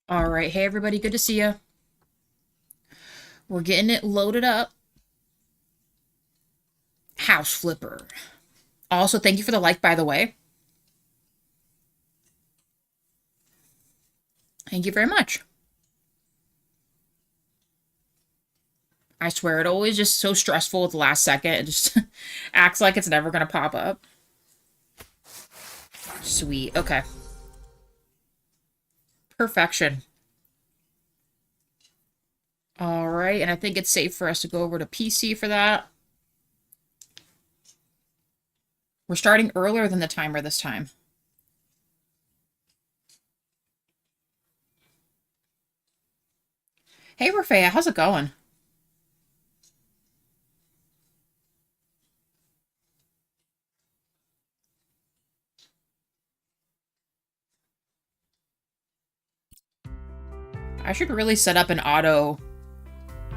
All right. Hey, everybody. Good to see you. We're getting it loaded up. House Flipper. Also, thank you for the like, by the way. Thank you very much. I swear, it always just so stressful at the last second. It just acts like it's never going to pop up. Sweet. Okay. Perfection. All right. And I think it's safe for us to go over to PC for that. We're starting earlier than the timer this time. Hey, Rafea. How's it going? I should really set up an auto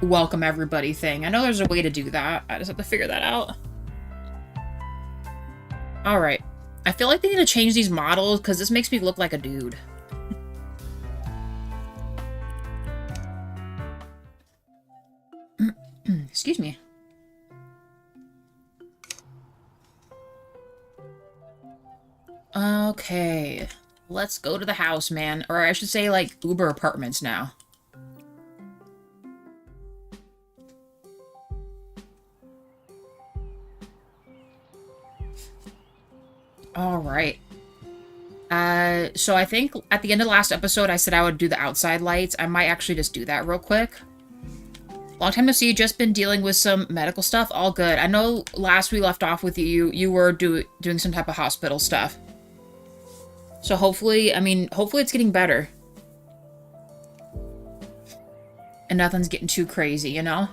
welcome everybody thing. I know there's a way to do that. I just have to figure that out. All right. I feel like they need to change these models because this makes me look like a dude. Excuse me. Okay. Let's go to the house, man. Or I should say, like, Uber apartments now. All right. So I think at the end of the last episode, I said I would do the outside lights. I might actually just do that real quick. Long time no see. Just been dealing with some medical stuff. All good. I know last we left off with you, you were doing some type of hospital stuff. So hopefully, hopefully it's getting better. And nothing's getting too crazy, you know?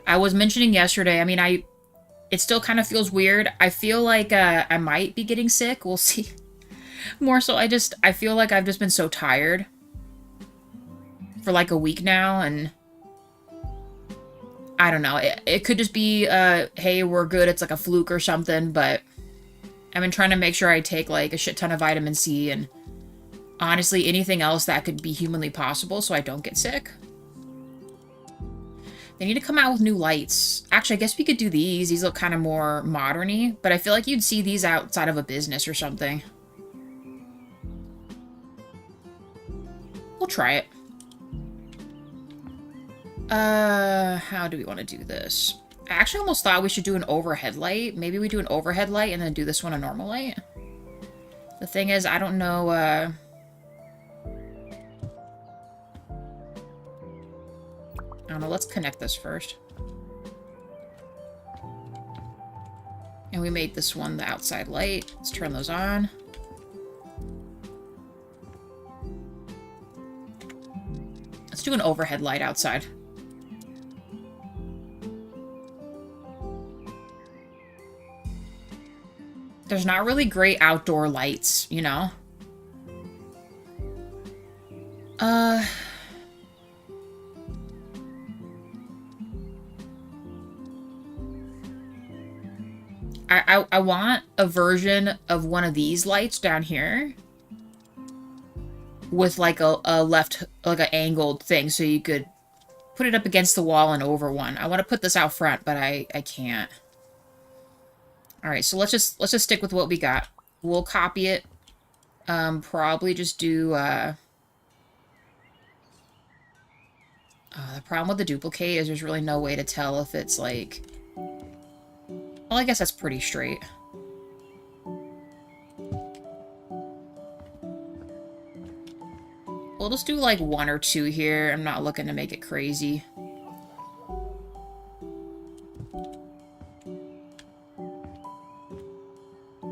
I was mentioning yesterday, it still kind of feels weird. I feel like I might be getting sick. We'll see. More so, I feel like I've just been so tired for like a week now, and I don't know. It could just be, hey, we're good. It's like a fluke or something, but I've been trying to make sure I take like a shit ton of vitamin C and honestly anything else that could be humanly possible so I don't get sick. They need to come out with new lights. Actually, I guess we could do these. These look kind of more modern-y, but I feel like you'd see these outside of a business or something. We'll try it. How do we want to do this? I actually almost thought we should do an overhead light. Maybe we do an overhead light and then do this one a normal light. The thing is, I don't know, I don't know, let's connect this first. And we made this one the outside light. Let's turn those on. Let's do an overhead light outside. There's not really great outdoor lights, you know? I want a version of one of these lights down here with like a left, like an angled thing so you could put it up against the wall and over one. I want to put this out front, but I can't. All right, so let's just stick with what we got. We'll copy it. Probably just do, the problem with the duplicate is there's really no way to tell if it's like... Well, I guess that's pretty straight. We'll just do like one or two here. I'm not looking to make it crazy.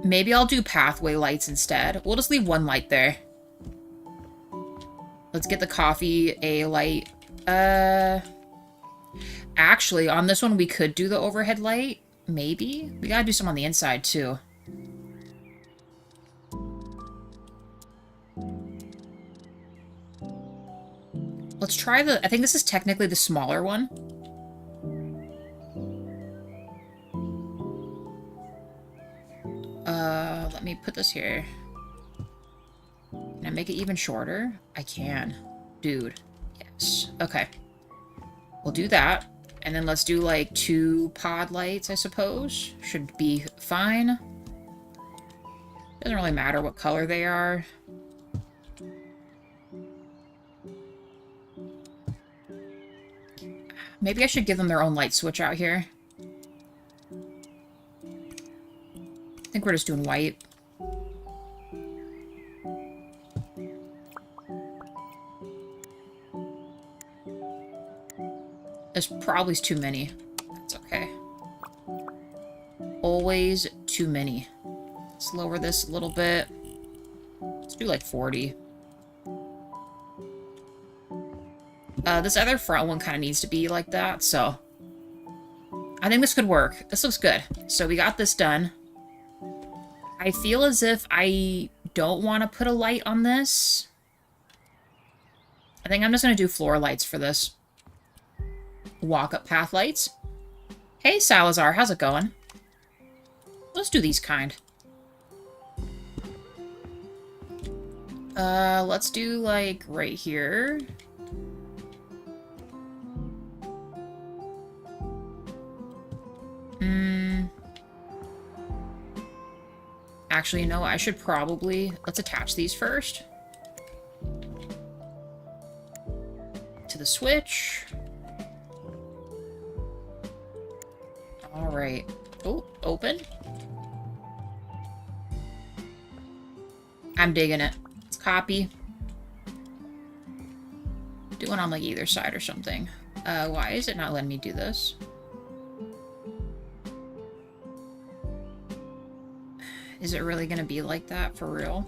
Maybe I'll do pathway lights instead. We'll just leave one light there. Let's get the coffee a light. Actually, on this one, we could do the overhead light. Maybe? We gotta do some on the inside, too. Let's try the... I think this is technically the smaller one. Let me put this here. And make it even shorter? I can. Dude. Yes. Okay. We'll do that. And then let's do like 2 pod lights, I suppose. Should be fine. Doesn't really matter what color they are. Maybe I should give them their own light switch out here. I think we're just doing white. There's probably too many. That's okay. Always too many. Let's lower this a little bit. Let's do like 40. This other front one kind of needs to be like that, so I think this could work. This looks good. So we got this done. I feel as if I don't want to put a light on this. I think I'm just going to do floor lights for this. Walk-up path lights. Hey, Salazar, how's it going? Let's do these kind. Let's do, like, right here. Actually, you know what? I should probably... Let's attach these first. To the switch. Alright. Oh, open. I'm digging it. Let's copy. Do one on, like, either side or something. Why is it not letting me do this? Is it really gonna be like that for real?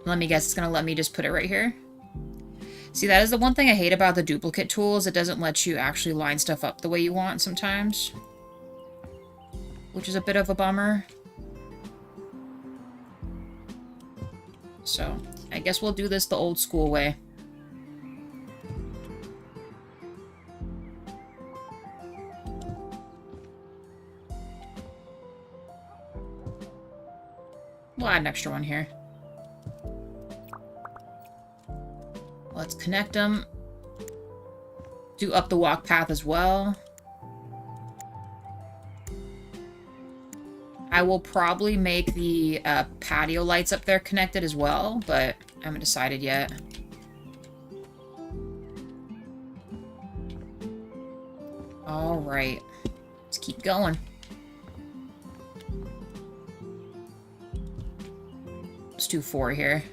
Let me guess, it's gonna let me just put it right here. See, that is the one thing I hate about the duplicate tools. It doesn't let you actually line stuff up the way you want sometimes. Which is a bit of a bummer. So, I guess we'll do this the old school way. We'll add an extra one here. Let's connect them. Do up the walk path as well. I will probably make the patio lights up there connected as well, but I haven't decided yet. All right. Let's keep going. Let's do 4 here.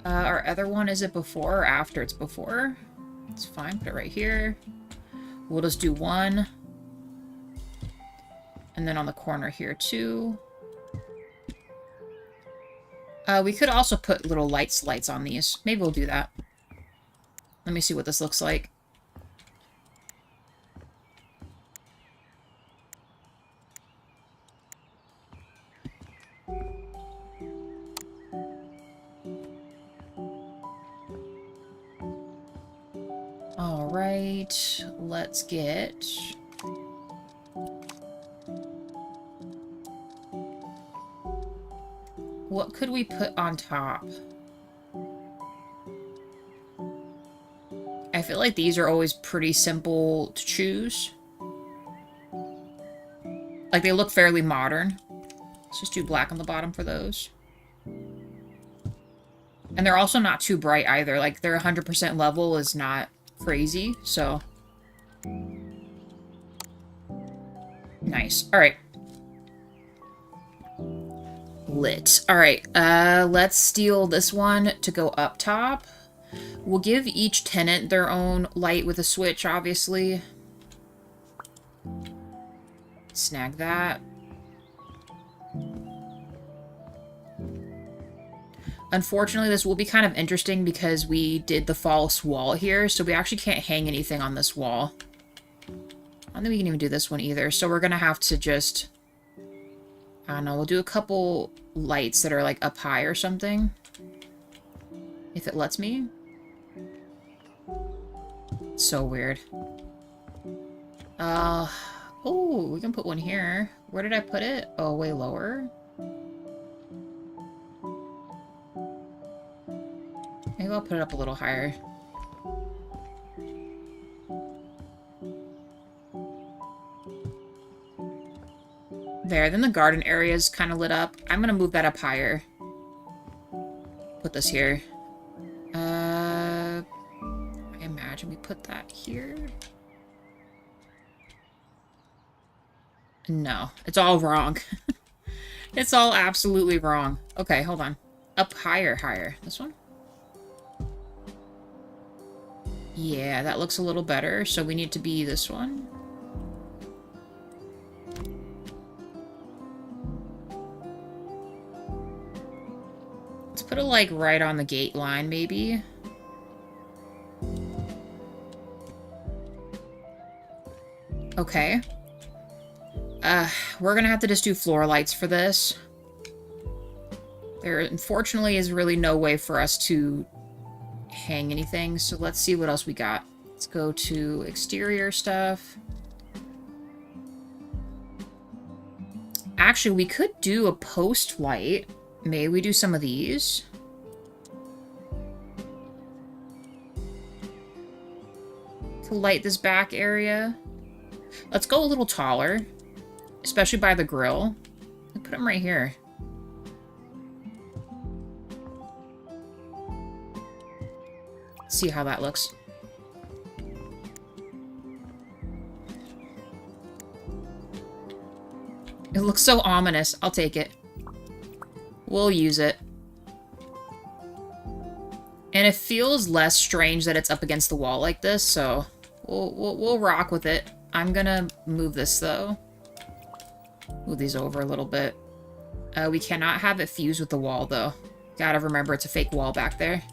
Our other one, is it before or after? It's before. It's fine. Put it right here. We'll just do 1. And then on the corner here, 2. We could also put little lights on these. Maybe we'll do that. Let me see what this looks like. Alright, let's get... What could we put on top? I feel like these are always pretty simple to choose. Like, they look fairly modern. Let's just do black on the bottom for those. And they're also not too bright either. Like, their 100% level is not crazy, so... Nice. Alright. Lit. Alright, let's steal this one to go up top. We'll give each tenant their own light with a switch, obviously. Snag that. Unfortunately, this will be kind of interesting because we did the false wall here, so we actually can't hang anything on this wall. I don't think we can even do this one either, so we're gonna have to just... I don't know, we'll do a couple lights that are, like, up high or something. If it lets me. So weird. Oh, we can put one here. Where did I put it? Oh, way lower. Maybe I'll put it up a little higher. There, then the garden area is kind of lit up. I'm gonna move that up higher. Put this here. I imagine we put that here. No, it's all wrong. It's all absolutely wrong. Okay, hold on. Up higher, higher. This one? Yeah, that looks a little better, so we need to be this one. Let's put it, like, right on the gate line, maybe. Okay. We're gonna have to just do floor lights for this. There, unfortunately, is really no way for us to hang anything, so let's see what else we got. Let's go to exterior stuff. Actually, we could do a post light. May we do some of these? To light this back area. Let's go a little taller. Especially by the grill. Put them right here. See how that looks. It looks so ominous. I'll take it. We'll use it. And it feels less strange that it's up against the wall like this, so we'll rock with it. I'm gonna move this, though. Move these over a little bit. We cannot have it fuse with the wall, though. Gotta remember it's a fake wall back there.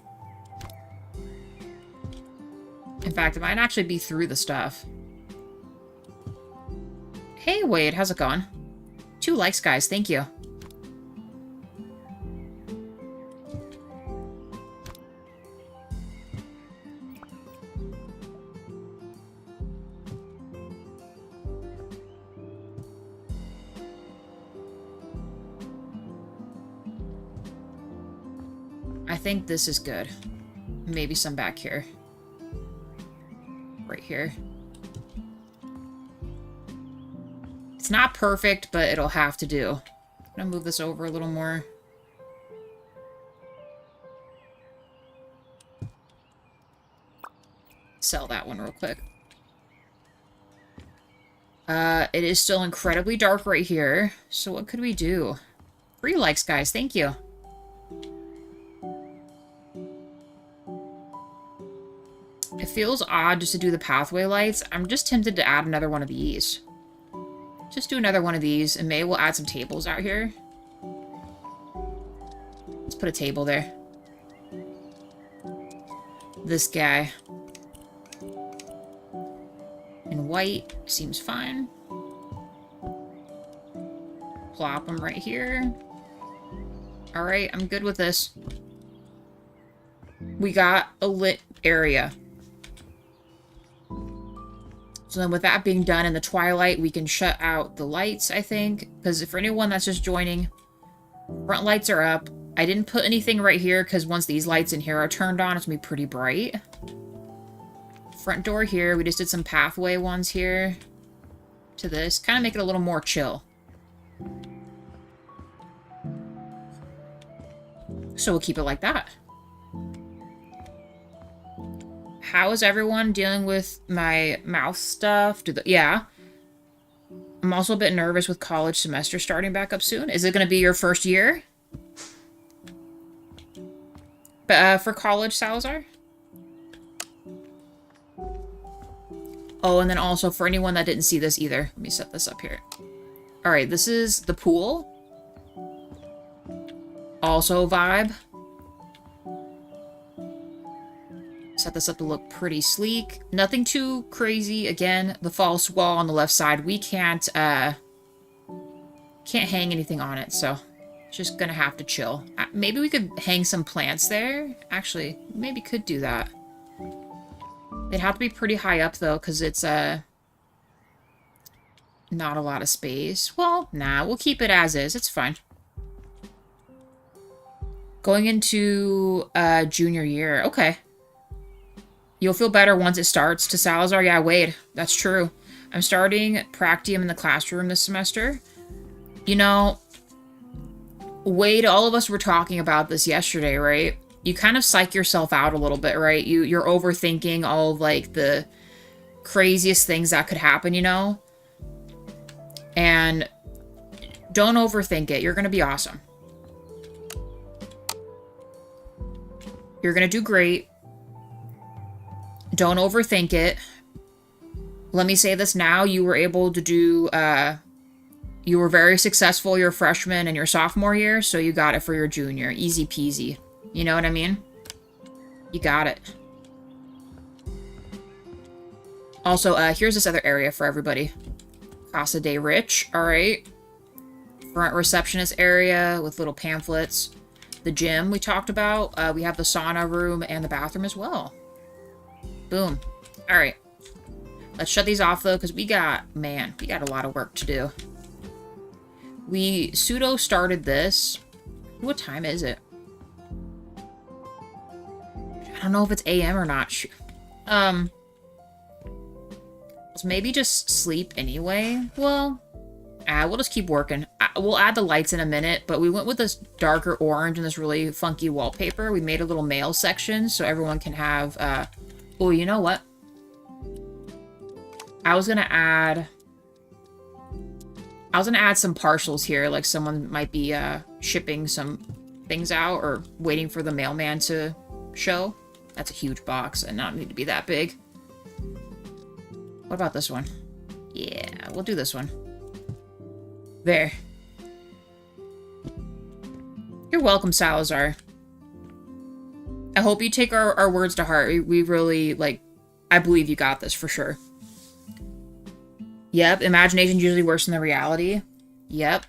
In fact, it might actually be through the stuff. Hey, Wade, how's it going? 2 likes, guys. Thank you. I think this is good. Maybe some back here. Right here. It's not perfect, but it'll have to do. I'm gonna move this over a little more. Sell that one real quick. It is still incredibly dark right here. So what could we do? 3 likes, guys. Thank you. It feels odd just to do the pathway lights. I'm just tempted to add another one of these. Just do another one of these, and maybe we'll add some tables out here. Let's put a table there. This guy. In white seems fine. Plop them right here. Alright, I'm good with this. We got a lit area. So then with that being done in the twilight, we can shut out the lights, I think. Because for anyone that's just joining, front lights are up. I didn't put anything right here because once these lights in here are turned on, it's going to be pretty bright. Front door here. We just did some pathway ones here to this. Kind of make it a little more chill. So we'll keep it like that. How is everyone dealing with my mouth stuff? Yeah. I'm also a bit nervous with college semester starting back up soon. Is it going to be your first year? But for college, Salazar? Oh, and then also for anyone that didn't see this either. Let me set this up here. Alright, this is the pool. Also vibe. Set this up to look pretty sleek. Nothing too crazy. Again, the false wall on the left side. We can't hang anything on it, so just gonna have to chill. Maybe we could hang some plants there. Actually, maybe could do that. They'd have to be pretty high up, though, because it's, not a lot of space. Well, nah, we'll keep it as is. It's fine. Going into, junior year. Okay. You'll feel better once it starts. To Salazar, yeah, Wade. That's true. I'm starting Practium in the classroom this semester. You know, Wade, all of us were talking about this yesterday, right? You kind of psych yourself out a little bit, right? You're overthinking all of, like, the craziest things that could happen, you know? And don't overthink it. You're going to be awesome. You're going to do great. Don't overthink it. Let me say this now. You were able to do, you were very successful your freshman and your sophomore year, so you got it for your junior. Easy peasy. You know what I mean? You got it. Also, here's this other area for everybody. Casa de Rich, alright. Front receptionist area with little pamphlets. The gym we talked about. We have the sauna room and the bathroom as well. Boom. Alright. Let's shut these off, though, because we got a lot of work to do. We pseudo started this. What time is it? I don't know if it's AM or not. So maybe just sleep anyway. Well, we'll just keep working. We'll add the lights in a minute, but we went with this darker orange and this really funky wallpaper. We made a little mail section so everyone can have, oh, you know what? I was gonna add some partials here, like someone might be, shipping some things out or waiting for the mailman to show. That's a huge box and not need to be that big. What about this one? Yeah, we'll do this one. There. You're welcome, Salazar. I hope you take our words to heart. We really, like, I believe you got this for sure. Yep, imagination's usually worse than the reality. Yep.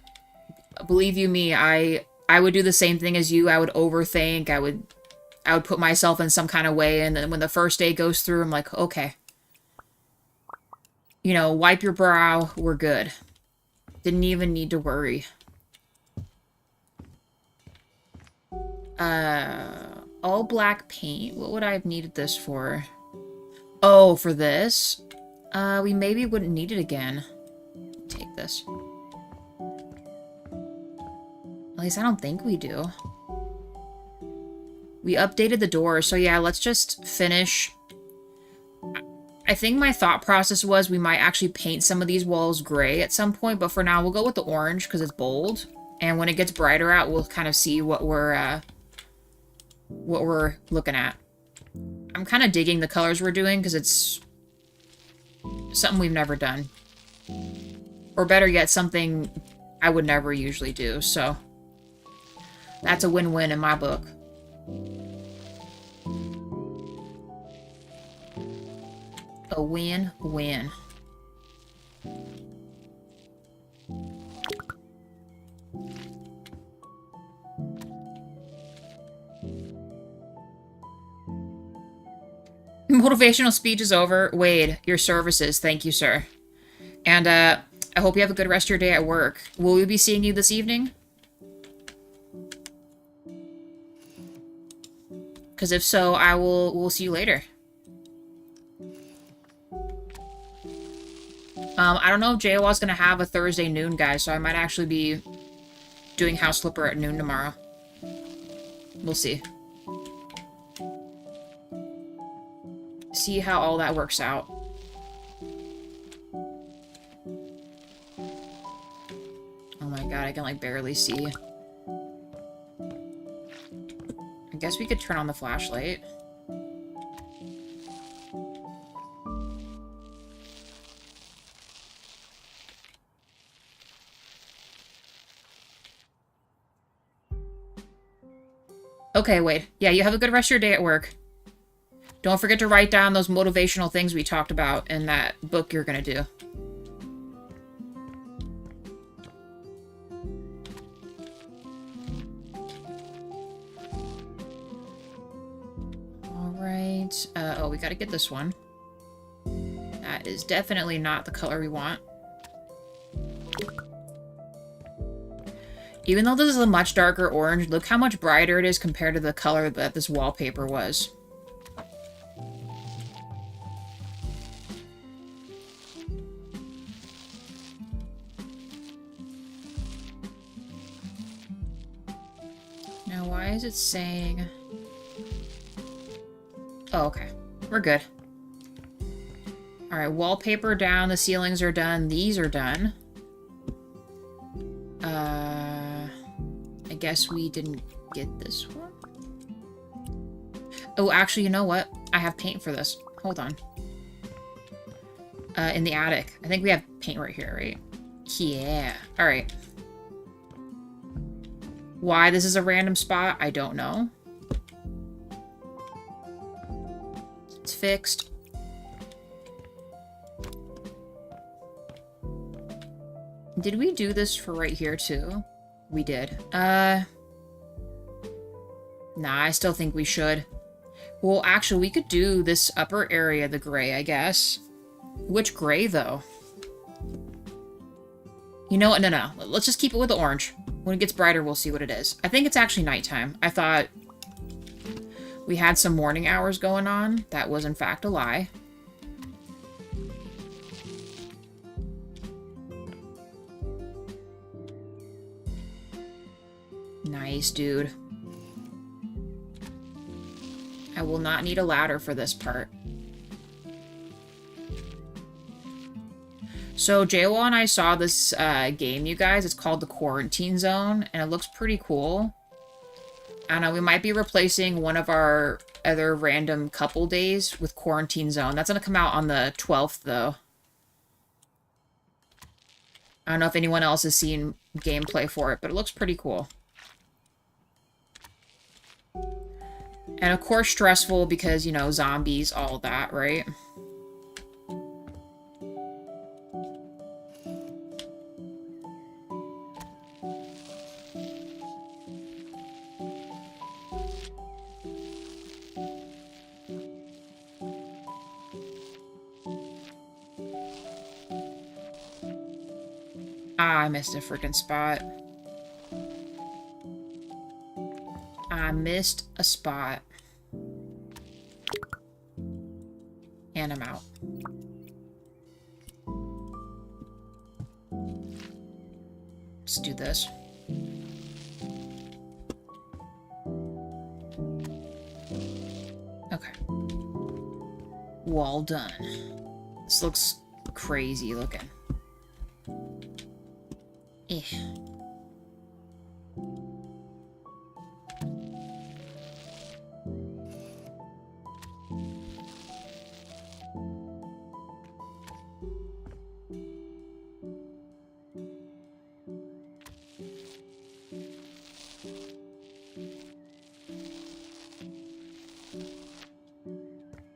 Believe you me, I would do the same thing as you. I would overthink. I would put myself in some kind of way, and then when the first day goes through, I'm like, okay. You know, wipe your brow, we're good. Didn't even need to worry. All black paint. What would I have needed this for? Oh, for this? We maybe wouldn't need it again. Take this. At least I don't think we do. We updated the door, so yeah, let's just finish. I think my thought process was we might actually paint some of these walls gray at some point, but for now we'll go with the orange because it's bold. And when it gets brighter out, we'll kind of see what we're looking at. I'm kind of digging the colors we're doing because it's something we've never done. Or better yet, something I would never usually do, so that's a win-win in my book. A win-win. Motivational speech is over. Wade, your services. Thank you, sir. And, I hope you have a good rest of your day at work. Will we be seeing you this evening? Because if so, we'll see you later. I don't know if JWA's gonna have a Thursday noon, guys, so I might actually be doing House Flipper at noon tomorrow. We'll see. See how all that works out. Oh my god, I can, like, barely see. I guess we could turn on the flashlight. Okay, wait. Yeah, you have a good rest of your day at work. Don't forget to write down those motivational things we talked about in that book you're gonna do. Alright. Oh, we gotta get this one. that is definitely not the color we want. Even though this is a much darker orange, look how much brighter it is compared to the color that this wallpaper was. Now, why is it saying... Oh, okay. We're good. Alright, wallpaper down, the ceilings are done, these are done. I guess we didn't get this one. Oh, actually, you know what? I have paint for this. Hold on. In the attic. I think we have paint right here, right? Yeah. Alright. Why this is a random spot, I don't know. It's fixed. Did we do this for right here, too? We did. Nah, I still think we should. Well, actually, we could do this upper area, the gray, I guess. Which gray, though? You know what? No. Let's just keep it with the orange. When it gets brighter, we'll see what it is. I think it's actually nighttime. I thought we had some morning hours going on. That was, in fact, a lie. Nice, dude. I will not need a ladder for this part. So, Jaywall and I saw this game, you guys. It's called the Quarantine Zone, and it looks pretty cool. I don't know, we might be replacing one of our other random couple days with Quarantine Zone. That's going to come out on the 12th, though. I don't know if anyone else has seen gameplay for it, but it looks pretty cool. And of course stressful because, you know, zombies, all that, right? Ah, I missed a freaking spot. I missed a spot. And I'm out. Let's do this. Okay. Wall done. This looks crazy looking. Eh.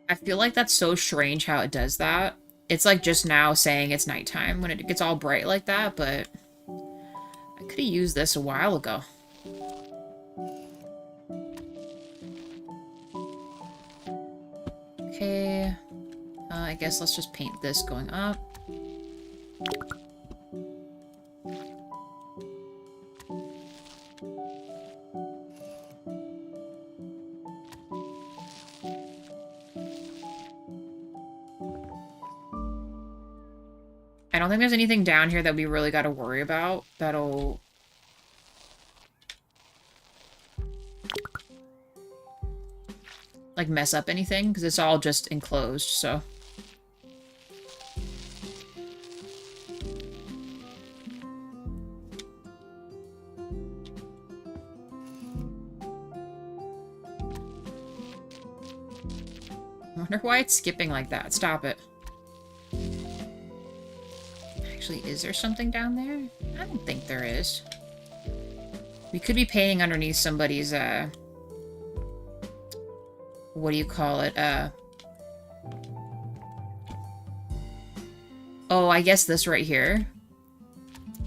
I feel like that's so strange how it does that. It's like just now saying it's nighttime when it gets all bright like that, but I could have used this a while ago. Okay. I guess let's just paint this going up. I don't think there's anything down here that we really got to worry about that'll... like, mess up anything, because it's all just enclosed, so... I wonder why it's skipping like that. Stop it. Actually, is there something down there? I don't think there is. We could be painting underneath somebody's, what do you call it? Oh, I guess this right here.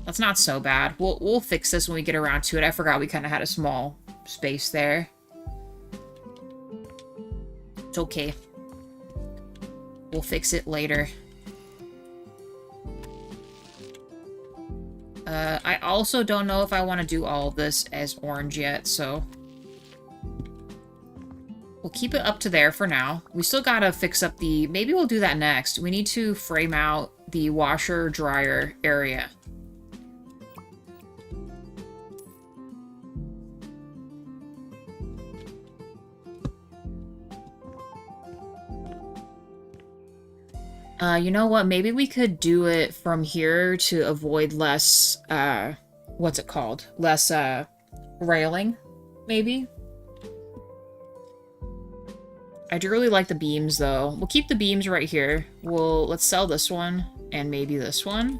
That's not so bad. We'll fix this when we get around to it. I forgot we kind of had a small space there. It's okay. We'll fix it later. I also don't know if I want to do all of this as orange yet, so... We'll keep it up to there for now. We still gotta fix up the... Maybe we'll do that next. We need to frame out the washer-dryer area. You know what? Maybe we could do it from here to avoid less, what's it called? Less, railing, maybe? I do really like the beams, though. We'll keep the beams right here. Let's sell this one, and maybe this one.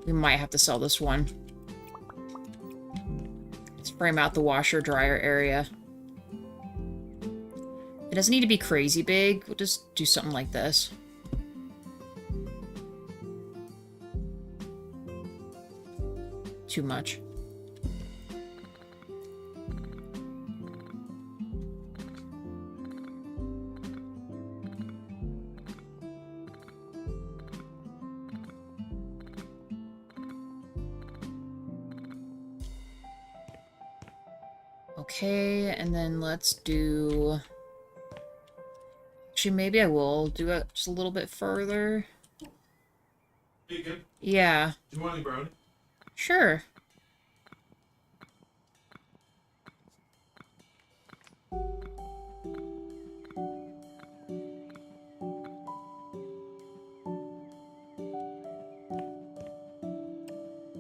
We might have to sell this one. Let's frame out the washer-dryer area. It doesn't need to be crazy big. We'll just do something like this. Too much. Okay, and then let's do... Actually, maybe I will do it just a little bit further. Hey, good. Yeah. Do you want any brownie? Sure.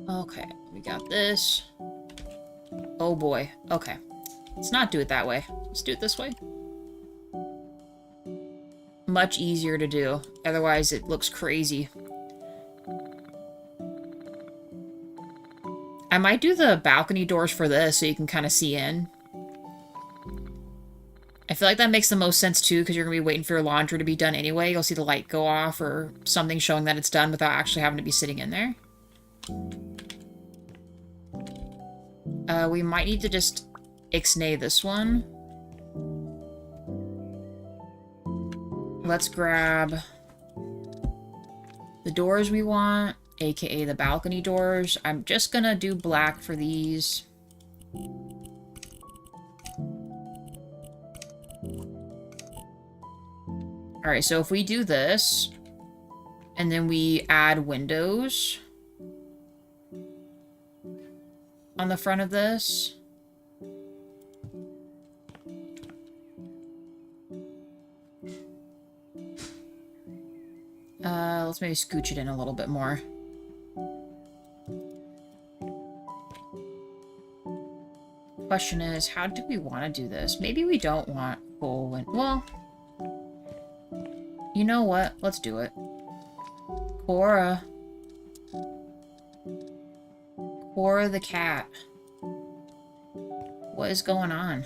Okay, we got this. Oh boy. Okay. Let's not do it that way. Let's do it this way. Much easier to do. Otherwise, it looks crazy. I might do the balcony doors for this so you can kind of see in. I feel like that makes the most sense too, because you're going to be waiting for your laundry to be done anyway. You'll see the light go off or something showing that it's done without actually having to be sitting in there. We might need to just ixnay this one. Let's grab the doors we want, aka the balcony doors. I'm just gonna do black for these. Alright, so if we do this, and then we add windows on the front of this. Let's maybe scooch it in a little bit more. Question is, how do we want to do this? Maybe we don't want full wind. Well, you know what? Let's do it. Cora. Cora the cat. What is going on?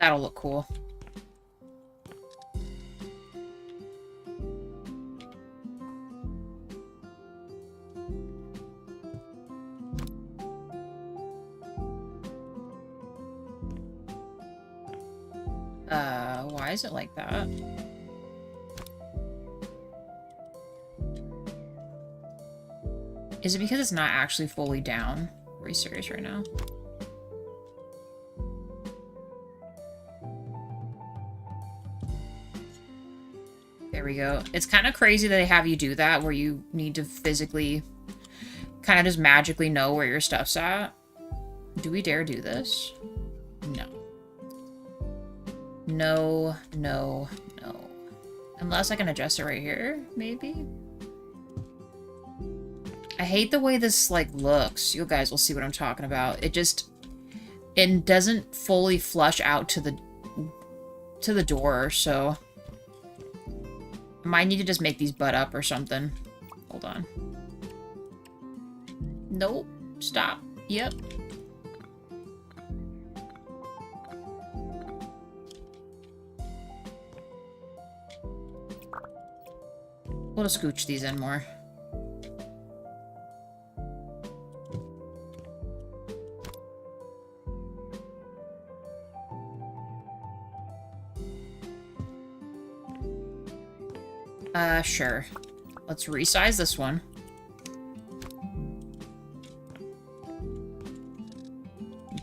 That'll look cool. Why is it like that? Is it because it's not actually fully down? Are you serious right now? There we go. It's kind of crazy that they have you do that, where you need to physically kind of just magically know where your stuff's at. Do we dare do this? No. No, no, no. Unless I can adjust it right here, maybe? I hate the way this, like, looks. You guys will see what I'm talking about. It doesn't fully flush out to the door, so... I might need to just make these butt up or something. Hold on. Nope. Stop. Yep. We'll just scooch these in more. Sure. Let's resize this one.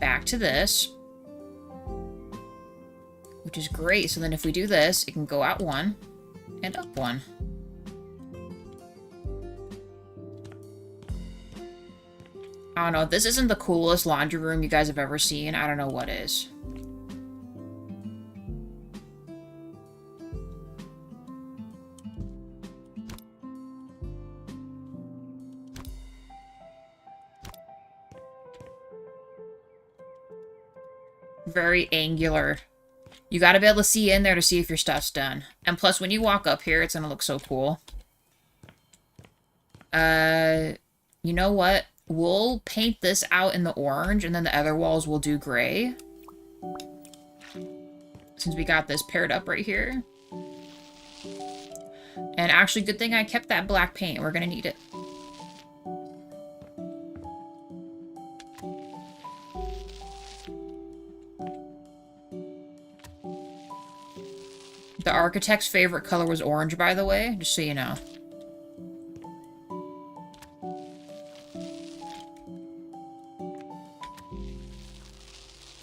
Back to this. Which is great. So then if we do this, it can go out one and up one. I don't know. If this isn't the coolest laundry room you guys have ever seen, I don't know what is. Very angular. You gotta be able to see in there to see if your stuff's done. And plus, when you walk up here, it's gonna look so cool. You know what? We'll paint this out in the orange, and then the other walls will do gray. Since we got this paired up right here. And actually, good thing I kept that black paint. We're gonna need it. The architect's favorite color was orange, by the way, just so you know.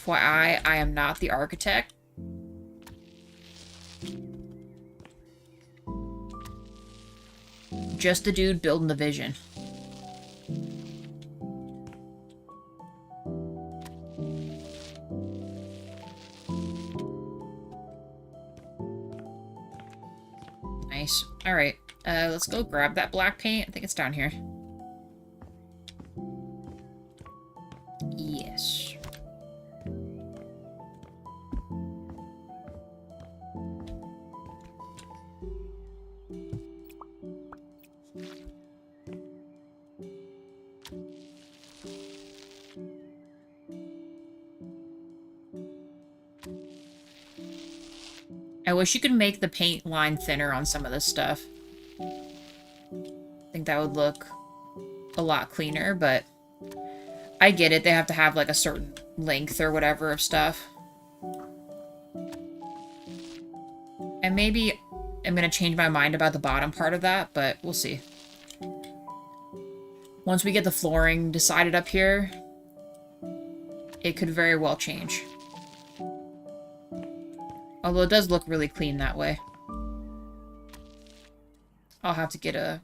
FYI, I am not the architect. Just the dude building the vision. Nice. Alright, let's go grab that black paint. I think it's down here. Yes. I wish you could make the paint line thinner on some of this stuff. I think that would look a lot cleaner, but I get it. They have to have like a certain length or whatever of stuff. And maybe I'm going to change my mind about the bottom part of that, but we'll see. Once we get the flooring decided up here, it could very well change. Although it does look really clean that way. I'll have to get a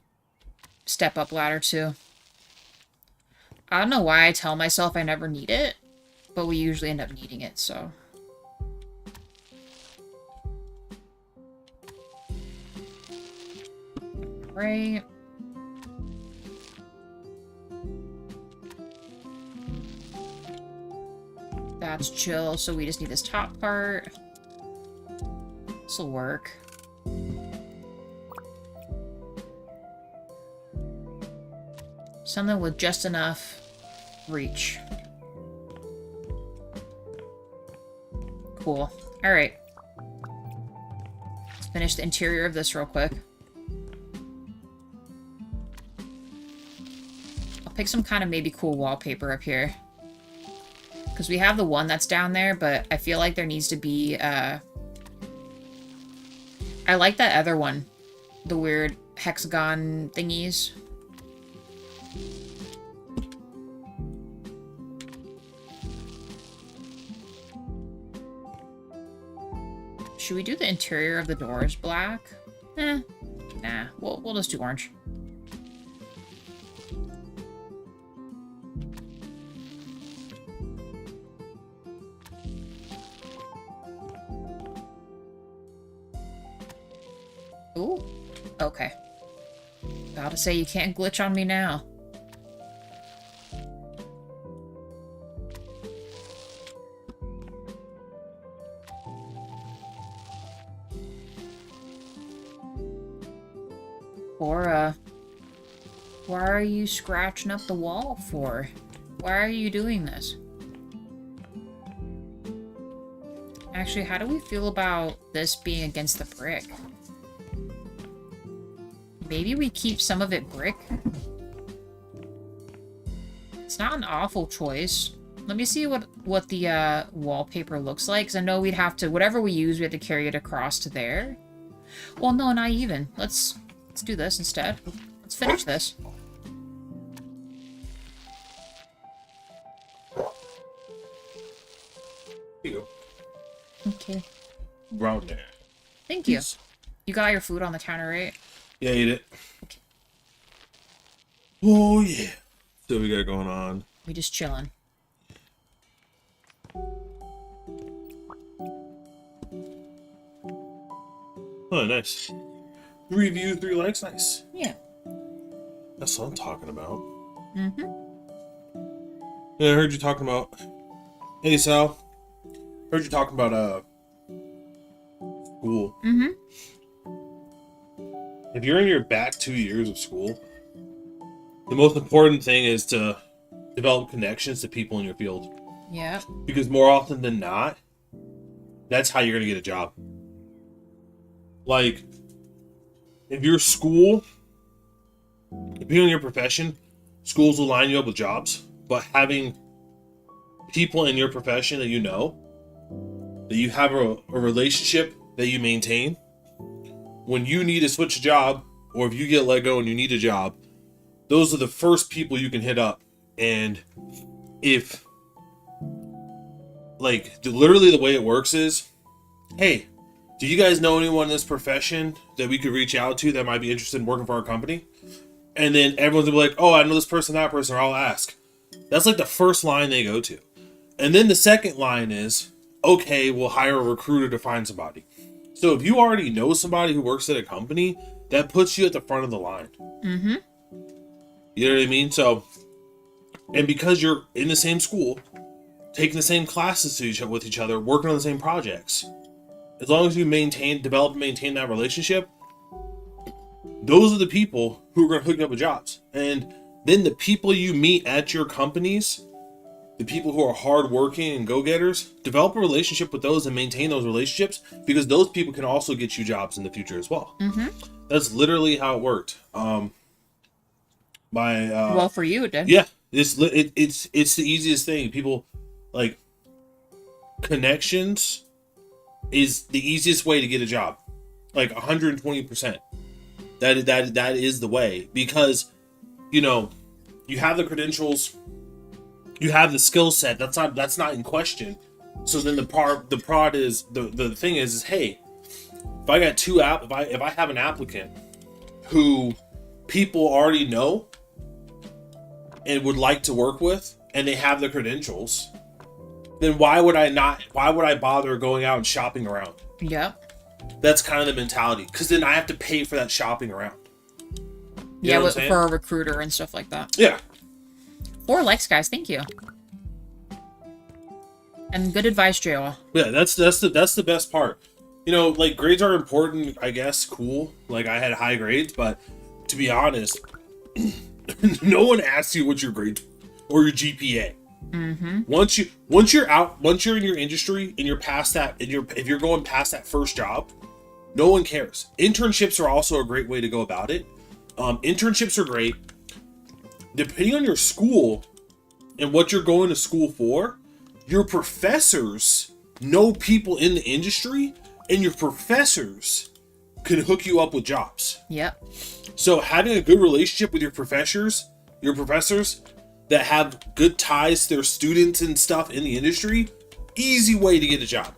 step-up ladder, too. I don't know why I tell myself I never need it, but we usually end up needing it, so... Right. That's chill, so we just need this top part. This'll work. Something with just enough reach. Cool. Alright. Let's finish the interior of this real quick. I'll pick some kind of maybe cool wallpaper up here. Because we have the one that's down there, but I feel like there needs to be, I like that other one. The weird hexagon thingies. Should we do the interior of the doors black? Nah. We'll just do orange. Ooh, okay. About to say you can't glitch on me now. Cora, why are you scratching up the wall for? Why are you doing this? Actually, how do we feel about this being against the brick? maybe we keep some of it brick. It's not an awful choice. Let me see what the wallpaper looks like, because I know we'd have to, whatever we use, we have to carry it across to there. Well, no, not even. Let's do this instead. Let's finish this. Here you go. Okay. Brown there. Thank you. You got your food on the counter, right? Yeah, eat it. Oh, yeah. So we got going on. We just chilling. Oh, nice. 3 views, 3 likes. Nice. Yeah. That's what I'm talking about. Mm-hmm. Yeah, I heard you talking about... Hey, Sal. Heard you talking about, school. Mm-hmm. If you're in your back 2 years of school, the most important thing is to develop connections to people in your field. Yeah. Because more often than not, that's how you're going to get a job. Like, if your school, depending on your profession, schools will line you up with jobs, but having people in your profession that you know, that you have a relationship that you maintain, when you need to switch a job, or if you get let go and you need a job, those are the first people you can hit up. And if, like, literally the way it works is, hey, do you guys know anyone in this profession that we could reach out to that might be interested in working for our company? And then everyone's gonna be like, oh, I know this person, that person, or I'll ask. That's like the first line they go to. And then the second line is, okay, we'll hire a recruiter to find somebody. So if you already know somebody who works at a company, that puts you at the front of the line. Mm-hmm. You know what I mean? So, and because you're in the same school, taking the same classes with each other, working on the same projects, as long as you develop and maintain that relationship, those are the people who are going to hook you up with jobs. And then the people you meet at your companies, the people who are hardworking and go-getters, develop a relationship with those and maintain those relationships, because those people can also get you jobs in the future as well. Mm-hmm. That's literally how it worked. Well, for you, it did. Yeah, it's the easiest thing. People, like, connections is the easiest way to get a job, like 120%. That is the way, because, you know, you have the credentials, you have the skill set. That's not in question. So then the prod is the thing is hey, if I got if I have an applicant who people already know and would like to work with, and they have the credentials, then why would I bother going out and shopping around? Yeah. That's kind of the mentality, because then I have to pay for that shopping around. You know what I'm saying? For a recruiter and stuff like that. Yeah. 4 likes, guys. Thank you. And good advice, JL. Yeah, that's the best part. You know, like, grades are important, I guess, cool. Like, I had high grades, but to be honest, no one asks you what your grades or your GPA. Mm-hmm. Once you're in your industry and you're past that, and if you're going past that first job, no one cares. Internships are also a great way to go about it. Internships are great. Depending on your school and what you're going to school for, your professors know people in the industry, and your professors can hook you up with jobs. Yep. So having a good relationship with your professors that have good ties to their students and stuff in the industry, easy way to get a job.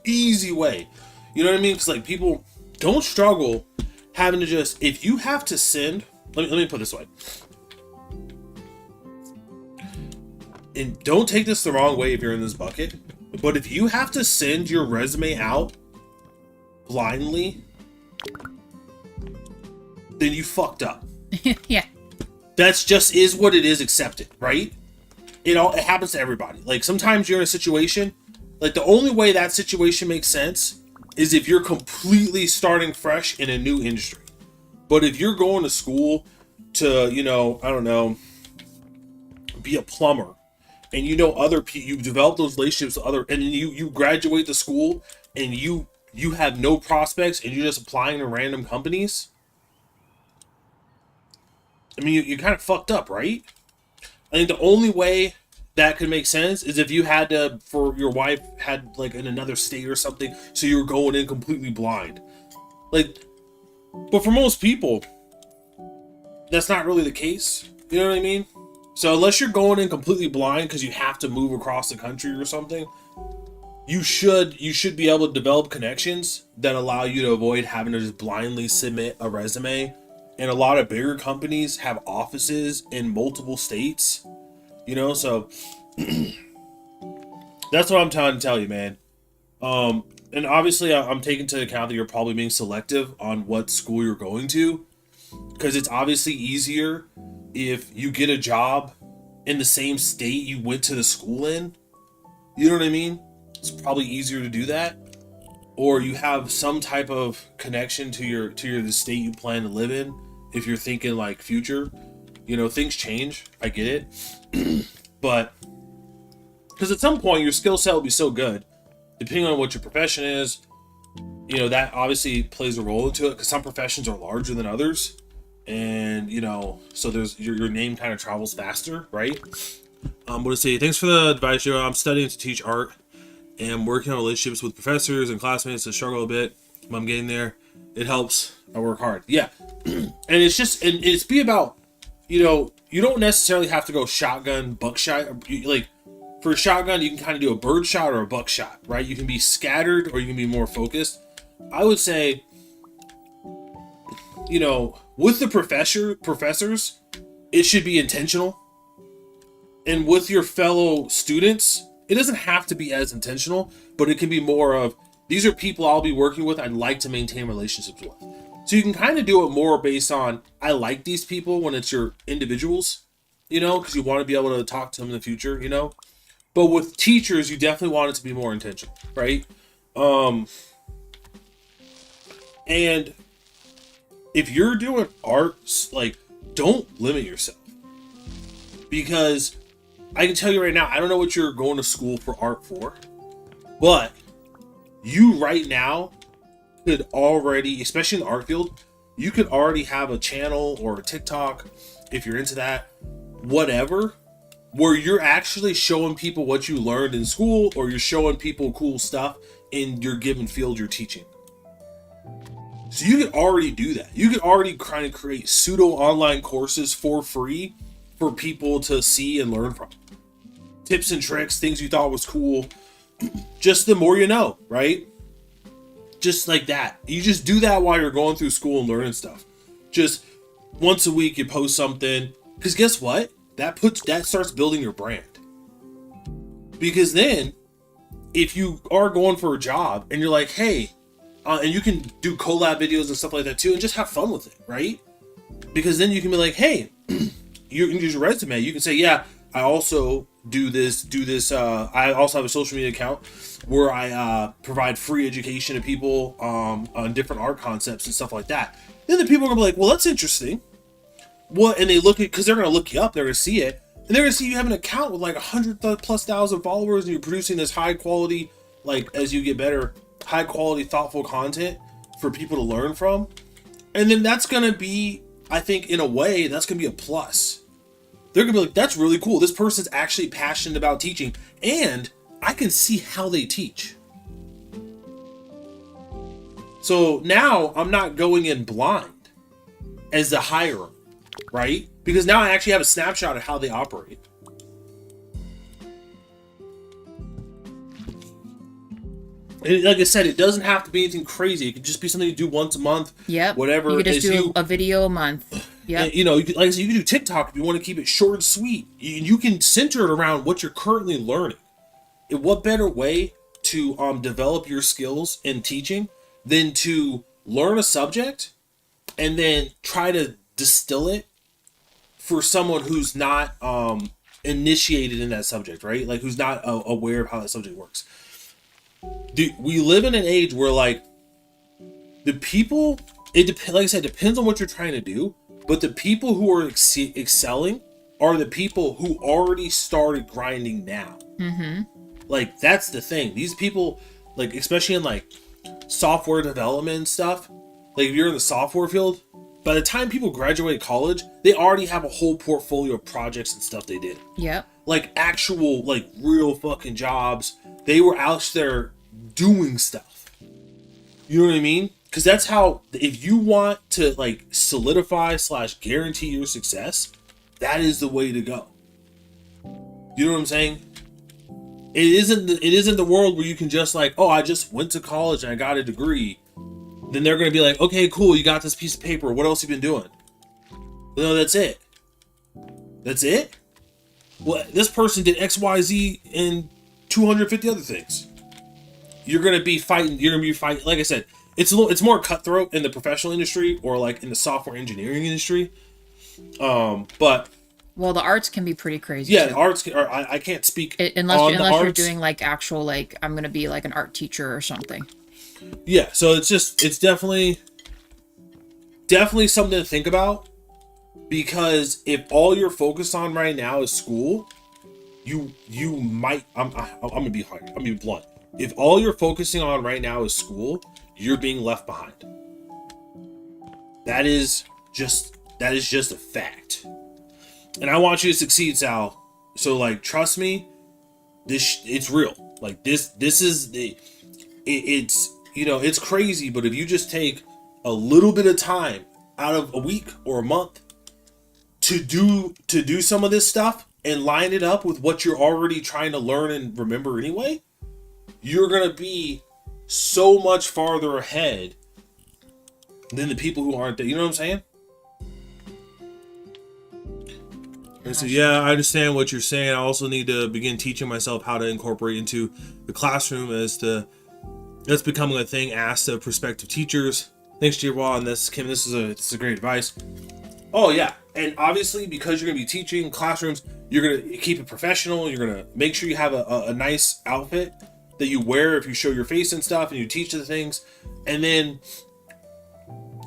Easy way. You know what I mean? Because, like, people don't struggle having to just, if you have to send, let me put it this way. And don't take this the wrong way if you're in this bucket, but if you have to send your resume out blindly, then you fucked up. Yeah. That's just is what it is, accepted, right? It happens to everybody. Like, sometimes you're in a situation, like, the only way that situation makes sense is if you're completely starting fresh in a new industry. But if you're going to school to, you know, I don't know, be a plumber, and you know other people, you develop those relationships with other, and then you graduate the school, and you have no prospects, and you're just applying to random companies, I mean, you kind of fucked up, right? I think the only way that could make sense is if you had to, for your wife had like in another state or something, so you were going in completely blind. Like, but for most people, that's not really the case. You know what I mean? So unless you're going in completely blind because you have to move across the country or something, you should be able to develop connections that allow you to avoid having to just blindly submit a resume. And a lot of bigger companies have offices in multiple states, you know, so that's what I'm trying to tell you, man. And obviously I'm taking into account that you're probably being selective on what school you're going to, because it's obviously easier if you get a job in the same state you went to the school in. You know what I mean? It's probably easier to do that, or you have some type of connection to the state you plan to live in. If you're thinking like future, you know, things change. I get it, but because at some point your skill set will be so good, depending on what your profession is, you know, that obviously plays a role into it. Because some professions are larger than others, and you know, so there's your name kind of travels faster, right? What to say? Thanks for the advice, Joe. I'm studying to teach art and working on relationships with professors and classmates. I struggle a bit, but I'm getting there. It helps. I work hard. Yeah, and it's be about, you know, you don't necessarily have to go shotgun, buckshot. Like for a shotgun, you can kind of do a bird shot or a buckshot, right? You can be scattered or you can be more focused. I would say, you know, with the professors, it should be intentional. And with your fellow students, it doesn't have to be as intentional, but it can be more of, these are people I'll be working with, I'd like to maintain relationships with. So you can kind of do it more based on, I like these people when it's your individuals, you know, because you want to be able to talk to them in the future, you know. But with teachers, you definitely want it to be more intentional, right? And if you're doing art, like, don't limit yourself. Because I can tell you right now, I don't know what you're going to school for art for, but you right now could already, especially in the art field, you could already have a channel or a TikTok, if you're into that, whatever, where you're actually showing people what you learned in school, or you're showing people cool stuff in your given field you're teaching. So you could already do that. You could already kind of create pseudo online courses for free for people to see and learn from. Tips and tricks, things you thought was cool. Just the more you know, right? Just like that. You just do that while you're going through school and learning stuff. Just once a week you post something. Because guess what? That starts building your brand. Because then, if you are going for a job and you're like, hey, and you can do collab videos and stuff like that too, and just have fun with it, right? Because then you can be like, hey, you can use your resume. You can say, yeah, I also do this. I also have a social media account where I provide free education to people on different art concepts and stuff like that. Then the people are gonna be like, well, that's interesting. What? And they look at, because they're gonna look you up, they're gonna see it, and they're gonna see you have an account with like 100,000+ followers, and you're producing this high quality, like as you get better, high quality, thoughtful content for people to learn from. And then that's gonna be, I think, in a way, that's gonna be a plus. They're gonna be like, that's really cool. This person's actually passionate about teaching, and I can see how they teach. So now I'm not going in blind as the hirer, right? Because now I actually have a snapshot of how they operate. And like I said, it doesn't have to be anything crazy. It could just be something you do once a month. Yep. Whatever. You could just do a video a month. Yeah. You know, like I said, you can do TikTok if you want to keep it short and sweet. You can center it around what you're currently learning. And what better way to develop your skills in teaching than to learn a subject and then try to distill it for someone who's not initiated in that subject, right? Like who's not aware of how that subject works. Dude, we live in an age where like the people, like I said, depends on what you're trying to do, but the people who are excelling are the people who already started grinding now. Mm-hmm. Like that's the thing. These people, like especially in like software development and stuff, like if you're in the software field, by the time people graduate college, they already have a whole portfolio of projects and stuff they did. Yep. Like actual, like real fucking jobs. They were out there doing stuff. You know what I mean? Because that's how, if you want to like solidify / guarantee your success, that is the way to go. You know what I'm saying? It isn't the world where you can just like, oh, I just went to college and I got a degree. Then they're going to be like, okay, cool, you got this piece of paper. What else you been doing? No, that's it. That's it? Well, this person did X, Y, Z and 250 other things. You're going to be fighting. Like I said, it's more cutthroat in the professional industry or like in the software engineering industry. But well, the arts can be pretty crazy. yeah, too. arts. I can't speak unless the you're arts. doing like actual like I'm gonna be like an art teacher or something. Yeah, so it's definitely something to think about, because if all you're focused on right now is school, you might. I'm gonna be hard. I'm gonna be blunt. If all you're focusing on right now is school, you're being left behind. That is just a fact. And I want you to succeed, Sal. So like, trust me, it's real. Like this is it's you know, it's crazy, but if you just take a little bit of time out of a week or a month to do some of this stuff and line it up with what you're already trying to learn and remember anyway, you're going to be so much farther ahead than the people who aren't there. You know what I'm saying? And so, yeah, I understand what you're saying. I also need to begin teaching myself how to incorporate into the classroom that's becoming a thing asked of prospective teachers. Thanks, Jirwa, on this, Kim. This is a great advice. Oh, yeah. And obviously, because you're going to be teaching classrooms, you're going to keep it professional. You're going to make sure you have a nice outfit that you wear if you show your face and stuff and you teach the things. And then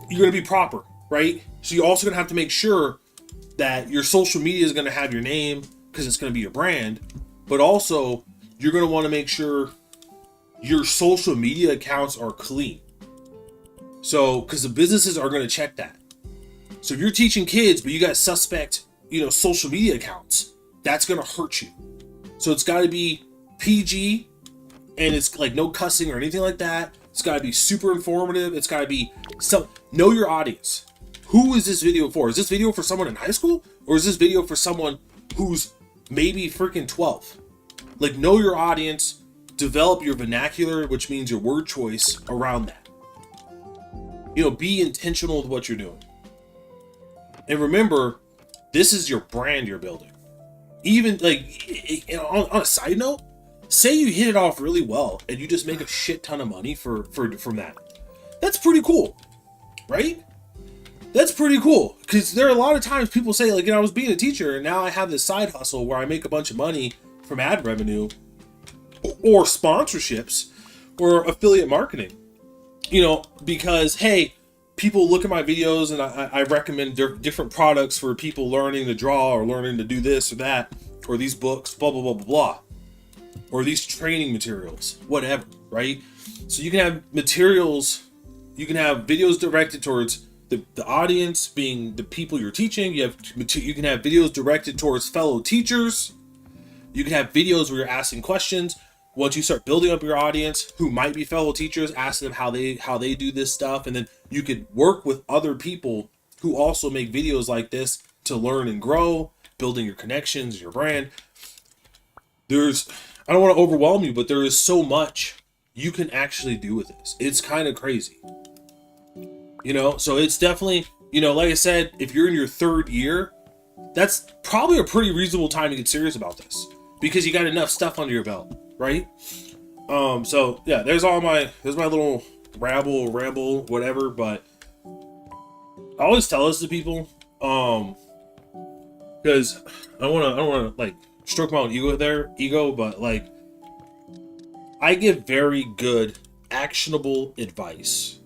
you're going to be proper, right? So you're also going to have to make sure that your social media is going to have your name because it's going to be your brand. But also, you're going to want to make sure your social media accounts are clean. So, because the businesses are going to check that. So if you're teaching kids, but you got suspect, social media accounts, that's going to hurt you. So it's got to be PG, and it's like no cussing or anything like that. It's got to be super informative. It's got to be know your audience. Who is this video for? Is this video for someone in high school? Or is this video for someone who's maybe freaking 12? Like, know your audience, develop your vernacular, which means your word choice around that. Be intentional with what you're doing. And remember, this is your brand you're building. Even like on a side note, say you hit it off really well and you just make a shit ton of money from that. That's pretty cool, right? That's pretty cool, because there are a lot of times people say like, I was being a teacher and now I have this side hustle where I make a bunch of money from ad revenue or sponsorships or affiliate marketing. Because hey, people look at my videos and I recommend different products for people learning to draw or learning to do this or that, or these books, blah, blah, blah, blah, blah, or these training materials, whatever, right? So you can have materials, you can have videos directed towards the audience being the people you're teaching. You can have videos directed towards fellow teachers. You can have videos where you're asking questions. Once you start building up your audience who might be fellow teachers, ask them how they do this stuff, and then you could work with other people who also make videos like this to learn and grow, building your connections, your brand. I don't want to overwhelm you, but there is so much you can actually do with this. It's kind of crazy. So it's definitely, like I said, if you're in your third year, that's probably a pretty reasonable time to get serious about this, because you got enough stuff under your belt. Right? So yeah, there's my little ramble, whatever, but I always tell this to people, because I don't wanna like stroke my own ego, but like, I give very good, actionable advice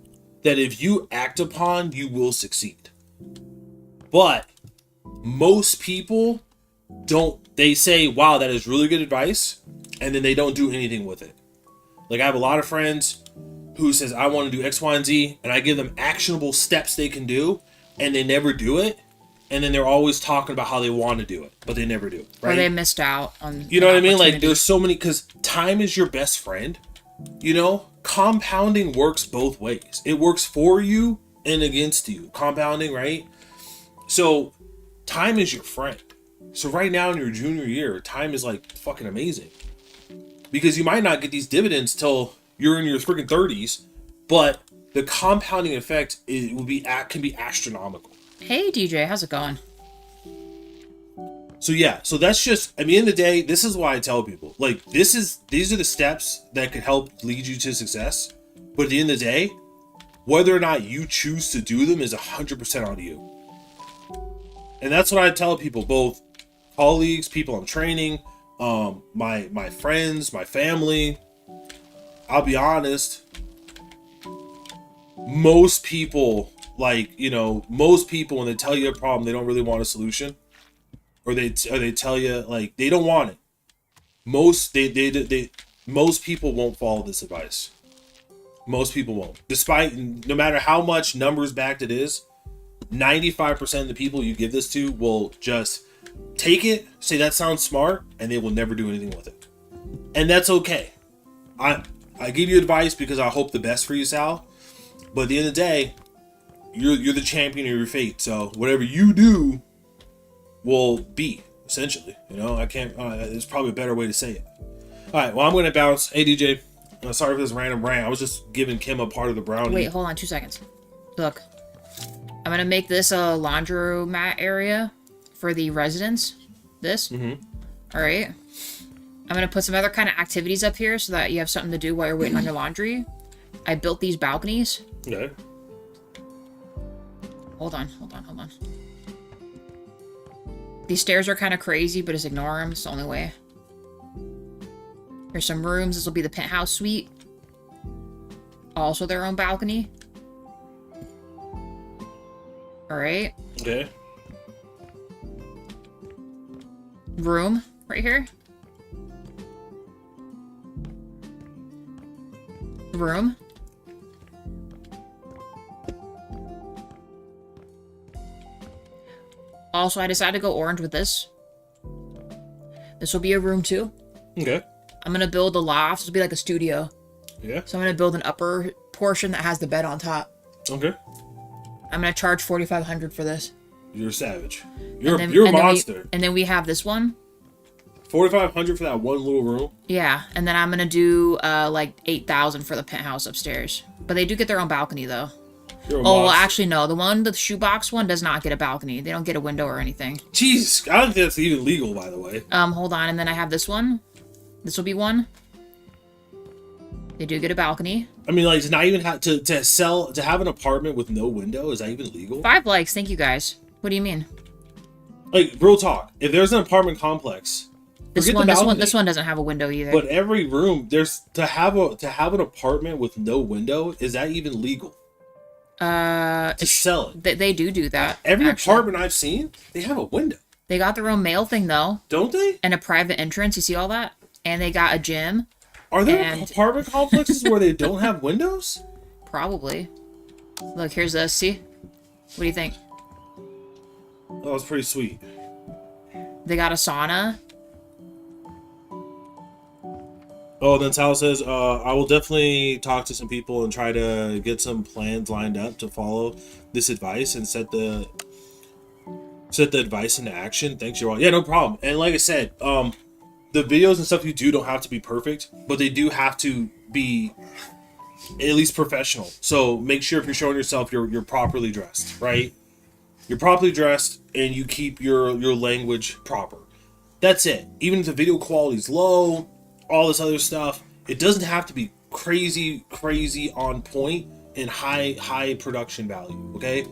that if you act upon, you will succeed. But most people don't. They say, wow, that is really good advice, and then they don't do anything with it. Like, I have a lot of friends who says, I want to do X, Y, and Z, and I give them actionable steps they can do, and they never do it, and then they're always talking about how they want to do it, but they never do it, right? Or they missed out on. You know what I mean? Like, opportunity. there's so many, because time is your best friend. You know, compounding works both ways. It works for you and against you. Compounding, right? So, time is your friend. So right now in your junior year, time is like fucking amazing. Because you might not get these dividends till you're in your freaking 30s, but the compounding effect can be astronomical. Hey DJ, how's it going? So yeah, so that's just, at the end of the day, this is why I tell people, like, these are the steps that could help lead you to success. But at the end of the day, whether or not you choose to do them is 100% on you. And that's what I tell people, both colleagues, people I'm training, my friends, my family. I'll be honest, most people, like, you know, most people, when they tell you a problem, they don't really want a solution. Or they tell you, like, they don't want it. Most people won't follow this advice. Most people won't. Despite, no matter how much numbers backed it is, 95% of the people you give this to will just take it, say that sounds smart, and they will never do anything with it. And that's okay. I give you advice because I hope the best for you, Sal. But at the end of the day, you're the champion of your fate. So whatever you do will be, essentially. You know, I can't, there's probably a better way to say it. All right, well, I'm going to bounce. Hey, DJ. Sorry for this random rant. I was just giving Kim a part of the brownie. Wait, hold on 2 seconds. Look, I'm gonna make this a laundromat area for the residents. This. Mm-hmm. All right. I'm gonna put some other kind of activities up here so that you have something to do while you're waiting on your laundry. I built these balconies. Okay. Hold on. These stairs are kind of crazy, but just ignore them. It's the only way. Here's some rooms. This will be the penthouse suite. Also their own balcony. Alright. Okay. Room right here. Room. Also, I decided to go orange with this. This will be a room too. Okay. I'm gonna build a loft. This will be like a studio. Yeah. So I'm gonna build an upper portion that has the bed on top. Okay. I'm gonna charge $4,500 for this. You're a savage. You're a and monster. And then we have this one. $4,500 for that one little room. Yeah, and then I'm gonna do like $8,000 for the penthouse upstairs. But they do get their own balcony though. You're a well, monster. actually no. The shoebox one does not get a balcony. They don't get a window or anything. Jeez, I don't think that's even legal, by the way. Hold on, and then I have this one. This will be one. They do get a balcony. I mean, like, it's not even to have an apartment with no window. Is that even legal? 5 likes, thank you guys. What do you mean? Like, real talk. If there's an apartment complex, This one doesn't have a window either. But every room, there's to have an apartment with no window. Is that even legal? To sell it. They do that. Every actually. apartment I've seen, they have a window. They got their own mail thing though, Don't they? and a private entrance. You see all that? And they got a gym. Are there apartment complexes where they don't have windows? Probably. Look, here's this. See? What do you think? That was pretty sweet. They got a sauna. Oh, then Sal says, I will definitely talk to some people and try to get some plans lined up to follow this advice and set the advice into action. Thanks, you're welcome. Yeah, no problem. And like I said, the videos and stuff you do don't have to be perfect, but they do have to be at least professional. So make sure if you're showing yourself, you're properly dressed, right? You're properly dressed and you keep your language proper. That's it. Even if the video quality is low, all this other stuff, it doesn't have to be crazy on point and high production value. Okay,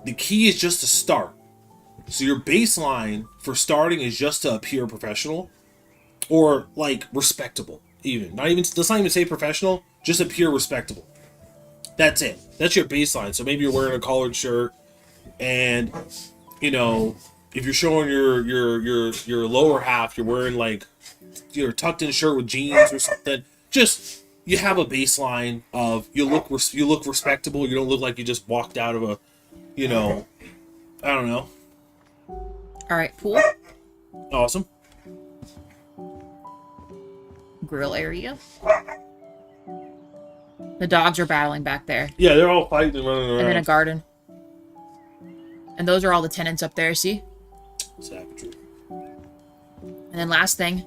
the key is just to start. So your baseline for starting is just to appear professional or like respectable. Let's not even say professional, just appear respectable. That's it. That's your baseline. So maybe you're wearing a collared shirt and, you know, if you're showing your lower half, you're wearing like your tucked in shirt with jeans or something. Just, you have a baseline of you look respectable. You don't look like you just walked out of you know, I don't know. All right, pool, Awesome. grill area. The dogs are battling back there. Yeah, they're all fighting and running around. And then a garden. And those are all the tenants up there, see? Savagery. And then last thing.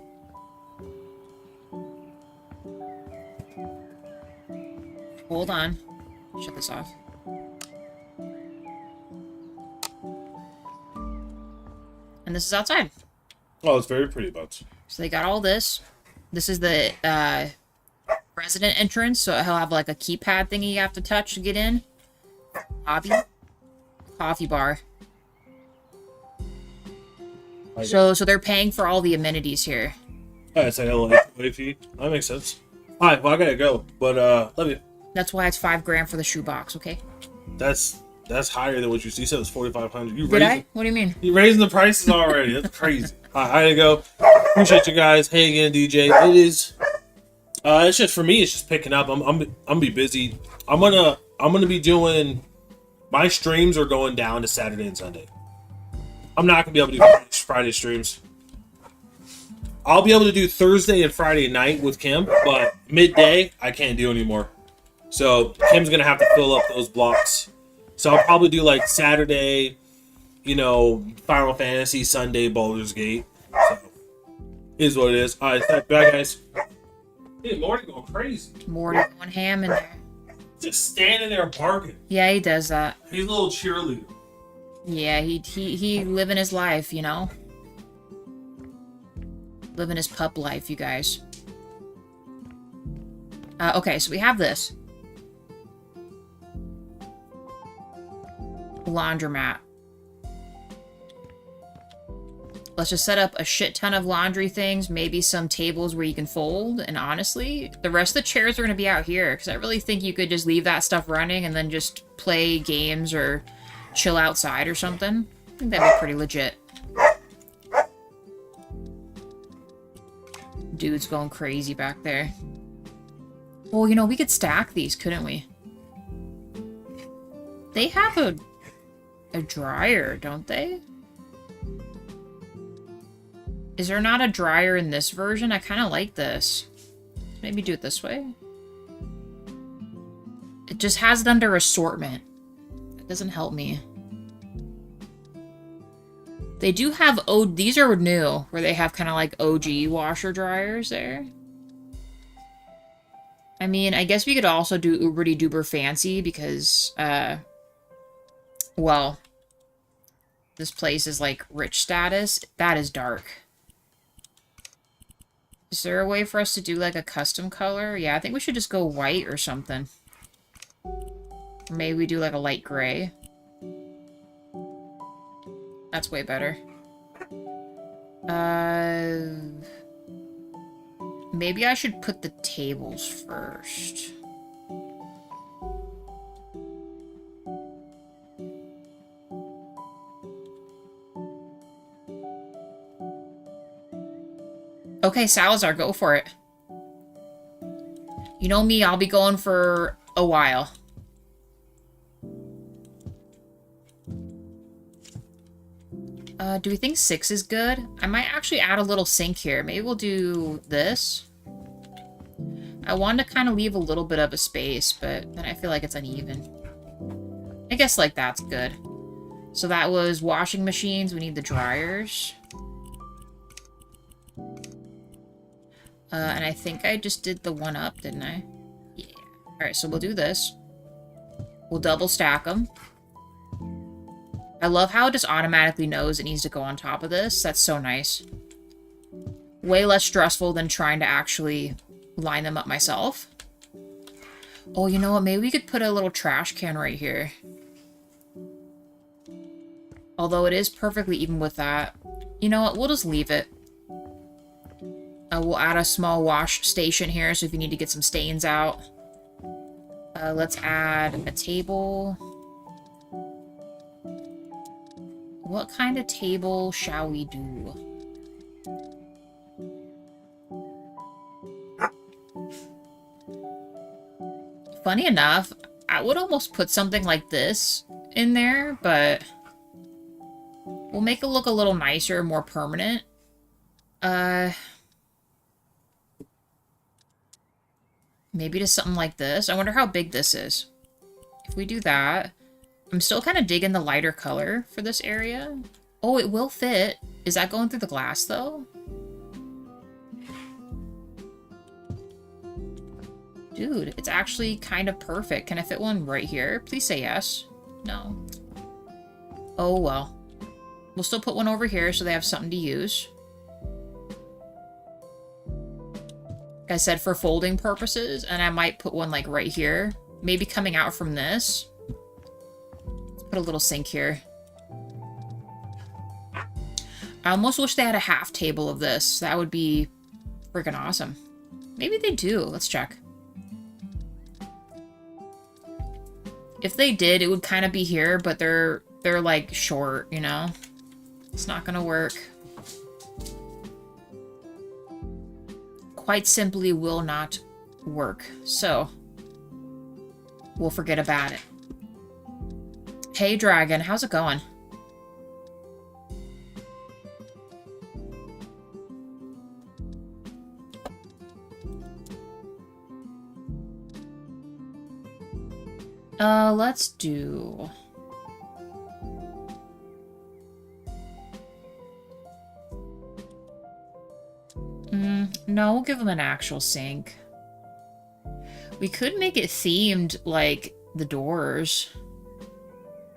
Hold on. Shut this off. And this is outside. Oh, it's very pretty, buds. So they got all this. This is the resident entrance, so he'll have like a keypad thingy you have to touch to get in. Hobby. Coffee bar. So they're paying for all the amenities here. Alright, it's like a little HOA fee. That makes sense. Alright, well I gotta go. But love you. That's why it's $5,000 for the shoebox, okay? That's higher than what you said. It was 4,500. Did I? What do you mean? You raising the prices already. That's crazy. Alright, I gotta go. Appreciate you guys. Hey again, DJ. It is it's just for me, it's just picking up. I'm gonna be busy. I'm gonna be doing my streams are going down to Saturday and Sunday. I'm not gonna be able to do Friday streams. I'll be able to do Thursday and Friday night with Kim, but midday I can't do anymore. So Kim's gonna have to fill up those blocks. So I'll probably do like Saturday, you know, Final Fantasy, Sunday, Baldur's Gate. So is what it is. All right, bye guys. Hey, Morty going crazy. Morty going ham in there. Just standing there barking. Yeah, he does that. He's a little cheerleader. Yeah, he living his life, you know? Living his pup life, you guys. Okay, so we have this. Laundromat. Let's just set up a shit ton of laundry things, maybe some tables where you can fold, and honestly, the rest of the chairs are going to be out here, because I really think you could just leave that stuff running and then just play games or chill outside or something. I think that'd be pretty legit. Dude's going crazy back there. Well, you know, we could stack these, couldn't we? They have a dryer, don't they? Is there not a dryer in this version? I kind of like this. Maybe do it this way. It just has it under assortment. It doesn't help me. They do have these are new, where they have kind of like OG washer dryers there. I mean, I guess we could also do uberty duper fancy because, well, this place is like rich status. That is dark. Is there a way for us to do like a custom color? Yeah, I think we should just go white or something. Or maybe we do like a light gray. That's way better. Maybe I should put the tables first. Okay, Salazar, go for it. You know me, I'll be going for a while. Do we think 6 is good? I might actually add a little sink here. Maybe we'll do this. I wanted to kind of leave a little bit of a space, but then I feel like it's uneven. I guess like that's good. So that was washing machines. We need the dryers. And I think I just did the one up, didn't I? Yeah. Alright, so we'll do this. We'll double stack them. I love how it just automatically knows it needs to go on top of this. That's so nice. Way less stressful than trying to actually line them up myself. Oh, you know what? Maybe we could put a little trash can right here. Although it is perfectly even with that. You know what? We'll just leave it. We'll add a small wash station here, so if you need to get some stains out. Let's add a table. What kind of table shall we do? Funny enough, I would almost put something like this in there, but we'll make it look a little nicer, more permanent. Maybe just something like this. I wonder how big this is. If we do that, I'm still kind of digging the lighter color for this area. Oh, it will fit. Is that going through the glass, though? Dude, it's actually kind of perfect. Can I fit one right here? Please say yes. No. Oh, well. We'll still put one over here so they have something to use. Like I said, for folding purposes, and I might put one, like, right here. Maybe coming out from this. Let's put a little sink here. I almost wish they had a half table of this. That would be freaking awesome. Maybe they do. Let's check. If they did, it would kind of be here, but they're like short, you know? It's not gonna work. Quite simply will not work. So, we'll forget about it. Hey, Dragon, how's it going? Let's do... no, we'll give them an actual sink. We could make it themed like the doors.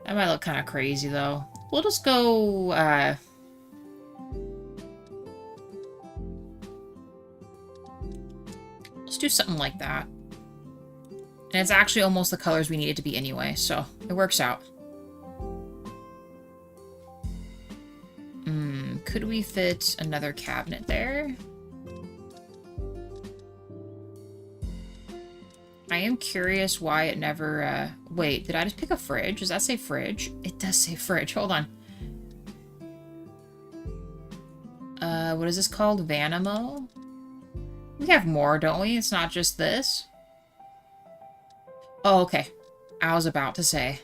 That might look kind of crazy, though. We'll just go, let's do something like that. And it's actually almost the colors we need it to be anyway, so it works out. Could we fit another cabinet there? I am curious why it never, wait, did I just pick a fridge? Does that say fridge? It does say fridge. Hold on. What is this called? Vanimo? We have more, don't we? It's not just this. Oh, okay. I was about to say.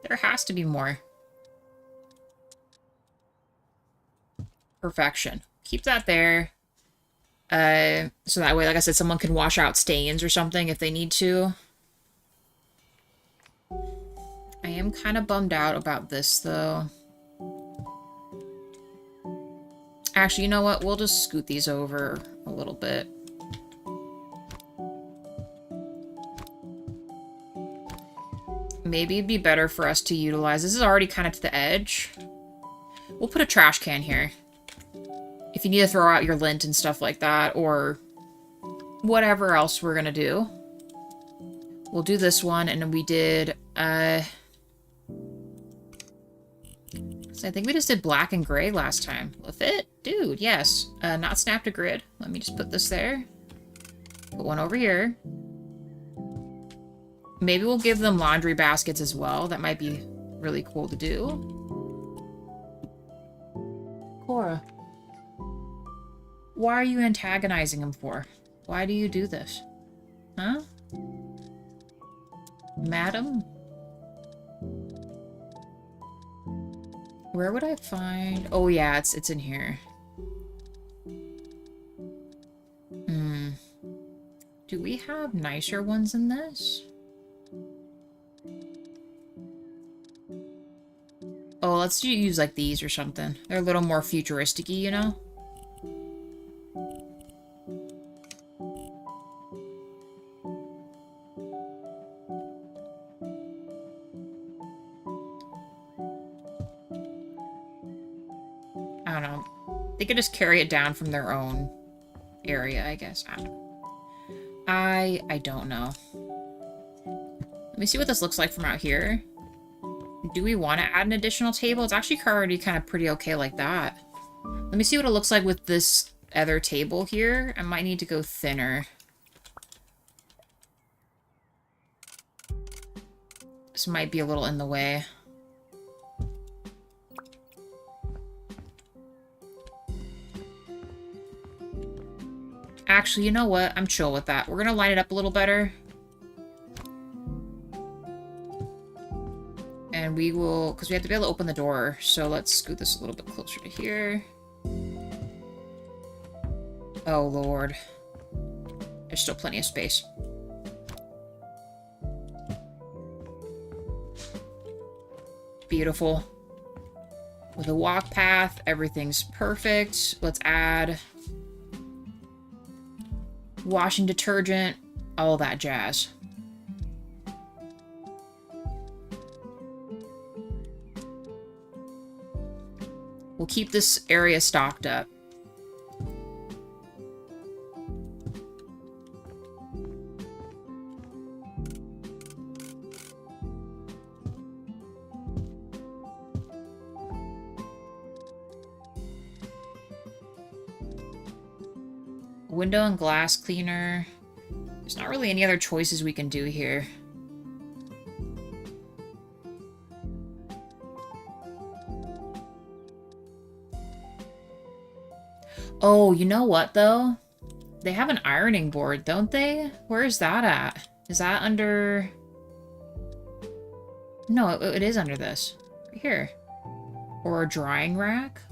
There has to be more. Perfection. Keep that there. So that way, like I said, someone can wash out stains or something if they need to. I am kind of bummed out about this, though. Actually, you know what? We'll just scoot these over a little bit. Maybe it'd be better for us to utilize... This is already kind of to the edge. We'll put a trash can here. If you need to throw out your lint and stuff like that, or whatever else we're gonna do. We'll do this one, and then we did, so I think we just did black and gray last time. Will it fit? Dude, yes. Not snap to grid. Let me just put this there. Put one over here. Maybe we'll give them laundry baskets as well. That might be really cool to do. Cora. Why are you antagonizing him for? Why do you do this? Huh? Madam? Where would I find... Oh yeah, it's in here. Do we have nicer ones than this? Oh, let's use like these or something. They're a little more futuristic-y, you know? I don't know. They could just carry it down from their own area, I guess. I don't know. I don't know. Let me see what this looks like from out here. Do we want to add an additional table? It's actually already kind of pretty okay like that. Let me see what it looks like with this other table here. I might need to go thinner. This might be a little in the way. Actually, you know what? I'm chill with that. We're gonna line it up a little better. And And we will, because we have to be able to open the door, so let's scoot this a little bit closer to here. Oh, Lord. There's still plenty of space. Beautiful. With a walk path, everything's perfect. Let's add washing detergent, all that jazz. We'll keep this area stocked up. Window and glass cleaner. There's not really any other choices we can do here. Oh, you know what, though? They have an ironing board, don't they? Where is that at? Is that under... No, it is under this. Right here. Or a drying rack?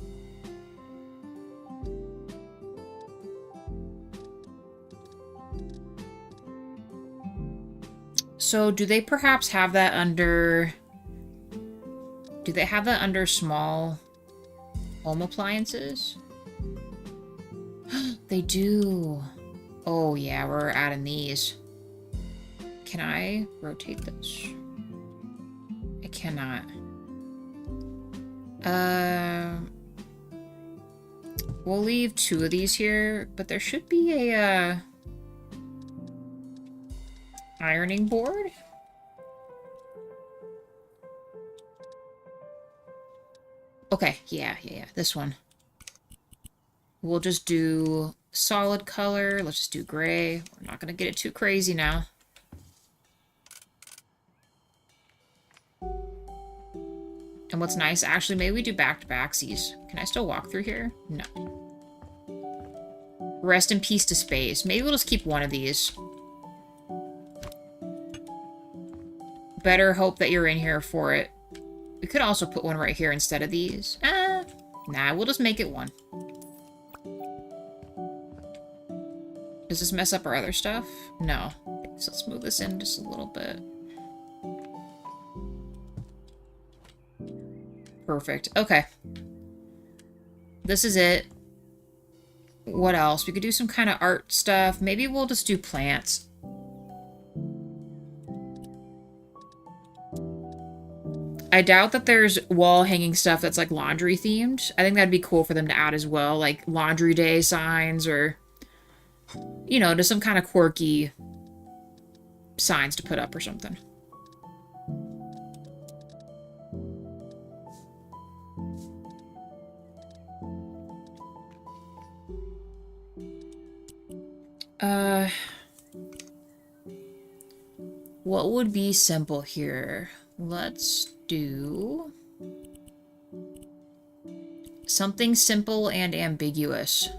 So, do they perhaps have that under... Do they have that under small home appliances? They do. Oh, yeah, we're adding these. Can I rotate this? I cannot. We'll leave 2 of these here, but there should be a, ironing board? Okay, yeah, this one. We'll just do solid color. Let's just do gray. We're not going to get it too crazy now. And what's nice, actually, maybe we do back-to-backsies. Can I still walk through here? No. Rest in peace to space. Maybe we'll just keep one of these. Better hope that you're in here for it. We could also put one right here instead of these. Nah, we'll just make it one. Does this mess up our other stuff? No. So let's move this in just a little bit. Perfect. Okay. This is it. What else? We could do some kind of art stuff. Maybe we'll just do plants. I doubt that there's wall hanging stuff that's like laundry themed. I think that'd be cool for them to add as well. Like laundry day signs or... You know, just some kind of quirky signs to put up or something. What would be simple here? Let's do something simple and ambiguous.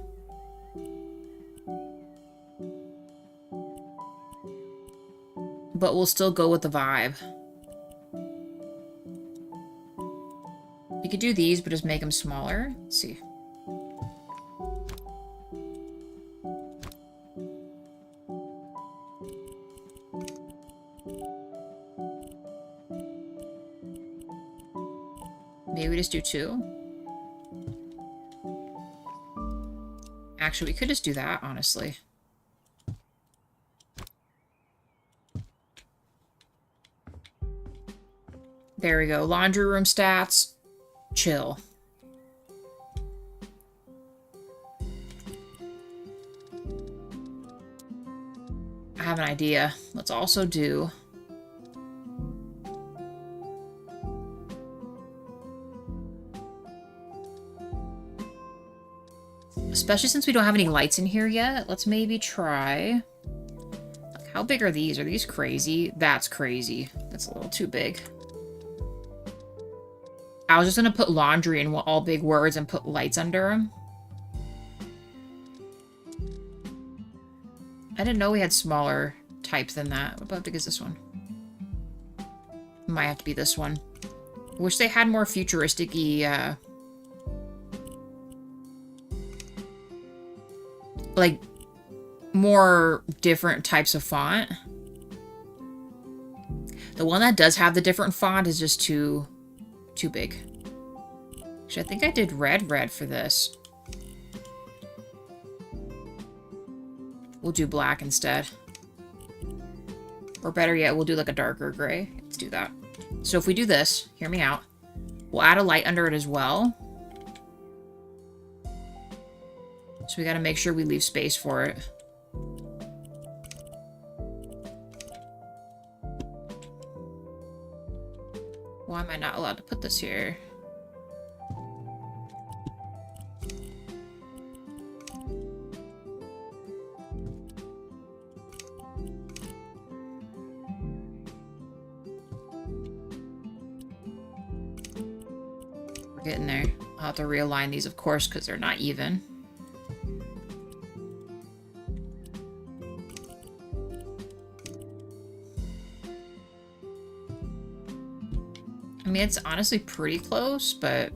But we'll still go with the vibe. We could do these, but just make them smaller. Let's see. Maybe we just do 2. Actually, we could just do that, honestly. There we go. Laundry room stats. Chill. I have an idea. Let's also do... Especially since we don't have any lights in here yet, let's maybe try... Like, how big are these? Are these crazy? That's crazy. That's a little too big. I was just going to put laundry in all big words and put lights under them. I didn't know we had smaller types than that. What how big is this one? Might have to be this one. Wish they had more futuristic-y, like, more different types of font. The one that does have the different font is just too big. Actually, I think I did red for this. We'll do black instead. Or better yet, we'll do like a darker gray. Let's do that. So if we do this, hear me out. We'll add a light under it as well. So we gotta make sure we leave space for it. Why am I not allowed to put this here? We're getting there. I'll have to realign these, of course, because they're not even. I mean, it's honestly pretty close, but...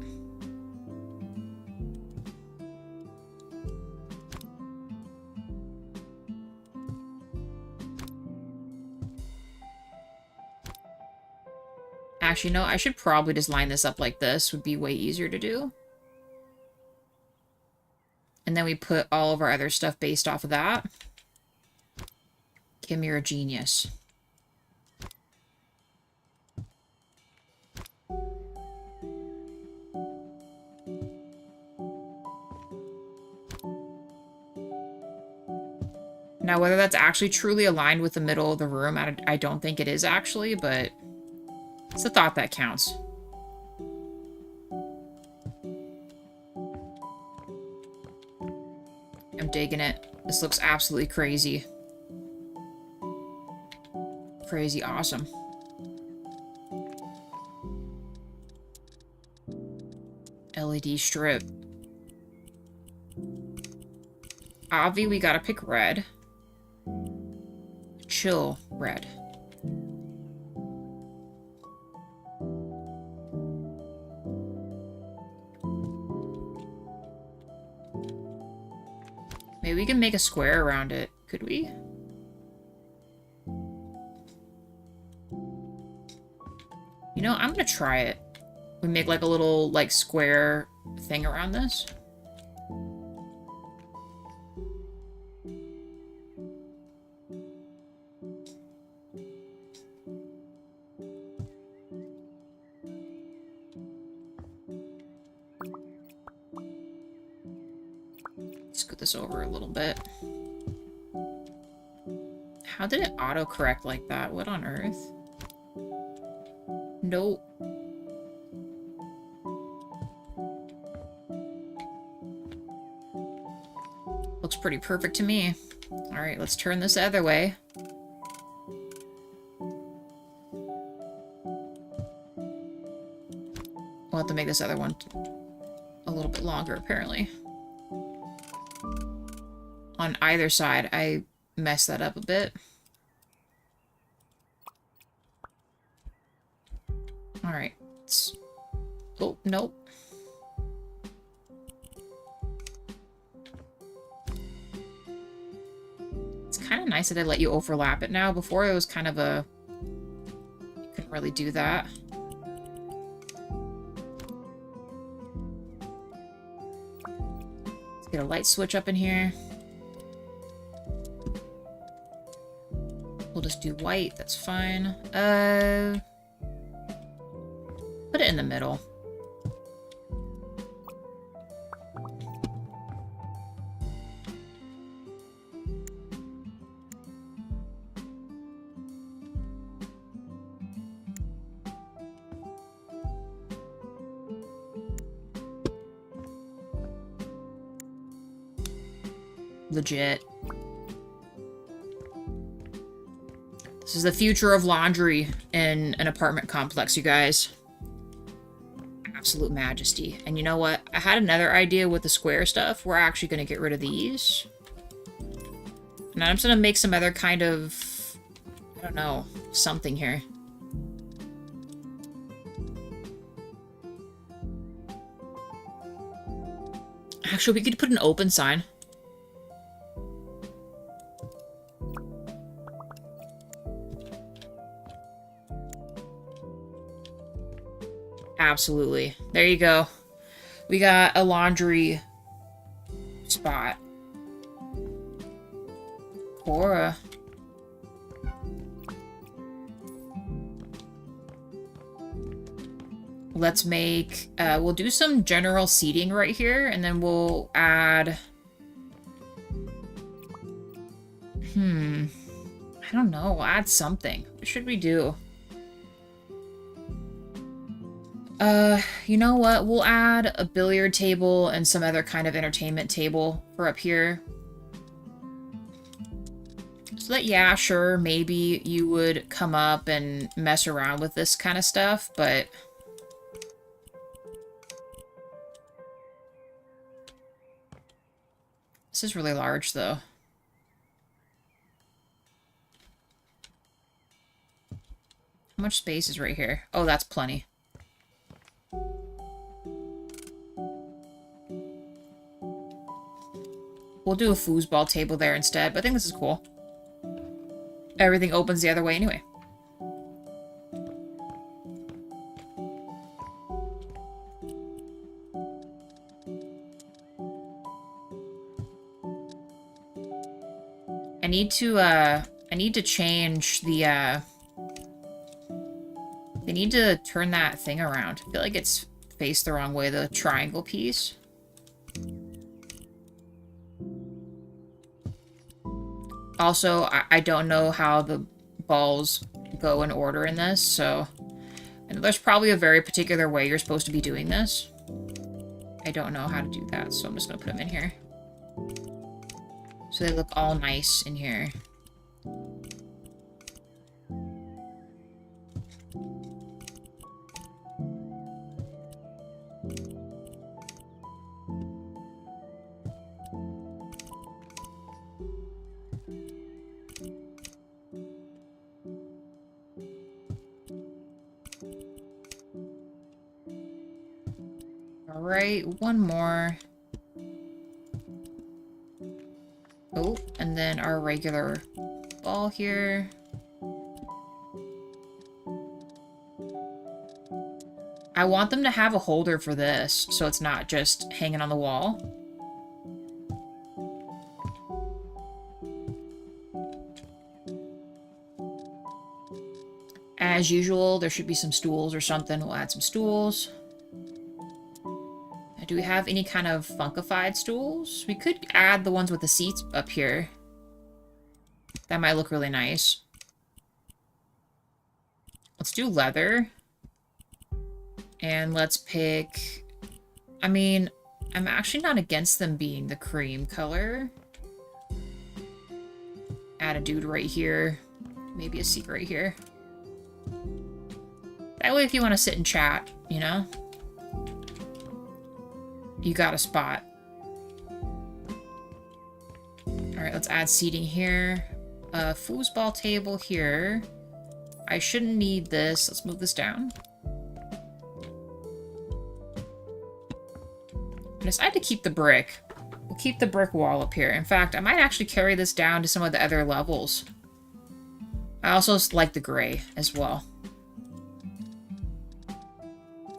Actually, no, I should probably just line this up like this. Would be way easier to do. And then we put all of our other stuff based off of that. Kim, you're a genius. Now, whether that's actually truly aligned with the middle of the room, I don't think it is actually, but it's the thought that counts. I'm digging it. This looks absolutely crazy. Crazy awesome. LED strip. Obvi, we gotta pick red. Chill red. Maybe we can make a square around it. Could we? You know, I'm gonna try it. We make like a little like square thing around this. Scoot this over a little bit. How did it autocorrect like that? What on earth? Nope. Looks pretty perfect to me. Alright, let's turn this the other way. We'll have to make this other one a little bit longer, apparently. On either side, I messed that up a bit. Alright. Oh, nope. It's kind of nice that I let you overlap it now. Before it was kind of a... You couldn't really do that. Let's get a light switch up in here. We'll just do white, that's fine. Put it in the middle. Legit. This is the future of laundry in an apartment complex, you guys. Absolute majesty. And you know what? I had another idea with the square stuff. We're actually going to get rid of these. And I'm just going to make some other kind of... I don't know. Something here. Actually, we could put an open sign. Absolutely. There you go. We got a laundry spot. Cora. Let's make, we'll do some general seating right here, and then we'll add, I don't know, we'll add something. What should we do? You know what? We'll add a billiard table and some other kind of entertainment table for up here. So that, yeah, sure, maybe you would come up and mess around with this kind of stuff, but... This is really large, though. How much space is right here? Oh, that's plenty. We'll do a foosball table there instead, but I think this is cool. Everything opens the other way anyway. I need to change the, they need to turn that thing around. I feel like it's faced the wrong way, the triangle piece. Also, I don't know how the balls go in order in this, so... I know there's probably a very particular way you're supposed to be doing this. I don't know how to do that, so I'm just gonna put them in here. So they look all nice in here. Alright, one more. Oh, and then our regular ball here. I want them to have a holder for this, so it's not just hanging on the wall. As usual, there should be some stools or something. We'll add some stools. Do we have any kind of funkified stools? We could add the ones with the seats up here. That might look really nice. Let's do leather. And let's pick... I mean, I'm actually not against them being the cream color. Add a dude right here. Maybe a seat right here. That way if you want to sit and chat, you know? You got a spot. Alright, let's add seating here. A foosball table here. I shouldn't need this. Let's move this down. I decided to keep the brick. We'll keep the brick wall up here. In fact, I might actually carry this down to some of the other levels. I also like the gray as well.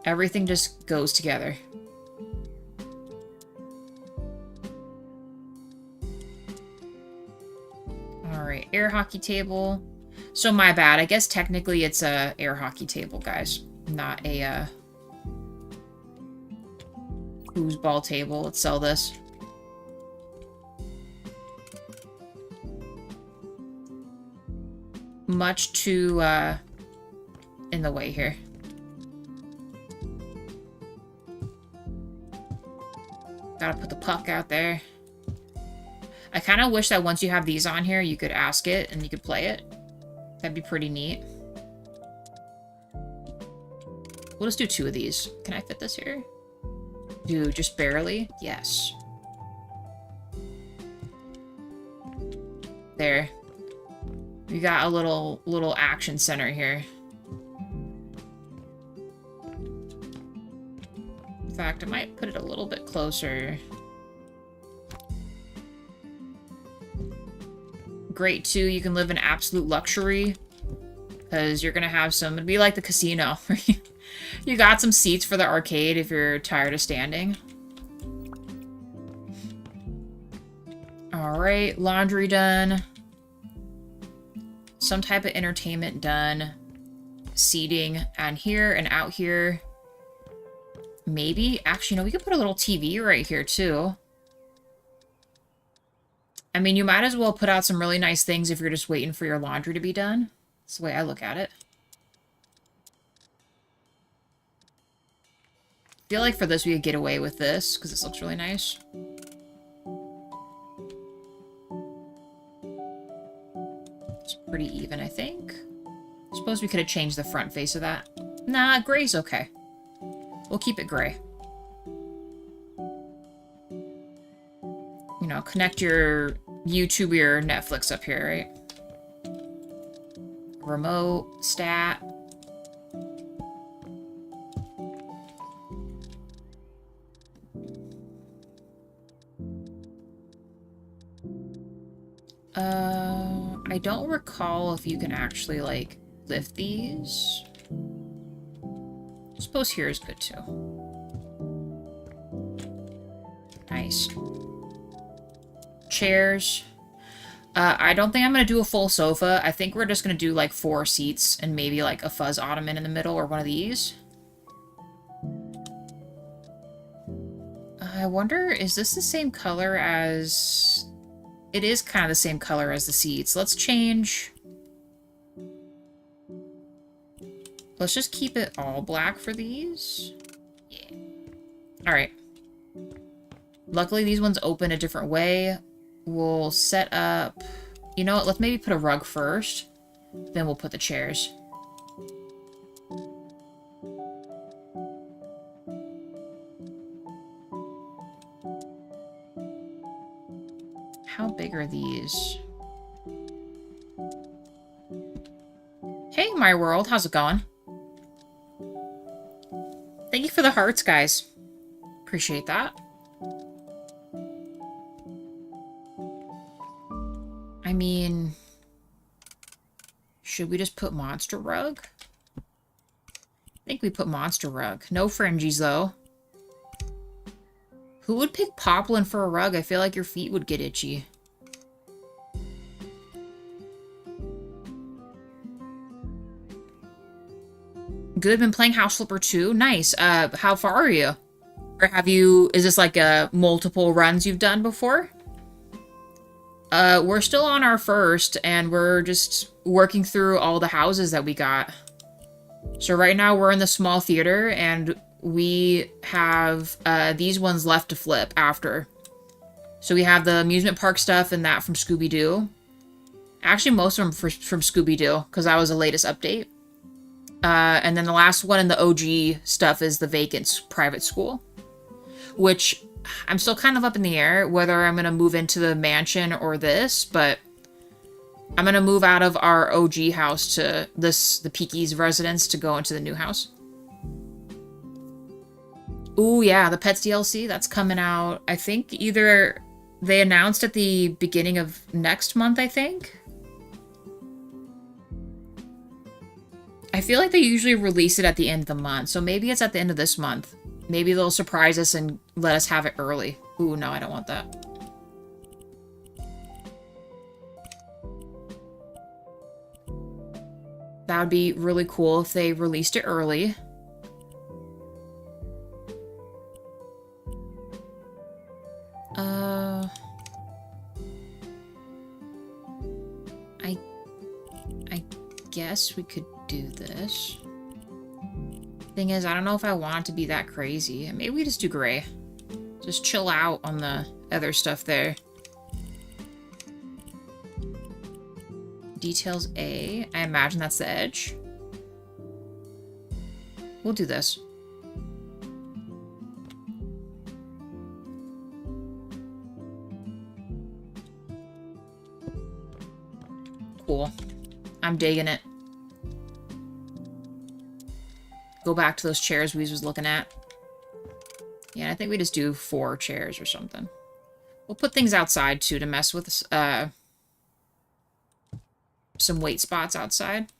Everything just goes together. Alright, air hockey table. So my bad. I guess technically it's a air hockey table, guys. Not a foosball table. Let's sell this. Much too in the way here. Gotta put the puck out there. I kind of wish that once you have these on here, you could ask it and you could play it. That'd be pretty neat. We'll just do 2 of these. Can I fit this here? Dude, just barely? Yes. There. We got a little action center here. In fact, I might put it a little bit closer. great too. You can live in absolute luxury because you're gonna have some. It'd be like the casino. You got some seats for the arcade if you're tired of standing. All right, laundry done. Some type of entertainment done. Seating and here and out here. Maybe. Actually, no, we could put a little TV right here too. I mean, you might as well put out some really nice things if you're just waiting for your laundry to be done. That's the way I look at it. I feel like for this we could get away with this because this looks really nice. It's pretty even, I think. I suppose we could have changed the front face of that. Nah, gray's okay. We'll keep it gray. You know, connect your YouTube or your Netflix up here, right? Remote, stat. I don't recall if you can actually, like, lift these. I suppose here is good, too. Nice. Chairs. I don't think I'm going to do a full sofa. I think we're just going to do, like, 4 seats and maybe, like, a fuzz ottoman in the middle or one of these. I wonder, is this the same color as... It is kind of the same color as the seats. Let's change... Let's just keep it all black for these. Yeah. Alright. Luckily, these ones open a different way. We'll set up... You know what? Let's maybe put a rug first. Then we'll put the chairs. How big are these? Hey, my world. How's it going? Thank you for the hearts, guys. Appreciate that. I mean... Should we just put monster rug? I think we put monster rug. No fringies, though. Who would pick poplin for a rug? I feel like your feet would get itchy. Good, been playing House Flipper 2. Nice. How far are you? Or have you... Is this like a multiple runs you've done before? We're still on our first, and we're just working through all the houses that we got. So right now we're in the small theater, and we have these ones left to flip after. So we have the amusement park stuff and that from Scooby-Doo. Actually, most of them from Scooby-Doo, because that was the latest update. And then the last one in the OG stuff is the Vacant's private school, which I'm still kind of up in the air whether I'm going to move into the mansion or this, but I'm going to move out of our OG house to the Peaky's residence to go into the new house. Ooh, yeah, the Pets DLC, that's coming out. I think either they announced at the beginning of next month, I think. I feel like they usually release it at the end of the month, so maybe it's at the end of this month. Maybe they'll surprise us and let us have it early. Ooh, no, I don't want that. That would be really cool if they released it early. I guess we could do this. Thing is, I don't know if I want it to be that crazy. Maybe we just do gray. Just chill out on the other stuff there. Details A. I imagine that's the edge. We'll do this. Cool. I'm digging it. Go back to those chairs we was looking at. Yeah, I think we just do 4 chairs or something. We'll put things outside, too, to mess with some wait spots outside.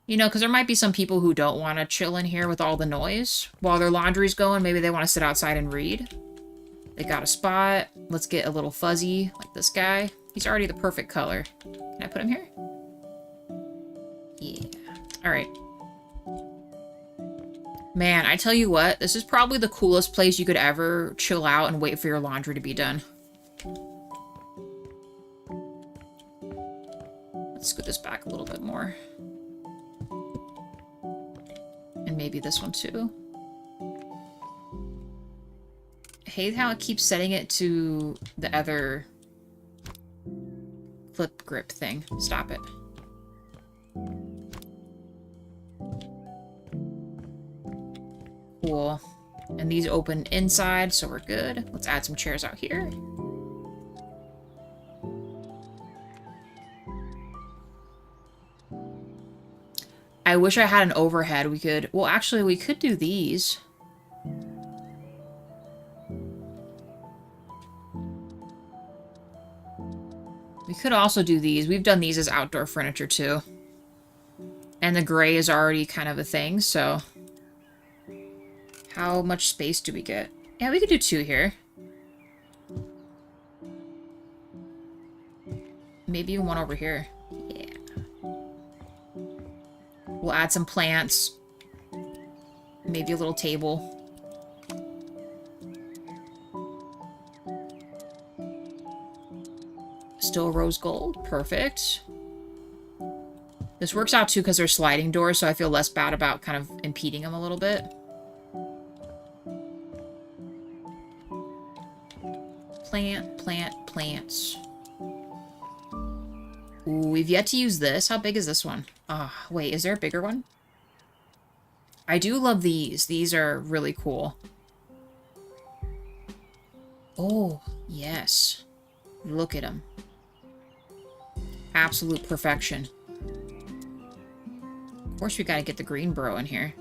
You know, because there might be some people who don't want to chill in here with all the noise while their laundry's going. Maybe they want to sit outside and read. They got a spot. Let's get a little fuzzy, like this guy. He's already the perfect color. Can I put him here? Yeah. All right. Man, I tell you what, this is probably the coolest place you could ever chill out and wait for your laundry to be done. Let's scoot this back a little bit more. And maybe this one too. I hate how it keeps setting it to the other clip grip thing. Stop it. Cool. And these open inside, so we're good. Let's add some chairs out here. I wish I had an overhead. We could... Well, actually, we could do these. We could also do these. We've done these as outdoor furniture, too. And the gray is already kind of a thing, so... How much space do we get? Yeah, we could do 2 here. Maybe even 1 over here. Yeah. We'll add some plants. Maybe a little table. Still rose gold. Perfect. This works out too because they're sliding doors, so I feel less bad about kind of impeding them a little bit. Plant, plant, plants. Ooh, we've yet to use this. How big is this one? Ah, wait, is there a bigger one? I do love these. These are really cool. Oh, yes. Look at them. Absolute perfection. Of course, we gotta get the green bro in here.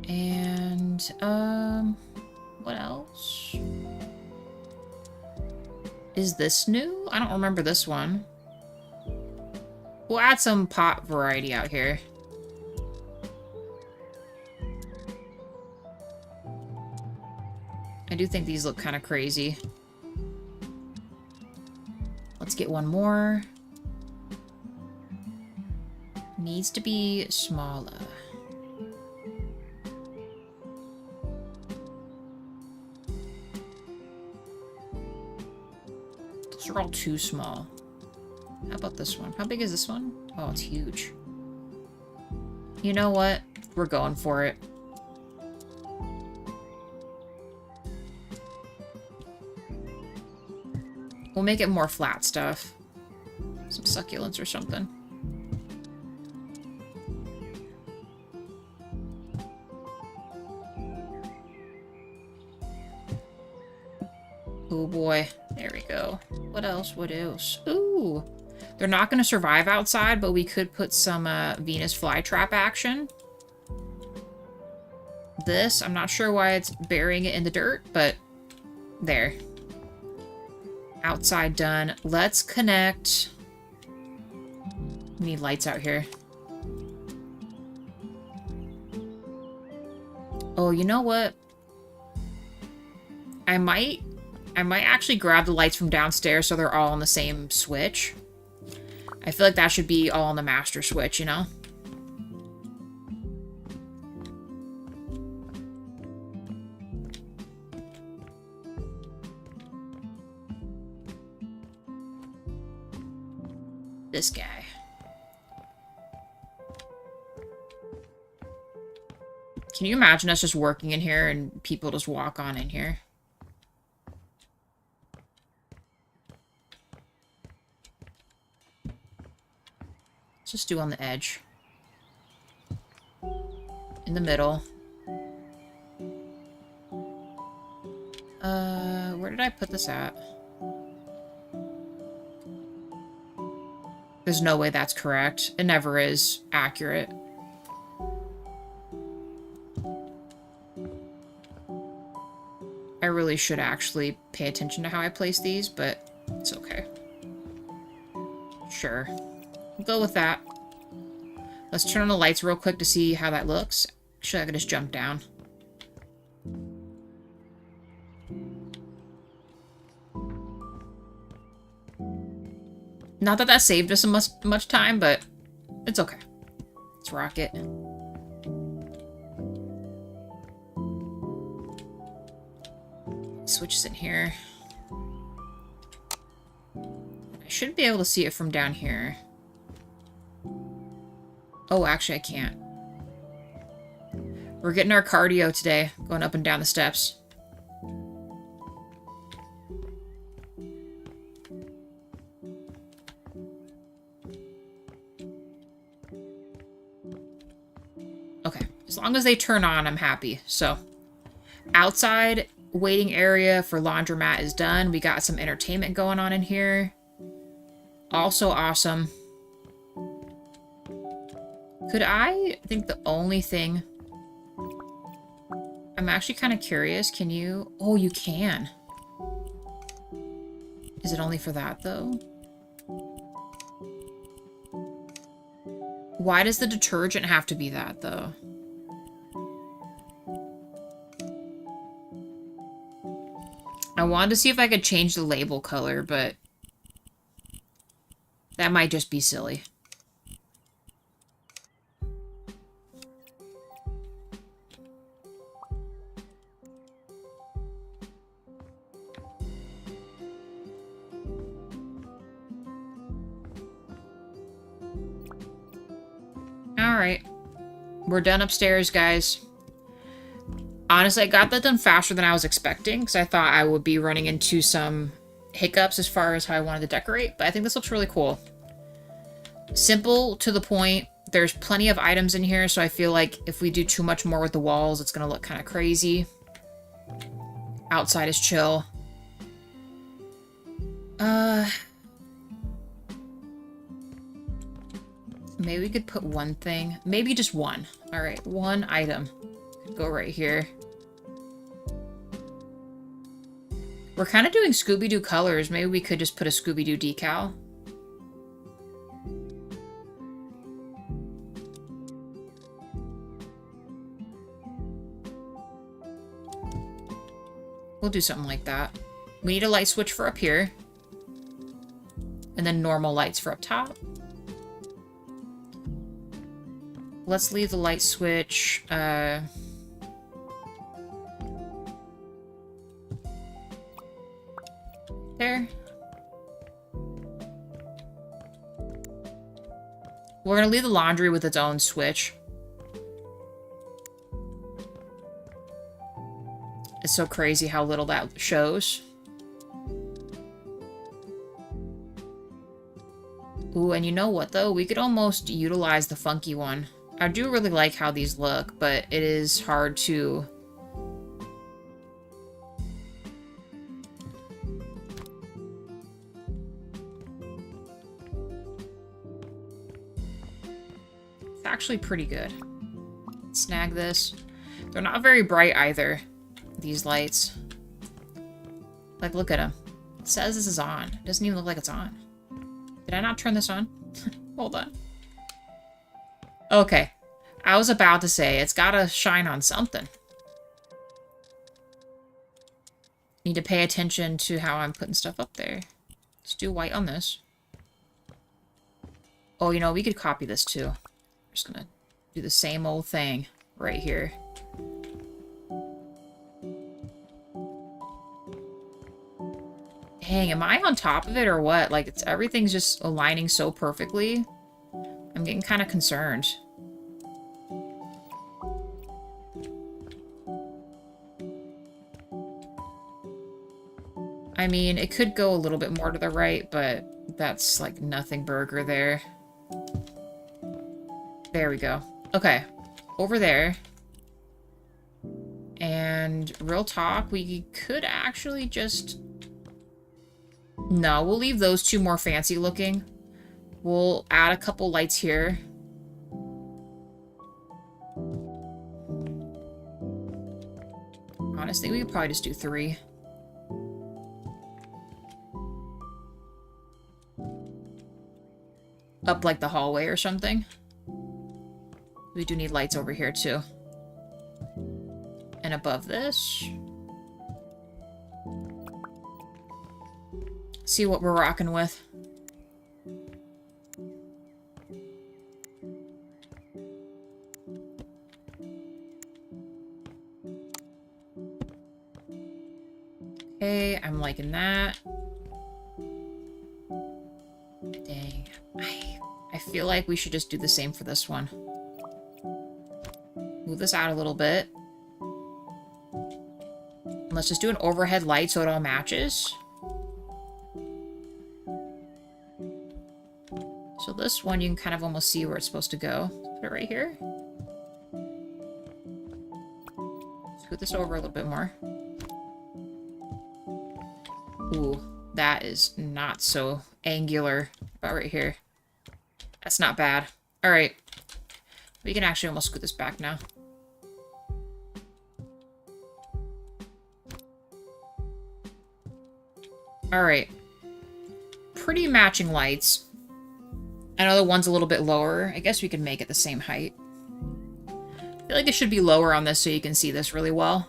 And, what else? Is this new? I don't remember this one. We'll add some pot variety out here. I do think these look kind of crazy. Let's get one more. Needs to be smaller. Those are all too small. How about this one? How big is this one? Oh, it's huge. You know what? We're going for it. We'll make it more flat stuff. Some succulents or something. Oh boy. There we go. What else? What else? Ooh. They're not going to survive outside, but we could put some Venus flytrap action. This, I'm not sure why it's burying it in the dirt, but there. Outside done. Let's connect. We need lights out here. Oh, you know what? I might actually grab the lights from downstairs so they're all on the same switch. I feel like that should be all on the master switch, you know? This guy. Can you imagine us just working in here and people just walk on in here? Let's just do on the edge. In the middle. Where did I put this at? There's no way that's correct. It never is accurate. I really should actually pay attention to how I place these, but it's okay. Sure. We'll go with that. Let's turn on the lights real quick to see how that looks. Actually, I could just jump down. Not that that saved us much time, but it's okay. Let's rock it. Switch is in here. I should be able to see it from down here. Oh, actually, I can't. We're getting our cardio today, going up and down the steps. Okay, as long as they turn on, I'm happy. So, outside waiting area for laundromat is done. We got some entertainment going on in here. Also awesome. Could I think the only thing... I'm actually kind of curious. Can you... Oh, you can. Is it only for that, though? Why does the detergent have to be that, though? I wanted to see if I could change the label color, but that might just be silly. Alright. We're done upstairs, guys. Honestly, I got that done faster than I was expecting, because I thought I would be running into some hiccups as far as how I wanted to decorate, but I think this looks really cool. Simple, to the point. There's plenty of items in here, so I feel like if we do too much more with the walls, it's going to look kind of crazy. Outside is chill. Maybe we could put one thing. Maybe just one. Alright, one item. Go right here. We're kind of doing Scooby-Doo colors. Maybe we could just put a Scooby-Doo decal. We'll do something like that. We need a light switch for up here. And then normal lights for up top. Let's leave the light switch, there. We're gonna leave the laundry with its own switch. It's so crazy how little that shows. Ooh, and you know what, though? We could almost utilize the funky one. I do really like how these look, but it is hard to... It's actually pretty good. Snag this. They're not very bright either, these lights. Like, look at them. It says this is on. It doesn't even look like it's on. Did I not turn this on? Hold on. Okay. I was about to say, it's gotta shine on something. Need to pay attention to how I'm putting stuff up there. Let's do white on this. Oh, you know, we could copy this too. I'm just gonna do the same old thing right here. Dang, am I on top of it or what? Like, everything's just aligning so perfectly. I'm getting kind of concerned. I mean, it could go a little bit more to the right, but that's like nothing burger there. There we go. Okay, over there. And real talk, we could actually just... No, we'll leave those two more fancy looking. We'll add a couple lights here. I think we could probably just do 3. Up like the hallway or something. We do need lights over here too. And above this. See what we're rocking with. Okay, I'm liking that. Dang. I feel like we should just do the same for this one. Move this out a little bit. And let's just do an overhead light so it all matches. So this one, you can kind of almost see where it's supposed to go. Put it right here. Scoot this over a little bit more. Ooh, that is not so angular. About right here. That's not bad. Alright. We can actually almost scoot this back now. Alright. Pretty matching lights. I know the one's a little bit lower. I guess we can make it the same height. I feel like it should be lower on this so you can see this really well.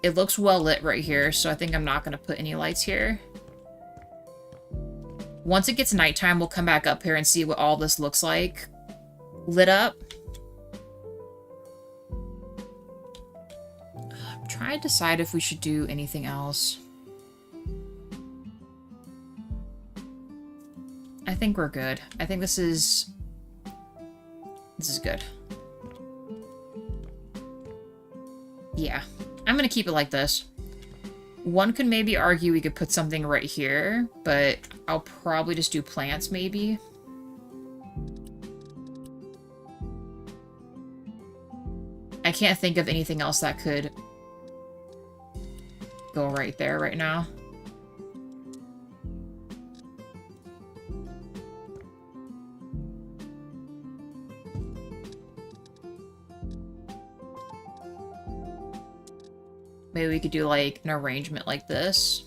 It looks well lit right here, so I think I'm not going to put any lights here. Once it gets nighttime, we'll come back up here and see what all this looks like lit up. I'm trying to decide if we should do anything else. I think we're good. I think this is good. Yeah. I'm gonna keep it like this. One could maybe argue we could put something right here, but I'll probably just do plants, maybe. I can't think of anything else that could go right there right now. Maybe we could do, like, an arrangement like this.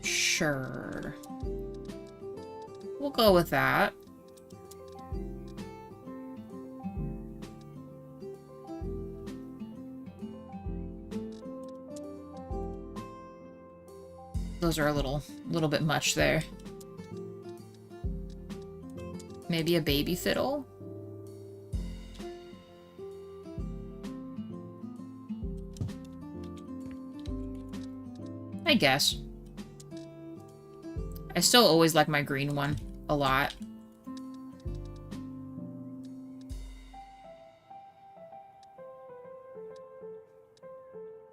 Sure. We'll go with that. Those are a little bit much there. Maybe a baby fiddle? I guess. I still always like my green one a lot.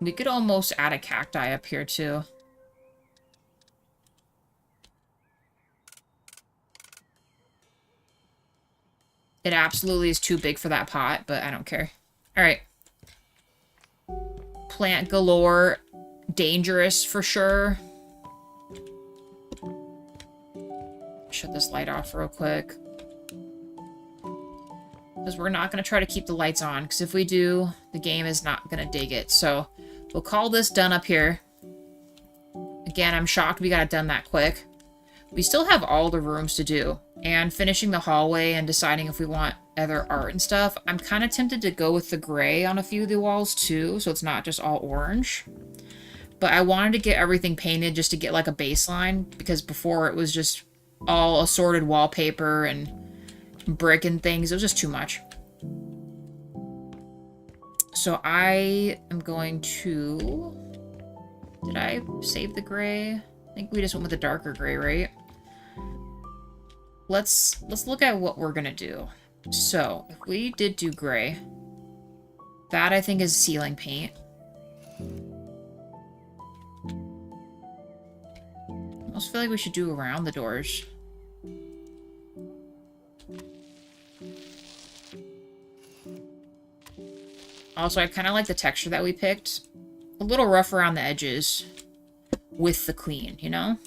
We could almost add a cacti up here too. It absolutely is too big for that pot, but I don't care. Alright. Plant galore. Dangerous for sure. Shut this light off real quick. Because we're not going to try to keep the lights on. Because if we do, the game is not going to dig it. So we'll call this done up here. Again, I'm shocked we got it done that quick. We still have all the rooms to do. And finishing the hallway and deciding if we want other art and stuff. I'm kind of tempted to go with the gray on a few of the walls too, so it's not just all orange. But I wanted to get everything painted just to get like a baseline, because before it was just all assorted wallpaper and brick and things. It was just too much. So I am going to... Did I save the gray? I think we just went with the darker gray, right? Let's look at what we're gonna do. So, if we did do gray, that I think is ceiling paint. I almost feel like we should do around the doors. Also, I kind of like the texture that we picked. a little rough around the edges with the clean, you know?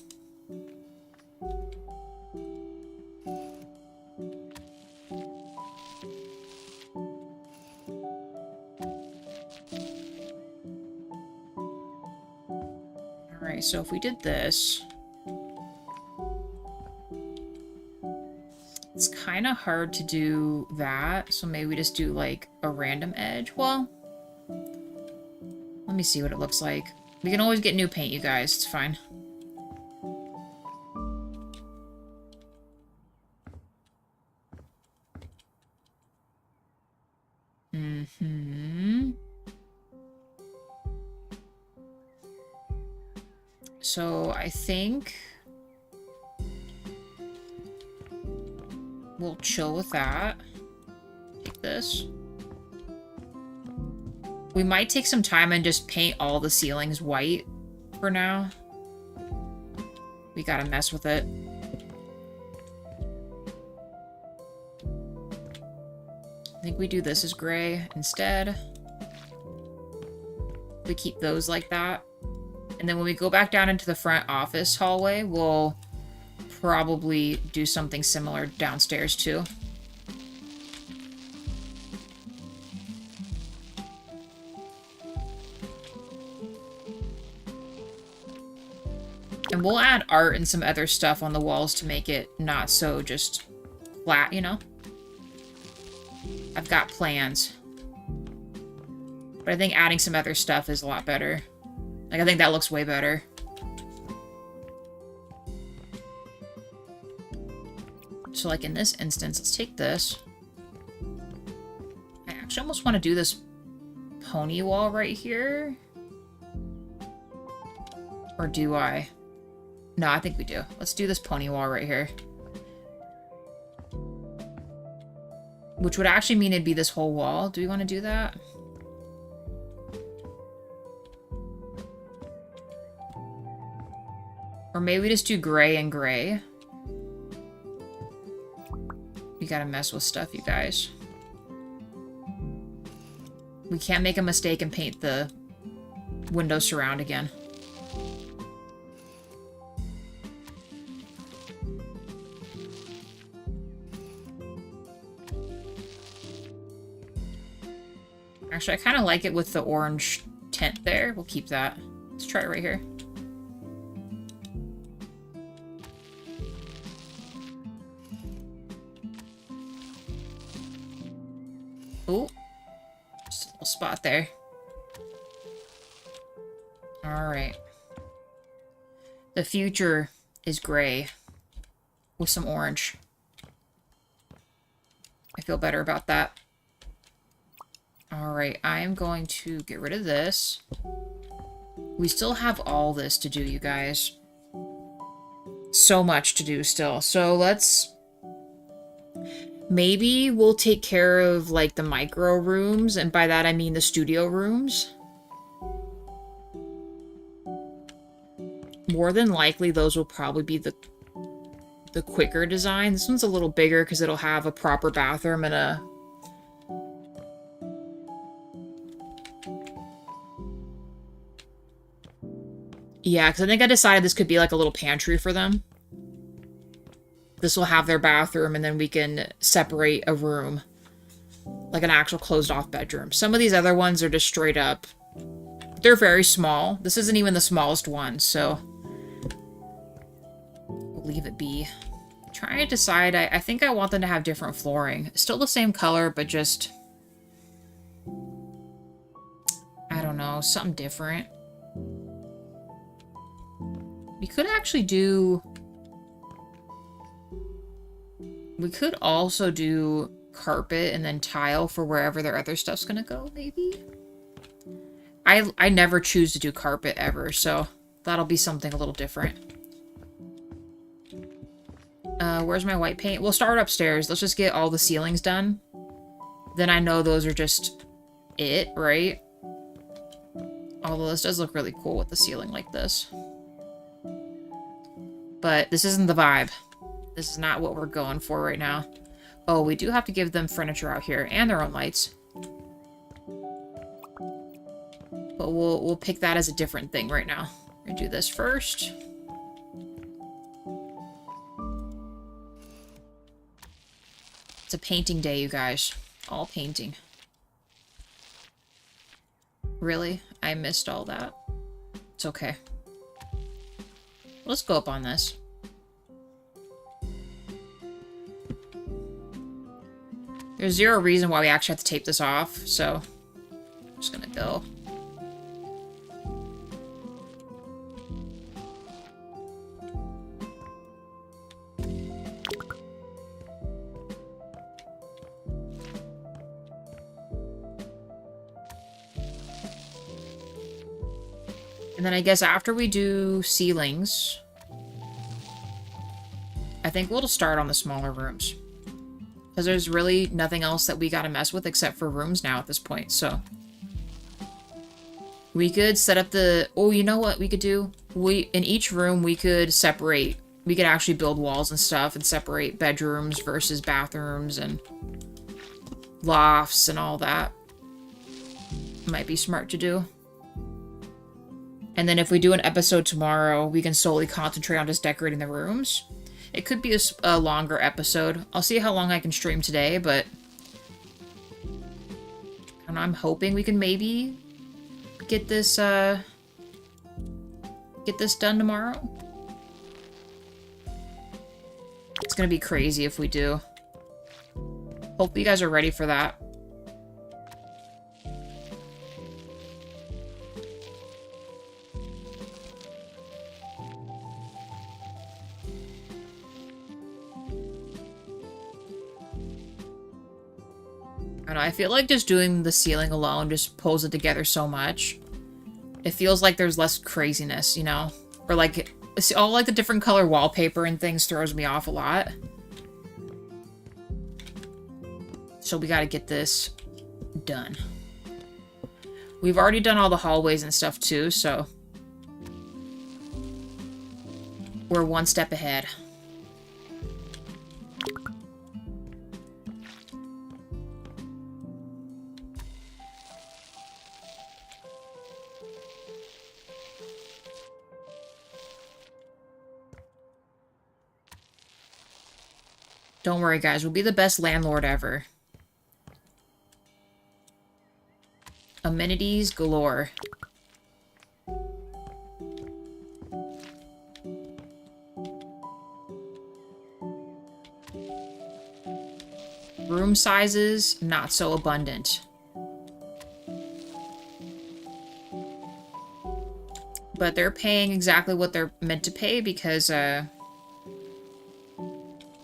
Alright, so if we did this... It's kind of hard to do that, so maybe we just do, like, a random edge. Well, let me see what it looks like. We can always get new paint, you guys. It's fine. So, I think... we'll chill with that. Take this. We might take some time and just paint all the ceilings white for now. We gotta mess with it. I think we do this as gray instead. We keep those like that. And then when we go back down into the front office hallway, we'll probably do something similar downstairs too. And we'll add art and some other stuff on the walls to make it not so just flat, you know? I've got plans. But I think adding some other stuff is a lot better. Like, I think that looks way better. So, like, in this instance, let's take this. I actually almost want to do this pony wall right here. Or do I? No, I think we do. Let's do this pony wall right here. Which would actually mean it'd be this whole wall. Do we want to do that? Or maybe we just do gray and gray. We gotta mess with stuff, you guys. We can't make a mistake and paint the window surround again. Actually, I kind of like it with the orange tint there. We'll keep that. Let's try it right here. Ooh. Just a little spot there. Alright. The future is gray with some orange. I feel better about that. Alright, I am going to get rid of this. We still have all this to do, you guys. So much to do still. So let's... maybe we'll take care of, like, the micro rooms, and by that I mean the studio rooms. More than likely, those will probably be the quicker design. This one's a little bigger because it'll have a proper bathroom and a... yeah, because I think I decided this could be like a little pantry for them. This will have their bathroom, and then we can separate a room. Like an actual closed-off bedroom. Some of these other ones are just straight up... they're very small. This isn't even the smallest one, so... we'll leave it be. I'm trying to decide... I think I want them to have different flooring. Still the same color, but just... I don't know, something different. We could actually do... we could also do carpet and then tile for wherever their other stuff's gonna go, maybe? I never choose to do carpet ever, so that'll be something a little different. Where's my white paint? We'll start upstairs. Let's just get all the ceilings done. Then I know those are just it, right? Although this does look really cool with the ceiling like this. But this isn't the vibe. This is not what we're going for right now. Oh, we do have to give them furniture out here and their own lights. But But we'll pick that as a different thing right now. We're gonna do this first. It's a painting day, you guys. All painting. Really? I missed all that. It's okay. Let's go up on this. There's zero reason why we actually have to tape this off, so I'm just gonna go. And then I guess after we do ceilings, I think we'll start on the smaller rooms. Because there's really nothing else that we gotta mess with except for rooms now at this point, so. We could set up the... Oh, you know what we could do? In each room, we could separate. We could actually build walls and stuff and separate bedrooms versus bathrooms and lofts and all that. Might be smart to do. And then if we do an episode tomorrow, we can solely concentrate on just decorating the rooms. It could be a longer episode. I'll see how long I can stream today, but... And I'm hoping we can maybe get this done tomorrow. It's gonna be crazy if we do. Hope you guys are ready for that. I don't know, I feel like just doing the ceiling alone just pulls it together so much. It feels like there's less craziness, you know? Or like, all like the different color wallpaper and things throws me off a lot. So we gotta get this done. We've already done all the hallways and stuff too, so we're one step ahead. Don't worry, guys. We'll be the best landlord ever. Amenities galore. Room sizes, not so abundant. But they're paying exactly what they're meant to pay because,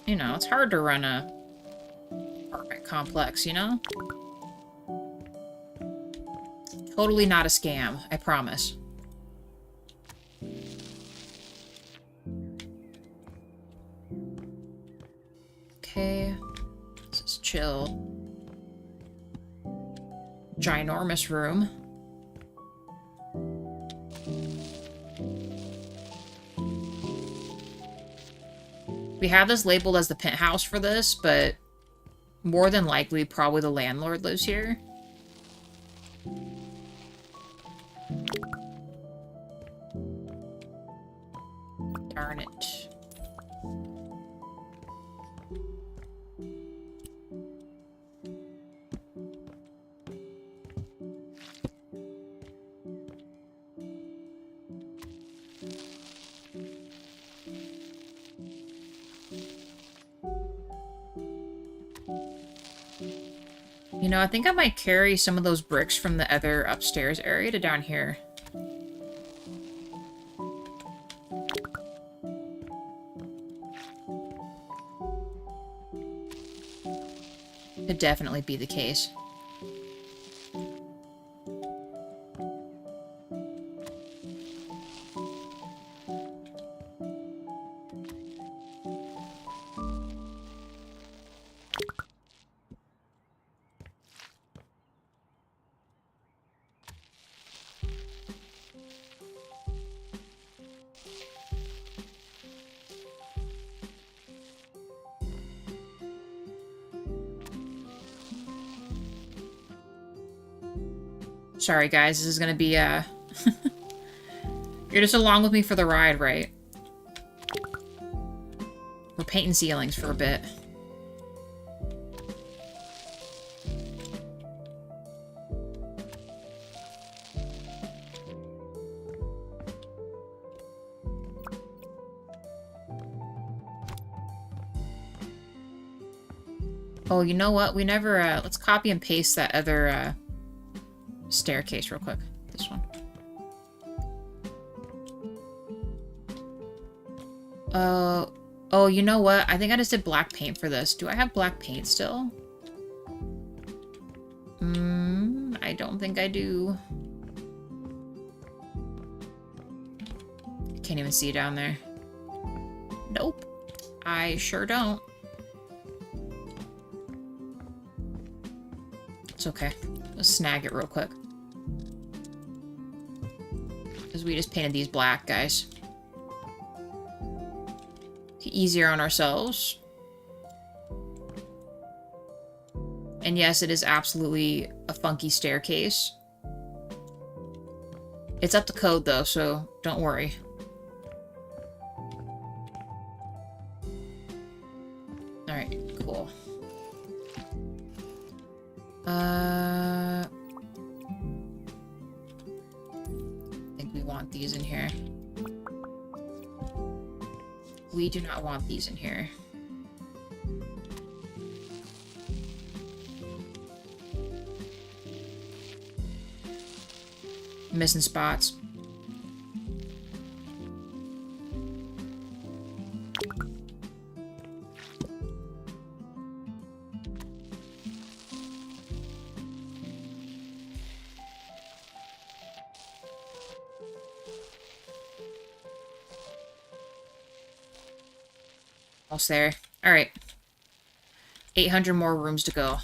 you know, it's hard to run a apartment complex, you know? Totally not a scam, I promise. Okay. This is chill. Ginormous room. We have this labeled as the penthouse for this, but more than likely, probably the landlord lives here. Darn it. You know, I think I might carry some of those bricks from the other upstairs area to down here. Could definitely be the case. Sorry, guys. This is gonna be, You're just along with me for the ride, right? We're painting ceilings for a bit. Oh, you know what? We never, let's copy and paste that other, staircase real quick. This one. Oh, you know what? I think I just did black paint for this. Do I have black paint still? I don't think I do. Can't even see down there. Nope. I sure don't. It's okay. Let's snag it real quick. Because we just painted these black, guys. Easier on ourselves. And yes, it is absolutely a funky staircase. It's up to code though, so don't worry. Alright, cool. I think we want these in here. We do not want these in here. Missing spots. Almost there. Alright. 800 more rooms to go.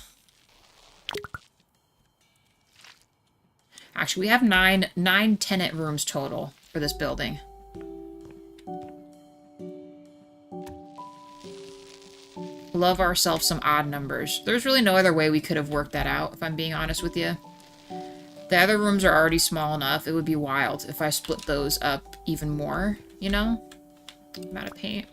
Actually, we have nine tenant rooms total for this building. Love ourselves some odd numbers. There's really no other way we could have worked that out, if I'm being honest with you. The other rooms are already small enough. It would be wild if I split those up even more, you know? I'm out of paint.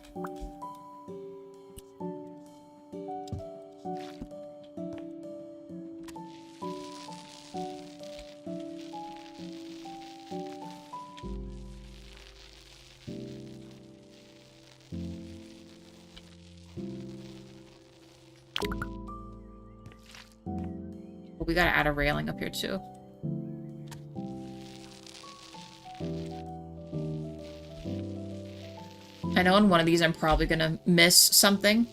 We gotta add a railing up here too. I know in one of these I'm probably gonna miss something.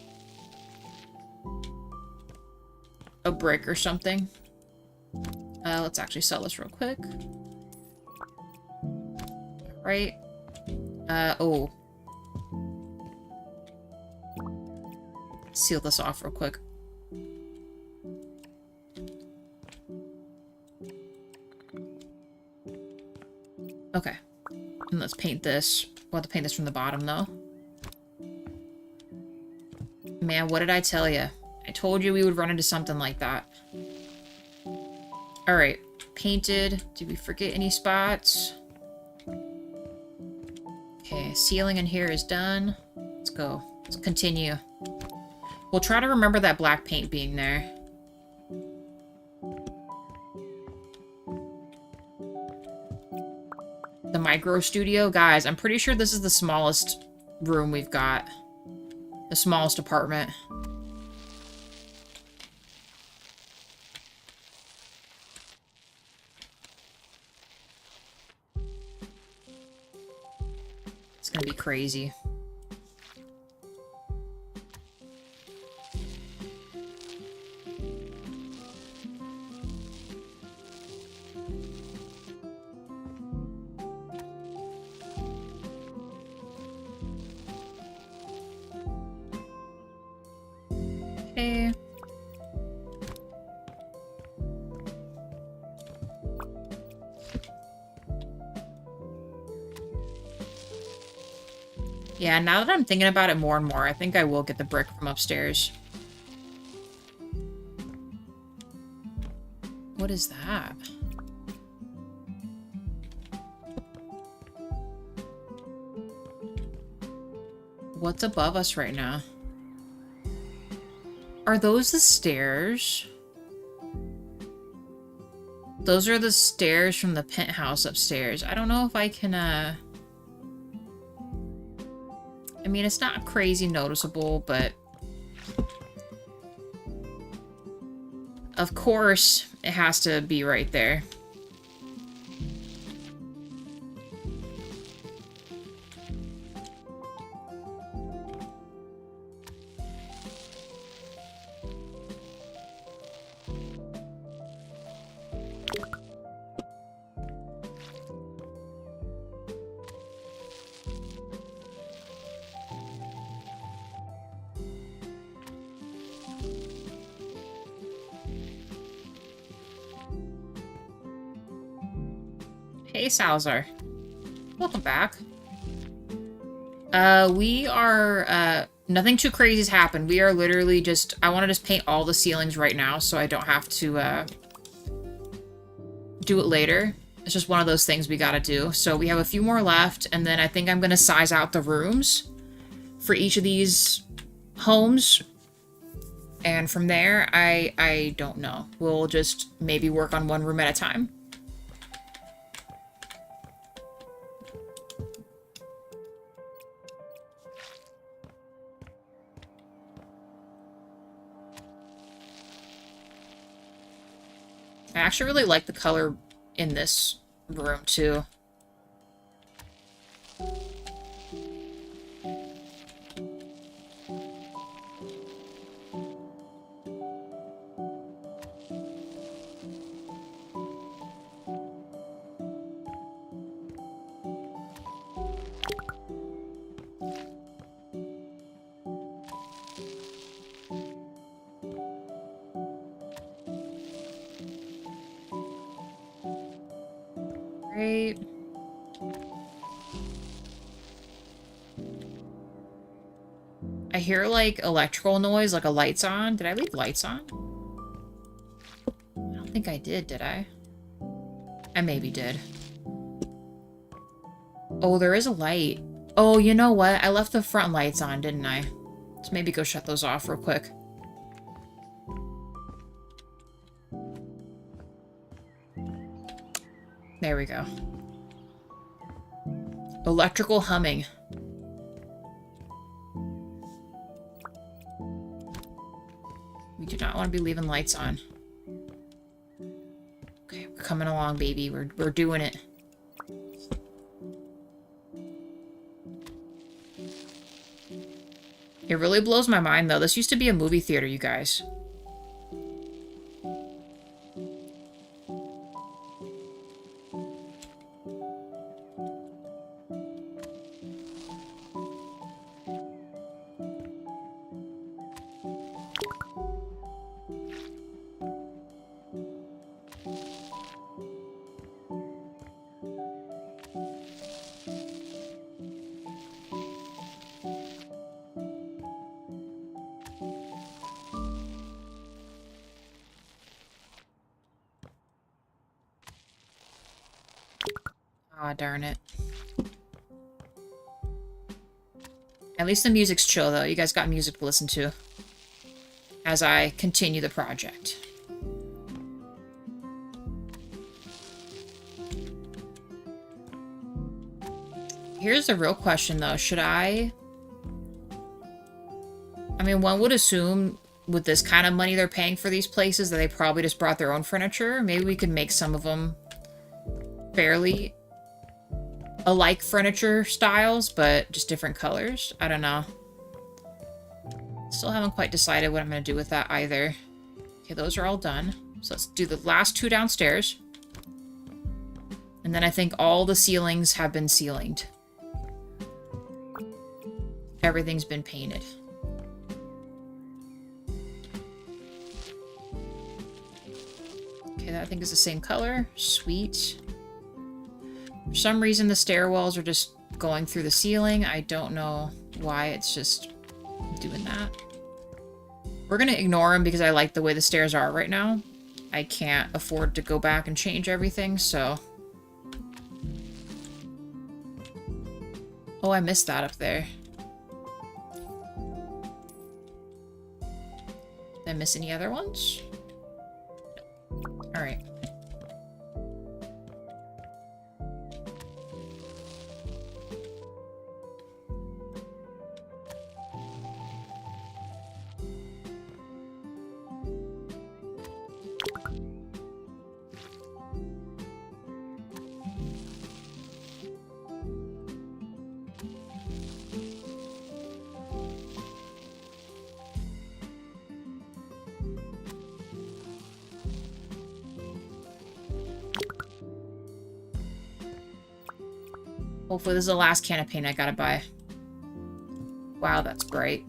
A brick or something. Let's actually sell this real quick. Right. Oh. Seal this off real quick. Okay. And let's paint this. We'll have to paint this from the bottom, though. Man, what did I tell you? I told you we would run into something like that. Alright. Painted. Did we forget any spots? Okay, ceiling in here is done. Let's go. Let's continue. We'll try to remember that black paint being there. The micro studio? Guys, I'm pretty sure this is the smallest room we've got. The smallest apartment. It's gonna be crazy. Okay. Yeah, now that I'm thinking about it more and more, I think I will get the brick from upstairs. What is that? what's above us right now? Are those the stairs? Those are the stairs from the penthouse upstairs. I don't know if I can, I mean, it's not crazy noticeable, but... Of course, it has to be right there. Hey, Salazar. Welcome back. We are, nothing too crazy has happened. We are literally just, I want to just paint all the ceilings right now so I don't have to, do it later. It's just one of those things we gotta do. So we have a few more left, and then I think I'm gonna size out the rooms for each of these homes. And from there, I don't know. We'll just maybe work on one room at a time. I actually really like the color in this room, too. Great. I hear, like, electrical noise, like a light's on. Did I leave lights on? I don't think I did I? I maybe did. Oh, there is a light. Oh, you know what? I left the front lights on, didn't I? Let's maybe go shut those off real quick. There we go. Electrical humming. We do not want to be leaving lights on. Okay, we're coming along, baby. We're doing it. It really blows my mind, though. This used to be a movie theater, you guys. Aw, darn it. At least the music's chill, though. You guys got music to listen to as I continue the project. Here's the real question, though. Should I mean, one would assume with this kind of money they're paying for these places that they probably just brought their own furniture. Maybe we could make some of them fairly alike furniture styles, but just different colors. I don't know. Still haven't quite decided what I'm going to do with that either. Okay, those are all done. So let's do the last two downstairs. And then I think all the ceilings have been ceilinged. Everything's been painted. Okay, that I think is the same color. Sweet. For some reason, the stairwells are just going through the ceiling. I don't know why it's just doing that. We're going to ignore them because I like the way the stairs are right now. I can't afford to go back and change everything, so... Oh, I missed that up there. I miss any other ones? Alright. Hopefully this is the last can of paint I gotta buy. Wow, that's bright.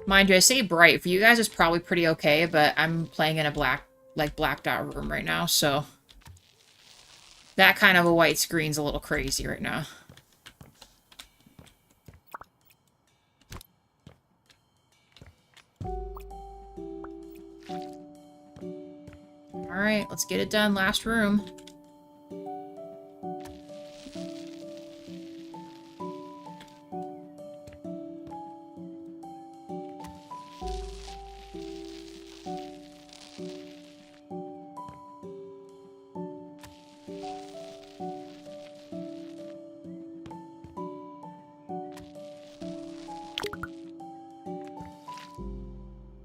Mind you, I say bright. For you guys, it's probably pretty okay, but I'm playing in a blacked out room right now, so... that kind of a white screen's a little crazy right now. Alright, let's get it done. Last room.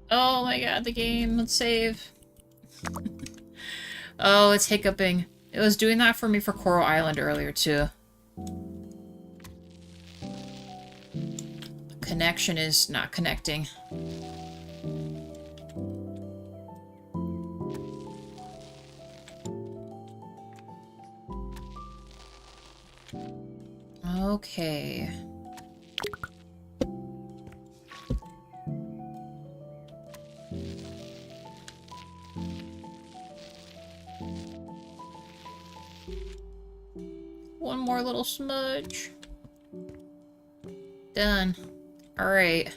Oh my god, the game. Let's save. Oh, it's hiccuping. It was doing that for me for Coral Island earlier, too. The connection is not connecting. Okay. One more little smudge. Done. Alright.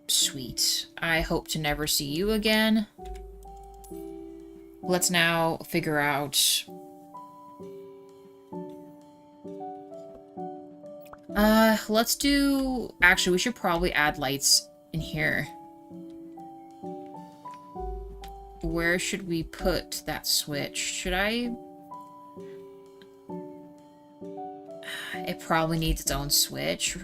Sweet. I hope to never see you again. Let's now figure out... let's do... Actually, we should probably add lights in here. Where should we put that switch? Should I... It probably needs its own switch.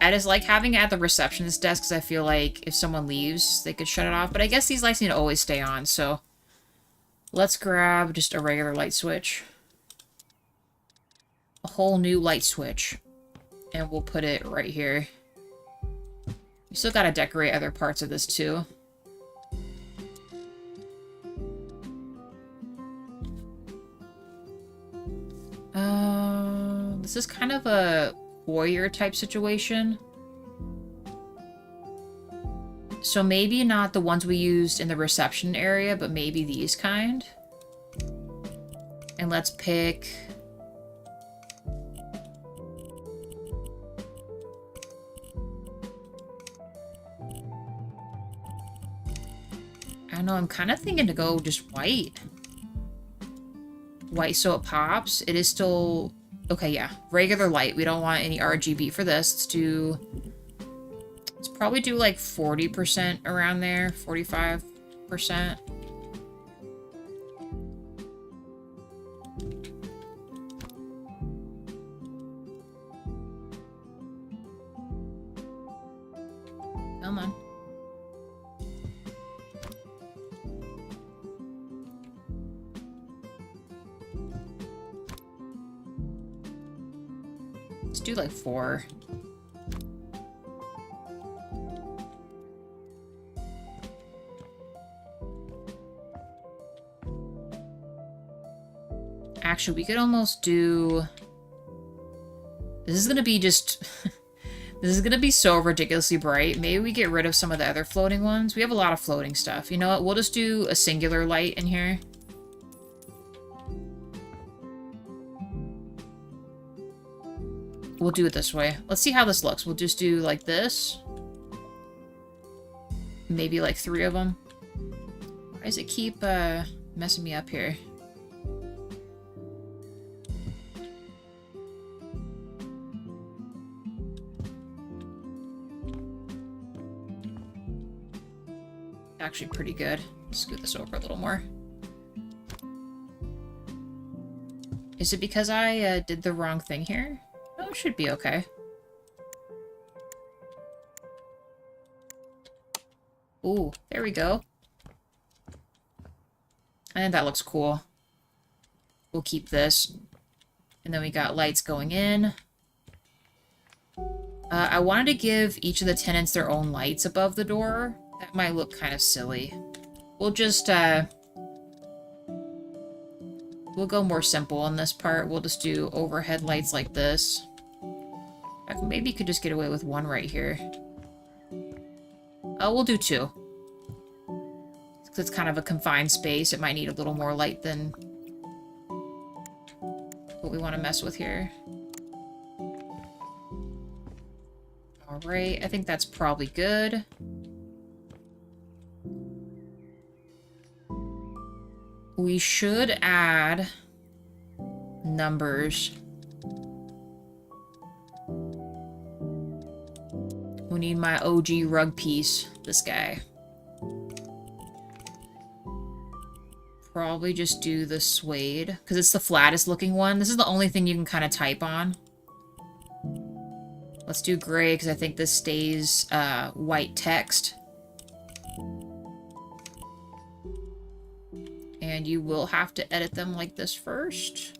I just like having it at the receptionist desk because I feel like if someone leaves, they could shut it off. But I guess these lights need to always stay on, so... Let's grab just a regular light switch. A whole new light switch. And we'll put it right here. We still gotta decorate other parts of this too. This is kind of a warrior type situation. So maybe not the ones we used in the reception area, but maybe these kind. And let's pick... I don't know, I'm kind of thinking to go just white. White so it pops. It is still... Okay, yeah. Regular light. We don't want any RGB for this. Let's probably do like 40% around there. 45%. Come on. Let's do like 4. Actually, we could almost do... This is gonna be just... This is gonna be so ridiculously bright. Maybe we get rid of some of the other floating ones. We have a lot of floating stuff. You know what? We'll just do a singular light in here. We'll do it this way. Let's see how this looks. We'll just do like this. maybe like 3 of them. Why does it keep messing me up here? Actually pretty good. Scoot this over a little more. Is it because I did the wrong thing here? No, it should be okay. Ooh, there we go. I think that looks cool. We'll keep this. And then we got lights going in. I wanted to give each of the tenants their own lights above the door. That might look kind of silly. We'll just, we'll go more simple on this part. We'll just do overhead lights like this. Maybe you could just get away with 1 right here. Oh, we'll do 2. It's kind of a confined space. It might need a little more light than what we want to mess with here. Alright, I think that's probably good. We should add numbers. We need my OG rug piece, this guy. Probably just do the suede, because it's the flattest looking one. This is the only thing you can kind of type on. Let's do gray, because I think this stays white text. And you will have to edit them like this first.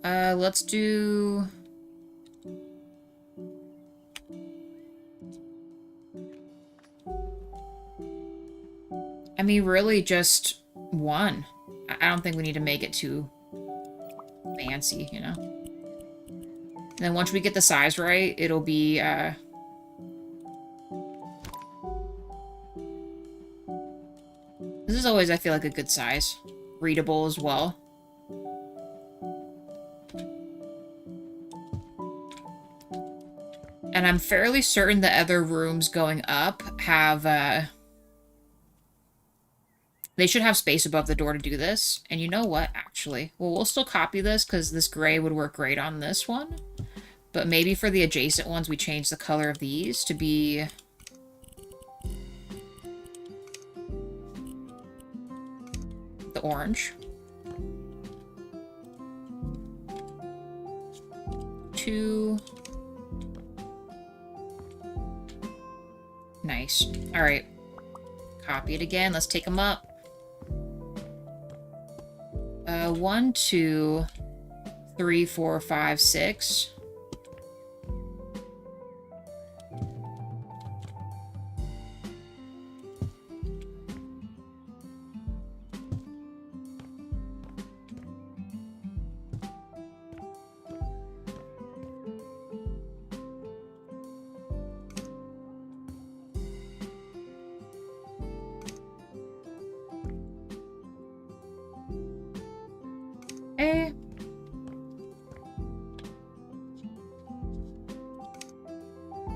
Let's do... I mean, really just 1. I don't think we need to make it too fancy, you know? And then once we get the size right, it'll be, This is always, I feel like, a good size. Readable as well. And I'm fairly certain the other rooms going up have, they should have space above the door to do this. And you know what, actually? Well, we'll still copy this, because this gray would work great on this one. But maybe for the adjacent ones, we change the color of these to be... the orange. 2. Nice. Alright. Copy it again. Let's take them up. 1, 2, 3, 4, 5, 6. Eh.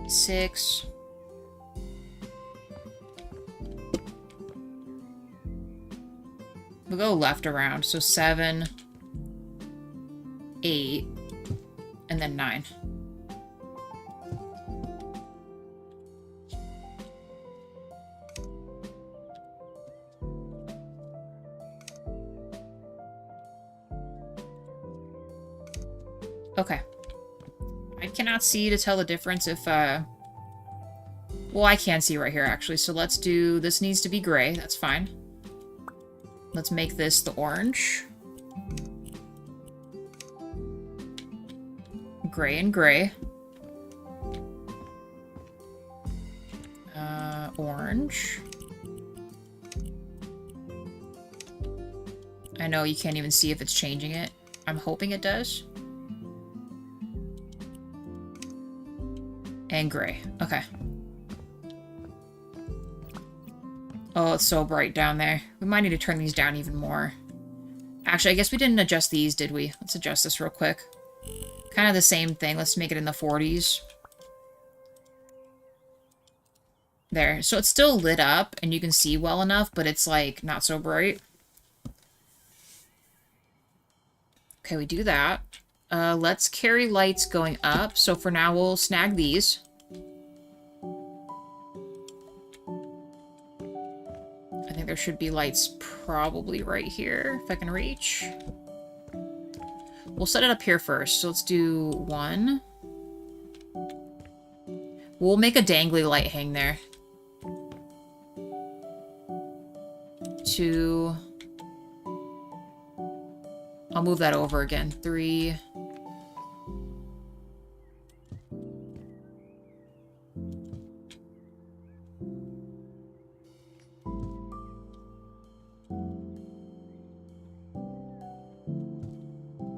Six. We'll go left around, so 7, 8, and then 9. Okay. I cannot see to tell the difference if, well, I can see right here, actually. So let's do... This needs to be gray. That's fine. Let's make this the orange. Gray and gray. Orange. I know you can't even see if it's changing it. I'm hoping it does. And gray. Okay. Oh, it's so bright down there. We might need to turn these down even more. Actually, I guess we didn't adjust these, did we? Let's adjust this real quick. Kind of the same thing. Let's make it in the 40s. There. So it's still lit up and you can see well enough, but it's like not so bright. Okay, we do that. Let's carry lights going up. So for now, we'll snag these. I think there should be lights probably right here, if I can reach. We'll set it up here first. So let's do 1. We'll make a dangly light hang there. 2. I'll move that over again. 3.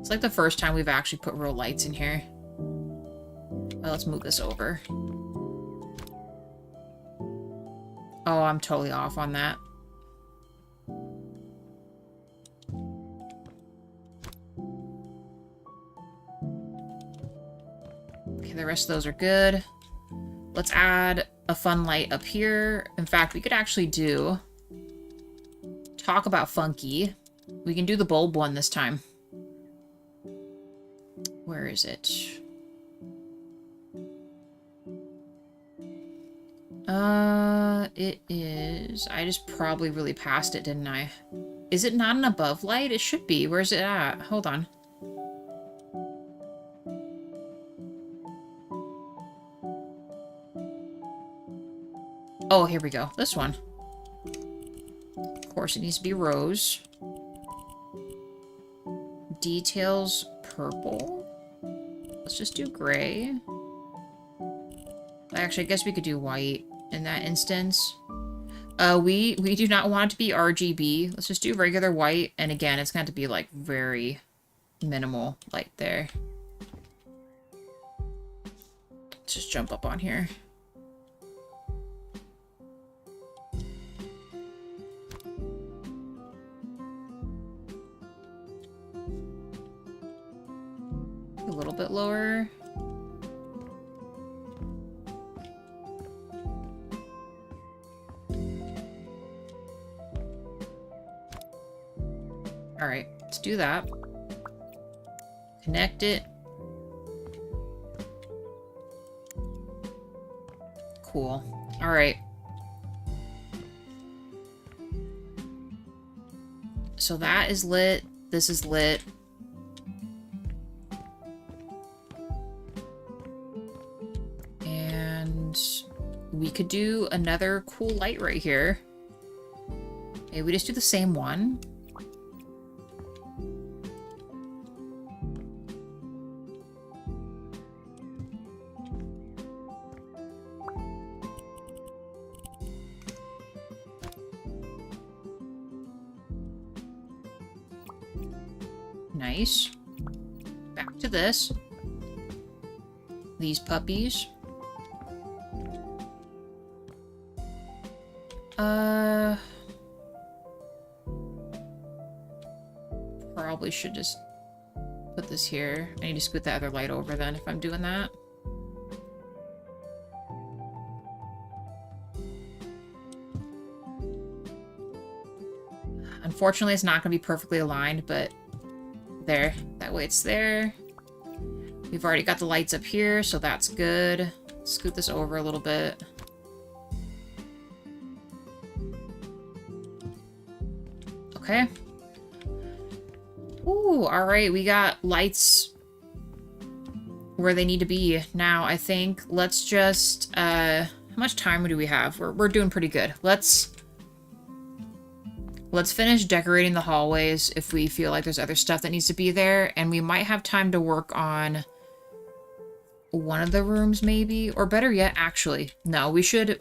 It's like the first time we've actually put real lights in here. Well, let's move this over. Oh, I'm totally off on that. Okay, the rest of those are good. Let's add a fun light up here. In fact, we could actually talk about funky. We can do the bulb one this time. Where is it? It is. I just probably really passed it, didn't I? Is it not an above light? It should be. Where's it at? Hold on. Oh, here we go. This one. Of course, it needs to be rose. Details purple. Let's just do gray. Actually, I guess we could do white in that instance. We do not want it to be RGB. Let's just do regular white. And again, it's going to be like very minimal light there. Let's just jump up on here. A little bit lower. All right, let's do that. Connect it. Cool. All right. So that is lit. This is lit. And we could do another cool light right here. Okay, we just do the same one. Nice. Back to this. These puppies. Probably should just put this here. I need to scoot the other light over then if I'm doing that. Unfortunately, it's not going to be perfectly aligned, but there. That way it's there. We've already got the lights up here, so that's good. Scoot this over a little bit. Okay. Ooh, alright, we got lights where they need to be now, I think. Let's just, how much time do we have? We're doing pretty good. Let's finish decorating the hallways if we feel like there's other stuff that needs to be there, and we might have time to work on one of the rooms maybe, or better yet, actually, no, we should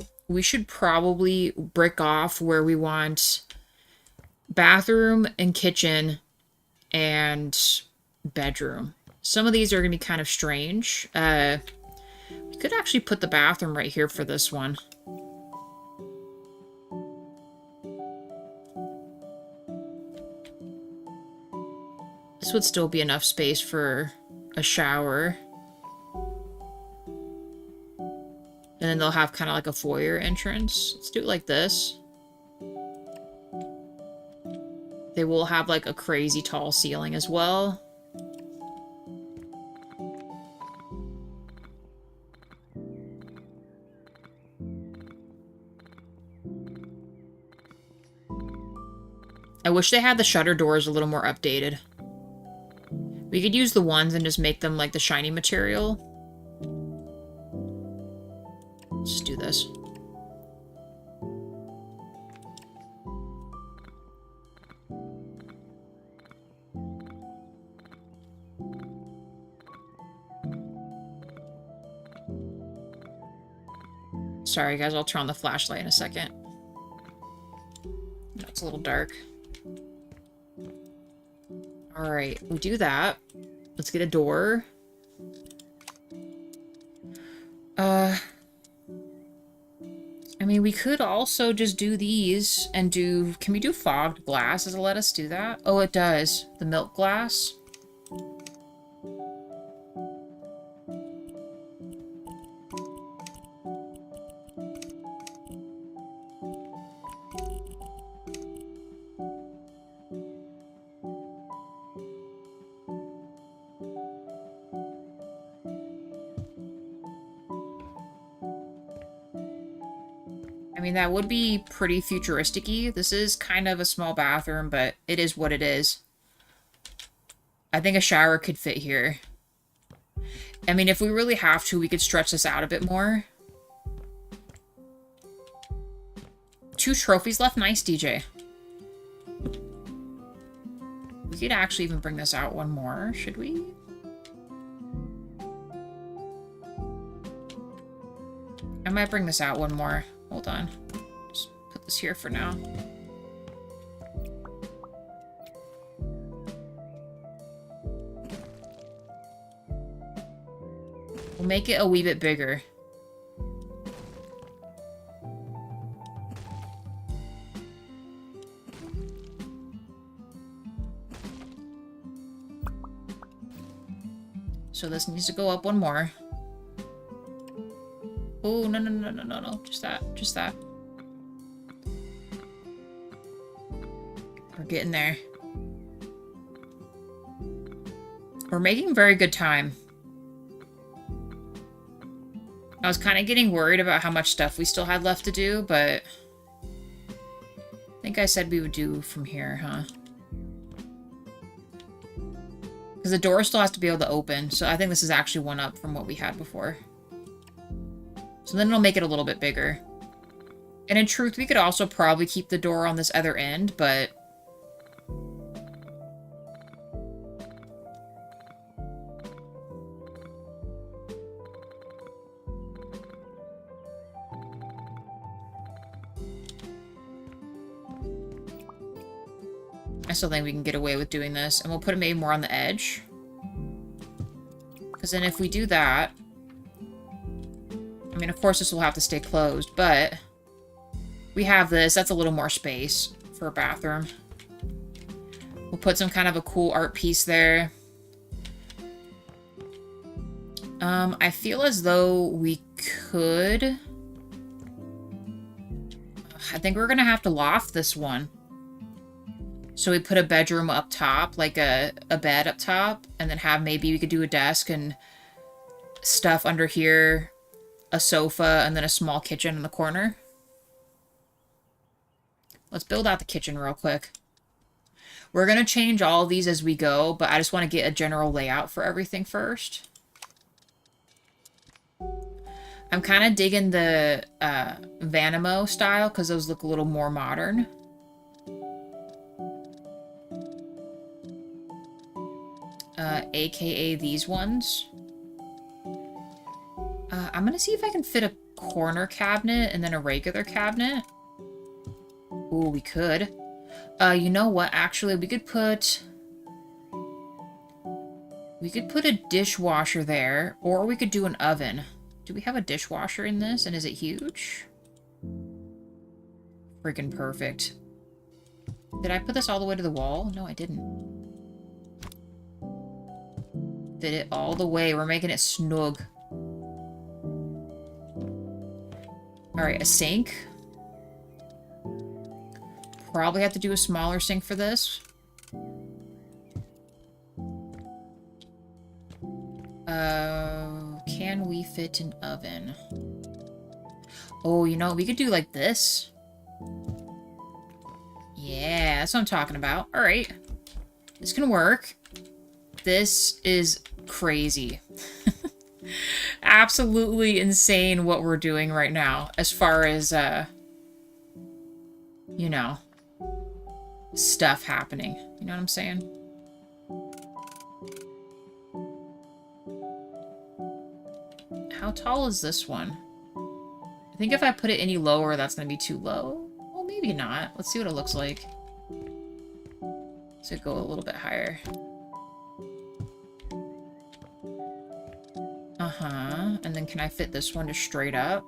probably brick off where we want bathroom and kitchen and bedroom. Some of these are going to be kind of strange. We could actually put the bathroom right here for this one. This would still be enough space for a shower. And then they'll have kind of like a foyer entrance. Let's do it like this. They will have like a crazy tall ceiling as well. I wish they had the shutter doors a little more updated. We could use the ones and just make them like the shiny material. Let's do this. Sorry guys, I'll turn on the flashlight in a second. No, it's a little dark. Alright, we do that. Let's get a door. I mean, we could also just do these and do... Can we do fogged glass? Does it let us do that? Oh, it does. The milk glass. I mean, that would be pretty futuristic-y. This is kind of a small bathroom, but it is what it is. I think a shower could fit here. I mean, if we really have to, we could stretch this out a bit more. 2 trophies left. Nice, DJ. We could actually even bring this out one more. Should we? I might bring this out one more. Hold on. Just put this here for now. We'll make it a wee bit bigger. So this needs to go up one more. Oh, no, no, no, no, no, no. Just that. Just that. We're getting there. We're making very good time. I was kind of getting worried about how much stuff we still had left to do, but... I think I said we would do from here, huh? Because the door still has to be able to open, so I think this is actually one up from what we had before. So then it'll make it a little bit bigger. And in truth, we could also probably keep the door on this other end, but... I still think we can get away with doing this. And we'll put it maybe more on the edge. Because then if we do that... I mean, of course this will have to stay closed, but... we have this. That's a little more space for a bathroom. We'll put some kind of a cool art piece there. I feel as though we could... I think we're gonna have to loft this one. So we put a bedroom up top, like a bed up top, and then have maybe we could do a desk and stuff under here, a sofa, and then a small kitchen in the corner. Let's build out the kitchen real quick. We're going to change all of these as we go, but I just want to get a general layout for everything first. I'm kind of digging the Vanimo style because those look a little more modern. AKA these ones. I'm going to see if I can fit a corner cabinet and then a regular cabinet. Ooh, we could. You know what? Actually, we could put a dishwasher there, or we could do an oven. Do we have a dishwasher in this, and is it huge? Freaking perfect. Did I put this all the way to the wall? No, I didn't. Fit it all the way. We're making it snug. Alright, a sink. Probably have to do a smaller sink for this. Can we fit an oven? Oh, you know, we could do like this. Yeah, that's what I'm talking about. Alright. This can work. This is crazy. Absolutely insane what we're doing right now as far as, you know, stuff happening. You know what I'm saying? How tall is this one? I think if I put it any lower, that's going to be too low. Well, maybe not. Let's see what it looks like. So go a little bit higher. Uh-huh. And then can I fit this one just straight up?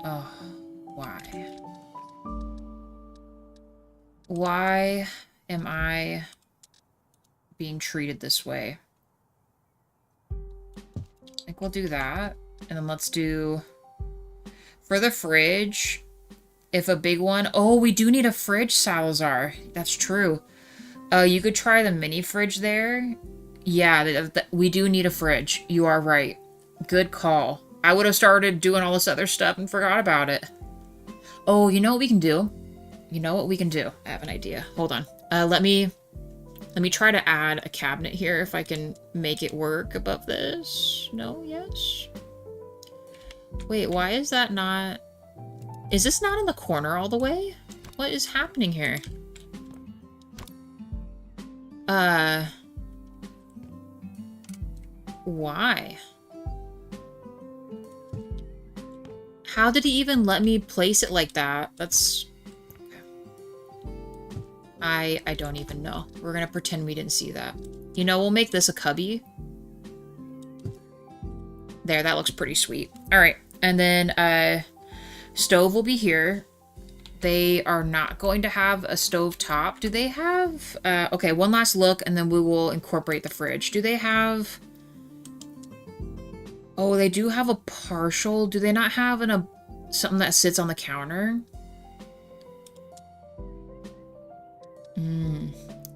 Oh, why? Why am I being treated this way? I think we'll do that. And then let's do... For the fridge, if a big one... Oh, we do need a fridge, Salazar. That's true. You could try the mini fridge there. Yeah, we do need a fridge. You are right. Good call. I would have started doing all this other stuff and forgot about it. Oh, you know what we can do? You know what we can do? I have an idea. Hold on. Let me try to add a cabinet here if I can make it work above this. No? Yes? Wait, why is that not... Is this not in the corner all the way? What is happening here? Why? How did he even let me place it like that? That's... I don't even know. We're gonna pretend we didn't see that. You know, we'll make this a cubby. There, that looks pretty sweet. Alright, and then, stove will be here. They are not going to have a stove top. Do they have... okay, one last look, and then we will incorporate the fridge. Do they have... Oh, they do have a partial. Do they not have something that sits on the counter?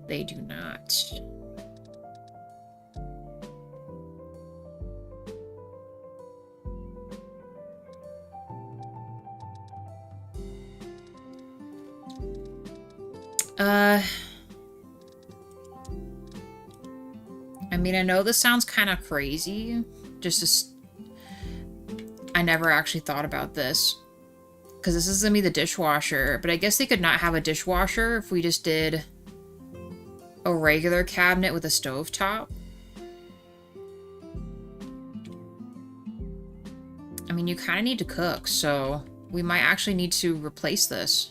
They do not. I mean, I know this sounds kind of crazy. I never actually thought about this. Because this is going to be the dishwasher. But I guess they could not have a dishwasher if we just did a regular cabinet with a stovetop. I mean, you kind of need to cook, so we might actually need to replace this.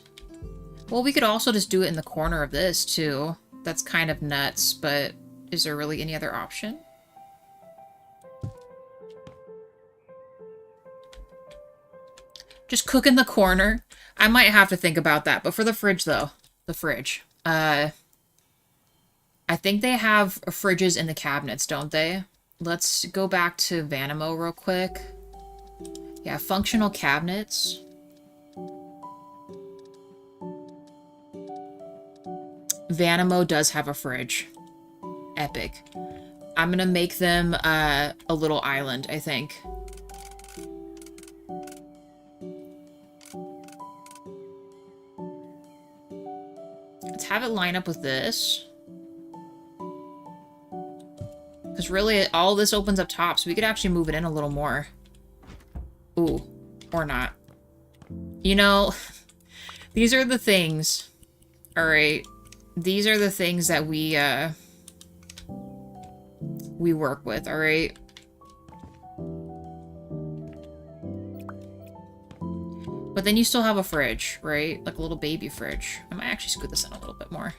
Well, we could also just do it in the corner of this, too. That's kind of nuts, but is there really any other option? Just cook in the corner. I might have to think about that. But for the fridge, though. The fridge. I think they have fridges in the cabinets, don't they? Let's go back to Vanimo real quick. Yeah, functional cabinets. Vanimo does have a fridge. Epic. I'm gonna make them a little island, I think. Let's have it line up with this. Because really, all this opens up top, so we could actually move it in a little more. Ooh. Or not. You know, these are the things. Alright. These are the things that we work with, alright? But then you still have a fridge, right? Like a little baby fridge. I might actually scoot this in a little bit more.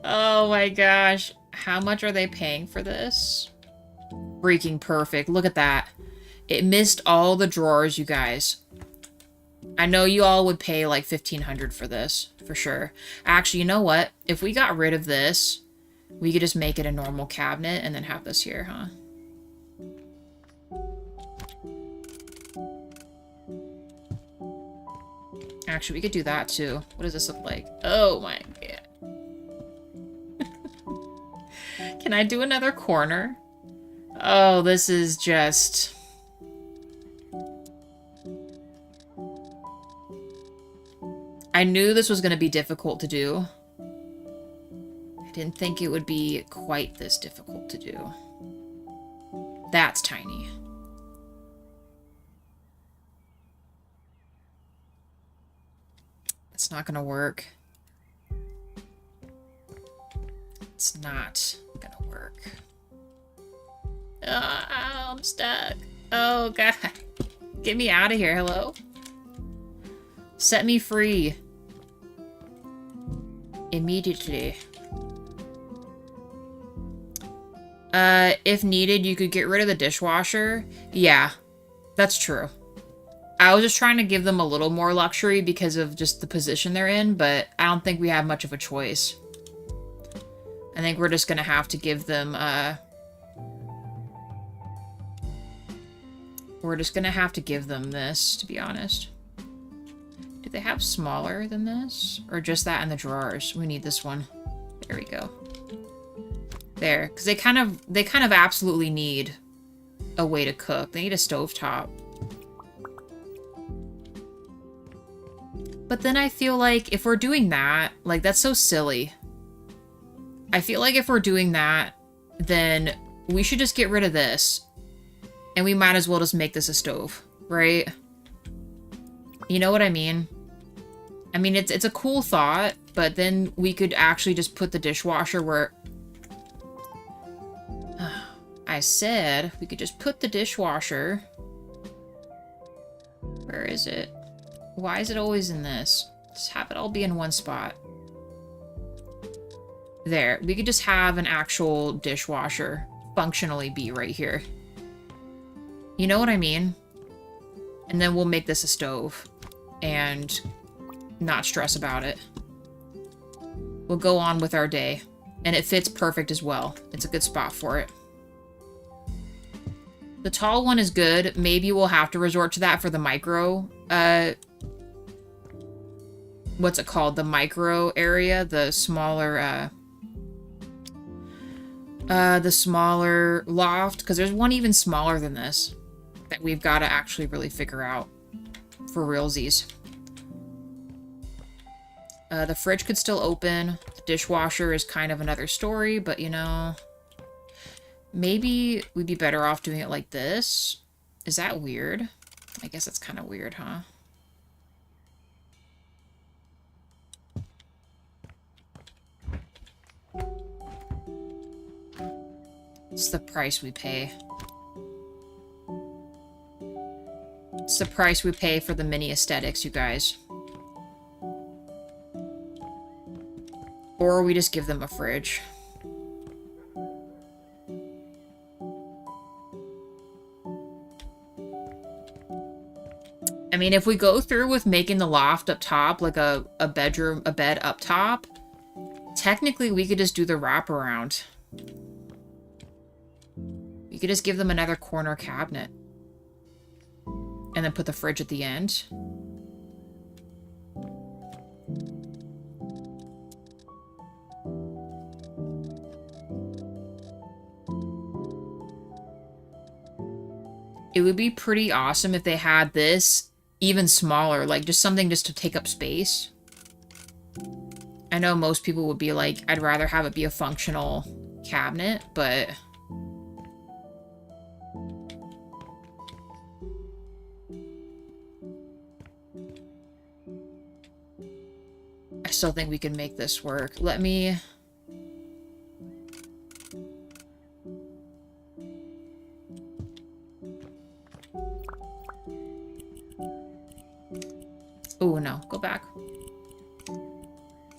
Oh my gosh. How much are they paying for this? Freaking perfect. Look at that. It missed all the drawers, you guys. I know you all would pay like $1,500 for this, for sure. Actually, you know what? If we got rid of this, We could just make it a normal cabinet and then have this here, huh? Actually, we could do that too. What does this look like? Oh my god. Can I do another corner? Oh, this is just... I knew this was going to be difficult to do. I didn't think it would be quite this difficult to do. That's tiny. It's not gonna work. It's not gonna work. Oh, I'm stuck. Oh, God. Get me out of here. Hello? Set me free. Immediately. If needed, you could get rid of the dishwasher. Yeah, that's true. I was just trying to give them a little more luxury because of just the position they're in, but I don't think we have much of a choice. I think we're just gonna have to give them, we're just gonna have to give them this, to be honest. Do they have smaller than this? Or just that in the drawers? We need this one. There we go. There, because they kind of absolutely need a way to cook. They need a stovetop. But then I feel like if we're doing that, like, that's so silly. I feel like if we're doing that, then we should just get rid of this. And we might as well just make this a stove, right? You know what I mean? I mean, it's a cool thought, but then we could actually just put the dishwasher where... I said we could just put the dishwasher... Where is it? Why is it always in this? Just have it all be in one spot. There. We could just have an actual dishwasher functionally be right here. You know what I mean? And then we'll make this a stove. And not stress about it. We'll go on with our day. And it fits perfect as well. It's a good spot for it. The tall one is good. Maybe we'll have to resort to that for the micro, what's it called? The micro area, the smaller loft, because there's one even smaller than this that we've got to actually really figure out for realsies. The fridge could still open. The dishwasher is kind of another story, but you know, maybe we'd be better off doing it like this. Is that weird? I guess that's kind of weird, huh? It's the price we pay. It's the price we pay for the mini aesthetics, you guys. Or we just give them a fridge. I mean, if we go through with making the loft up top, like a bed up top, technically we could just do the wraparound. You could just give them another corner cabinet. And then put the fridge at the end. It would be pretty awesome if they had this even smaller, like just something just to take up space. I know most people would be like, I'd rather have it be a functional cabinet, but... I still think we can make this work. Let me... Oh, no. Go back.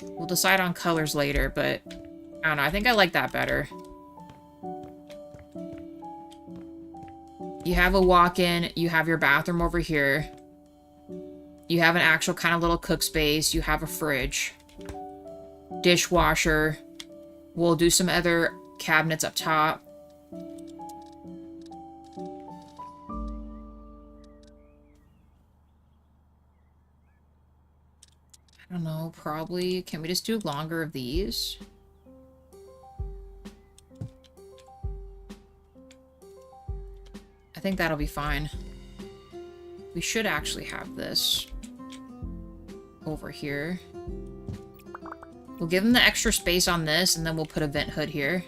We'll decide on colors later, but... I don't know. I think I like that better. You have a walk-in. You have your bathroom over here. You have an actual kind of little cook space. You have a fridge. Dishwasher. We'll do some other cabinets up top. I don't know, probably. Can we just do longer of these? I think that'll be fine. We should actually have this over here. We'll give them the extra space on this, and then we'll put a vent hood here.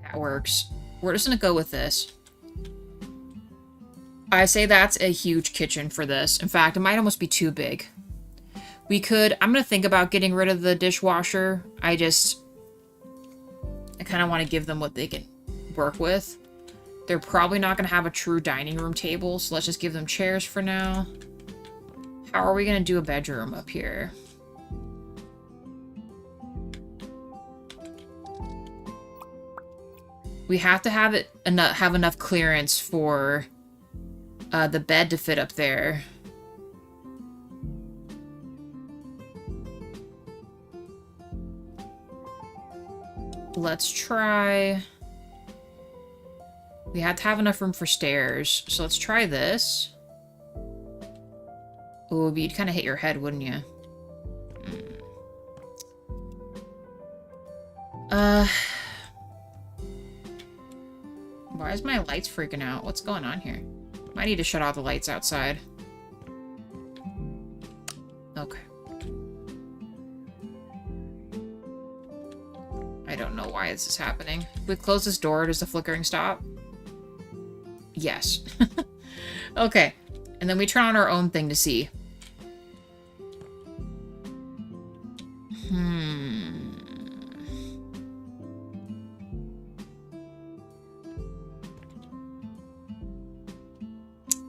That works. We're just gonna go with this. I say that's a huge kitchen for this. In fact, it might almost be too big. We could... I'm gonna think about getting rid of the dishwasher. I kind of want to give them what they can work with. They're probably not gonna have a true dining room table, so let's just give them chairs for now. How are we gonna do a bedroom up here? We have to have enough clearance for the bed to fit up there. Let's try... We have to have enough room for stairs, so let's try this. Oh, but you'd kind of hit your head, wouldn't you? Why is my lights freaking out? What's going on here? I need to shut all the lights outside. Okay. I don't know why this is happening. If we close this door, does the flickering stop? Yes. Okay. And then we turn on our own thing to see.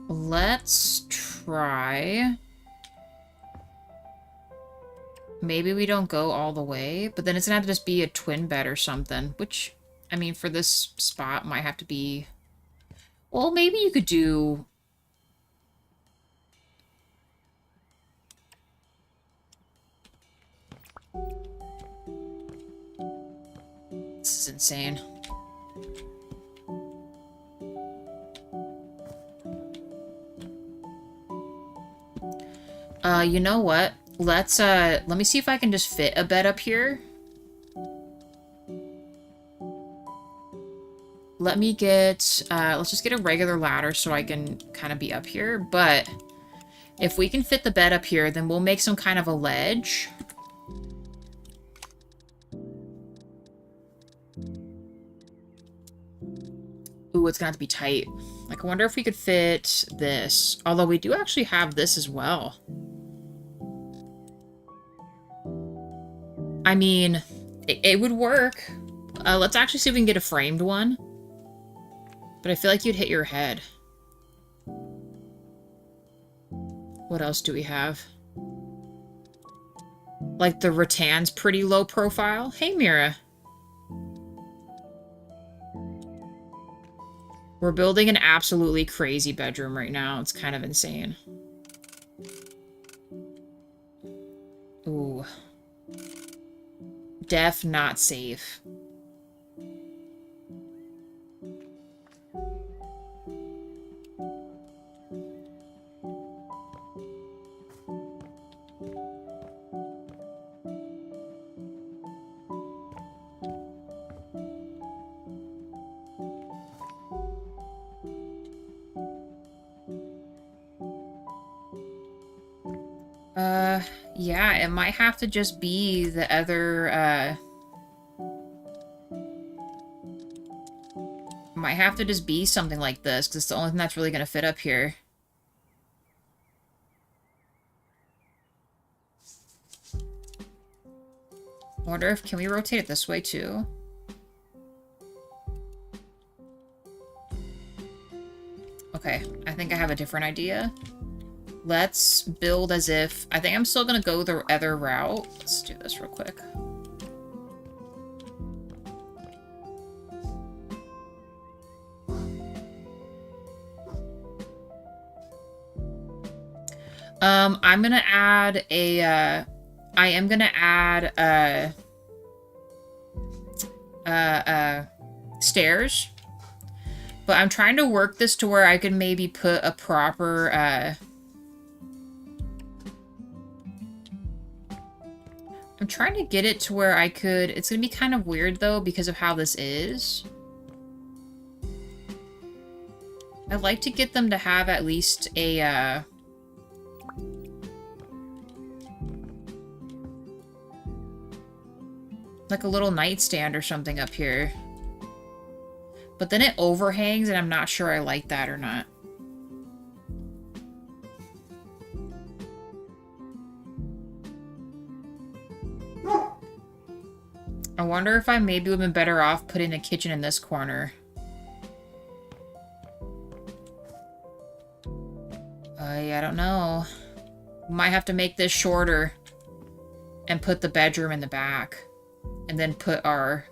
Let's try... Maybe we don't go all the way, but then it's gonna have to just be a twin bed or something, which, I mean, for this spot might have to be... Well, maybe you could do... This is insane. You know what? Let me see if I can just fit a bed up here. Let me get, let's just get a regular ladder so I can kind of be up here. But if we can fit the bed up here, then we'll make some kind of a ledge. Ooh, it's gonna have to be tight. Like, I wonder if we could fit this. Although we do actually have this as well. I mean, it would work. Let's actually see if we can get a framed one. But I feel like you'd hit your head. What else do we have? Like, the rattan's pretty low profile. Hey, Mira. We're building an absolutely crazy bedroom right now. It's kind of insane. Ooh. Def, not safe. Yeah, it might have to just be the other, might have to just be something like this, because it's the only thing that's really going to fit up here. I wonder if, can we rotate it this way too? Okay, I think I have a different idea. Let's build as if... I think I'm still going to go the other route. Let's do this real quick. I'm going to add a... I am going to add stairs. But I'm trying to work this to where I can maybe put a proper... I'm trying to get it to where I could... It's going to be kind of weird, though, because of how this is. I'd like to get them to have at least a... like a little nightstand or something up here. But then it overhangs, and I'm not sure I like that or not. I wonder if I maybe would have been better off putting a kitchen in this corner. Yeah, I don't know. Might have to make this shorter and put the bedroom in the back. And then put our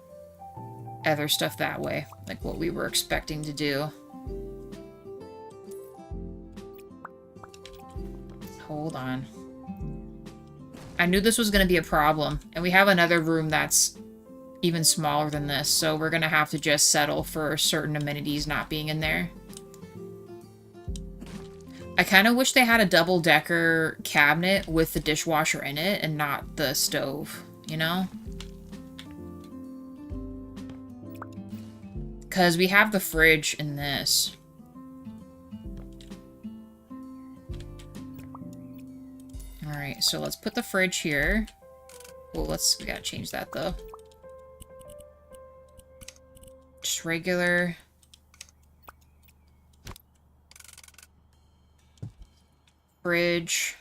other stuff that way, like what we were expecting to do. Hold on. I knew this was going to be a problem, and we have another room that's even smaller than this, so we're going to have to just settle for certain amenities not being in there. I kind of wish they had a double-decker cabinet with the dishwasher in it and not the stove, you know? Because we have the fridge in this. Alright, so let's put the fridge here. Well, we gotta change that, though. Just regular. Fridge.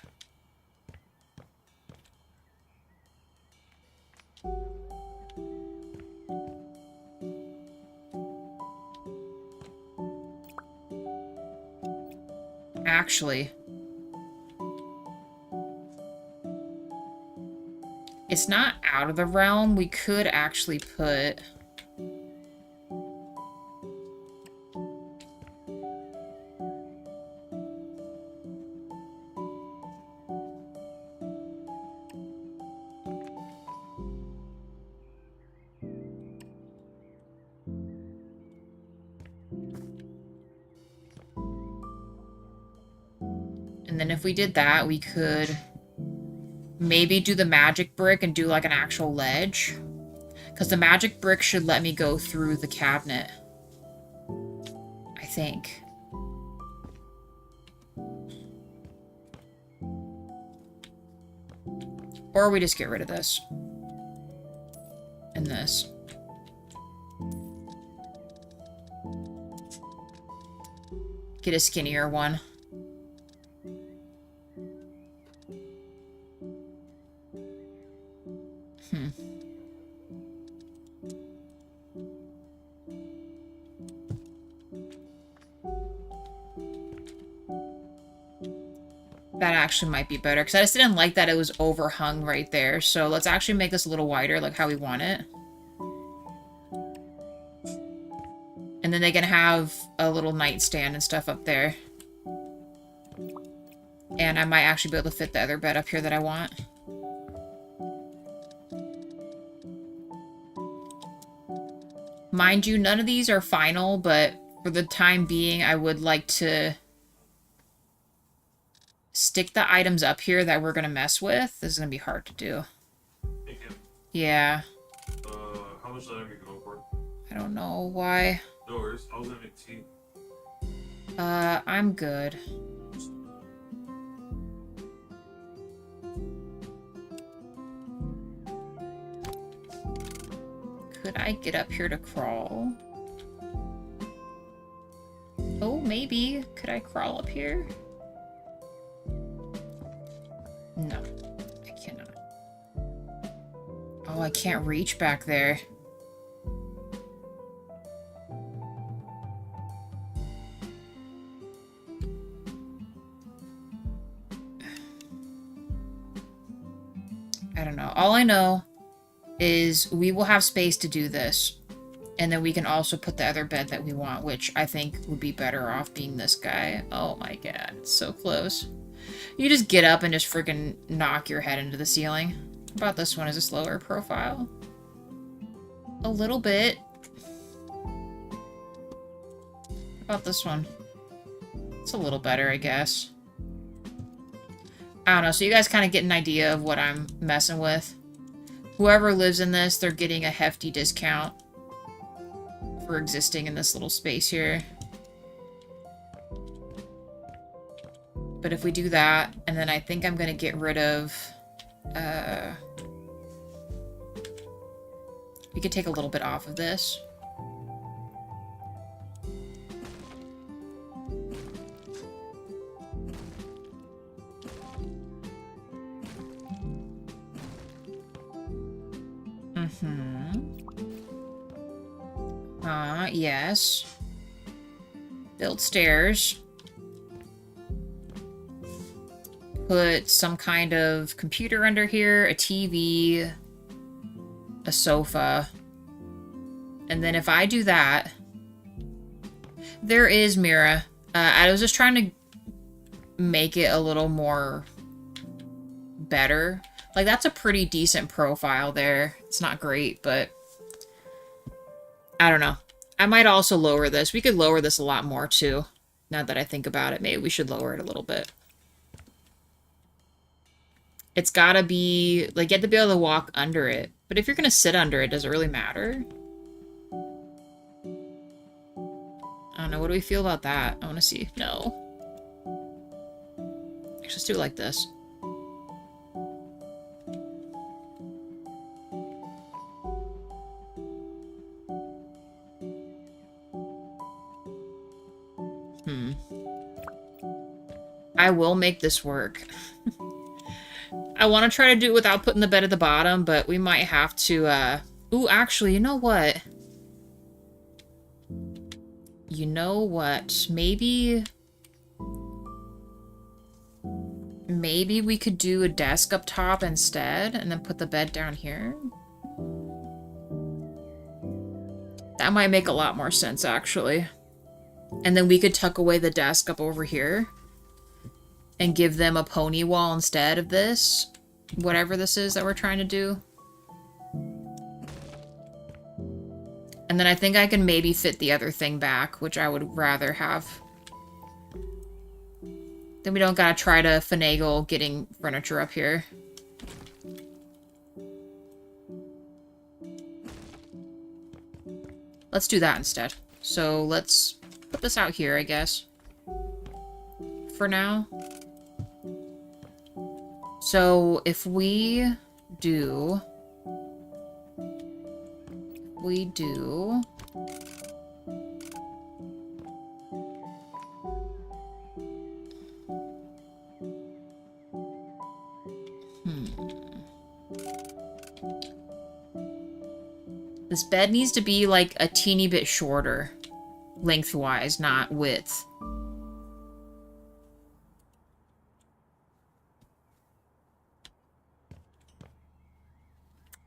Actually, it's not out of the realm. We could actually put... And then if we did that, we could maybe do the magic brick and do like an actual ledge. Because the magic brick should let me go through the cabinet. I think. Or we just get rid of this. And this. Get a skinnier one. That actually might be better, because I just didn't like that it was overhung right there. So let's actually make this a little wider, like how we want it. And then they can have a little nightstand and stuff up there. And I might actually be able to fit the other bed up here that I want. Mind you, none of these are final, but for the time being, I would like to stick the items up here that we're going to mess with. This is going to be hard to do. Hey, Kim. Yeah. How much did I go for? I don't know why. No worries. I was gonna make tea. I'm good. Could I get up here to crawl? Oh, maybe. Could I crawl up here? No, I cannot. Oh, I can't reach back there. I don't know. All I know is we will have space to do this. And then we can also put the other bed that we want, which I think would be better off being this guy. Oh my god, it's so close. You just get up and just freaking knock your head into the ceiling. How about this one? Is this lower profile? A little bit. How about this one? It's a little better, I guess. I don't know, so you guys kind of get an idea of what I'm messing with. Whoever lives in this, they're getting a hefty discount for existing in this little space here. But if we do that, and then I think I'm gonna get rid of, we could take a little bit off of this. Yes. Build stairs. Put some kind of computer under here, a TV, a sofa. And then if I do that, there is Mira. I was just trying to make it a little more better. Like, that's a pretty decent profile there. It's not great, but I don't know. I might also lower this. We could lower this a lot more, too. Now that I think about it, maybe we should lower it a little bit. It's gotta be, like, you have to be able to walk under it. But if you're gonna sit under it, does it really matter? I don't know. What do we feel about that? I want to see. No. Let's just do it like this. I will make this work. I want to try to do it without putting the bed at the bottom, but we might have to, Ooh, actually, you know what? You know what? Maybe we could do a desk up top instead, and then put the bed down here. That might make a lot more sense, actually. And then we could tuck away the desk up over here. And give them a pony wall instead of this. Whatever this is that we're trying to do. And then I think I can maybe fit the other thing back, which I would rather have. Then we don't gotta try to finagle getting furniture up here. Let's do that instead. So let's put this out here, I guess. For now. So if we do... This bed needs to be like a teeny bit shorter, lengthwise, not width.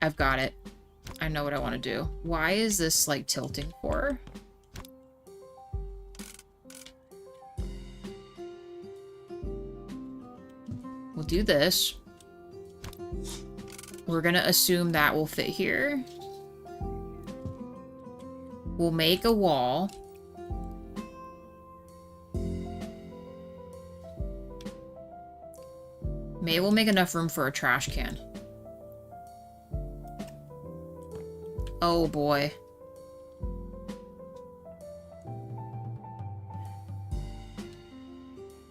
I've got it. I know what I want to do. Why is this, like, tilting for? We'll do this. We're gonna assume that will fit here. We'll make a wall. Maybe we'll make enough room for a trash can. Oh boy.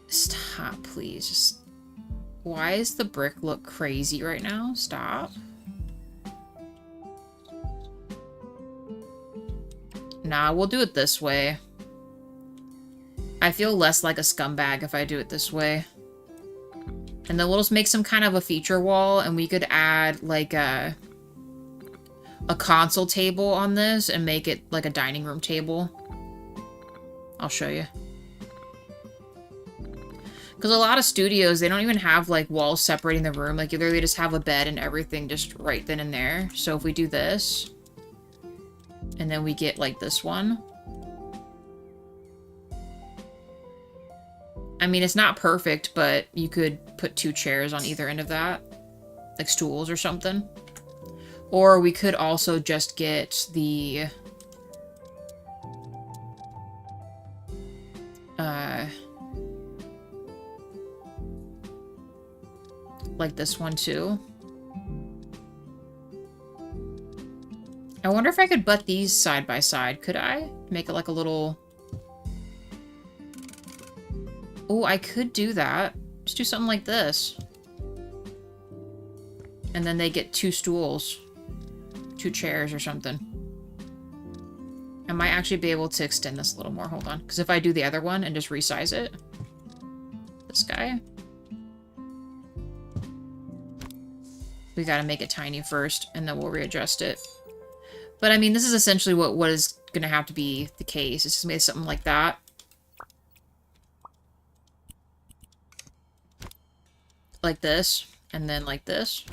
Stop, please. Just... Why does the brick look crazy right now? Stop. Nah, we'll do it this way. I feel less like a scumbag if I do it this way. And then we'll just make some kind of a feature wall, and we could add, like, a console table on this and make it like a dining room table. I'll show you. Because a lot of studios, they don't even have, like, walls separating the room. Like, either they just have a bed and everything just right then and there. So if we do this, and then we get, like, this one. I mean, it's not perfect, but you could put 2 chairs on either end of that. Like, stools or something. Or we could also just get the... like this one too. I wonder if I could butt these side by side. Could I? Make it like a little... Oh, I could do that. Just do something like this. And then they get 2 stools. 2 chairs or something. I might actually be able to extend this a little more. Hold on. Because if I do the other one and just resize it. This guy. We gotta make it tiny first, and then we'll readjust it. But I mean, this is essentially what is gonna have to be the case. It's just made something like that. Like this, and then like this.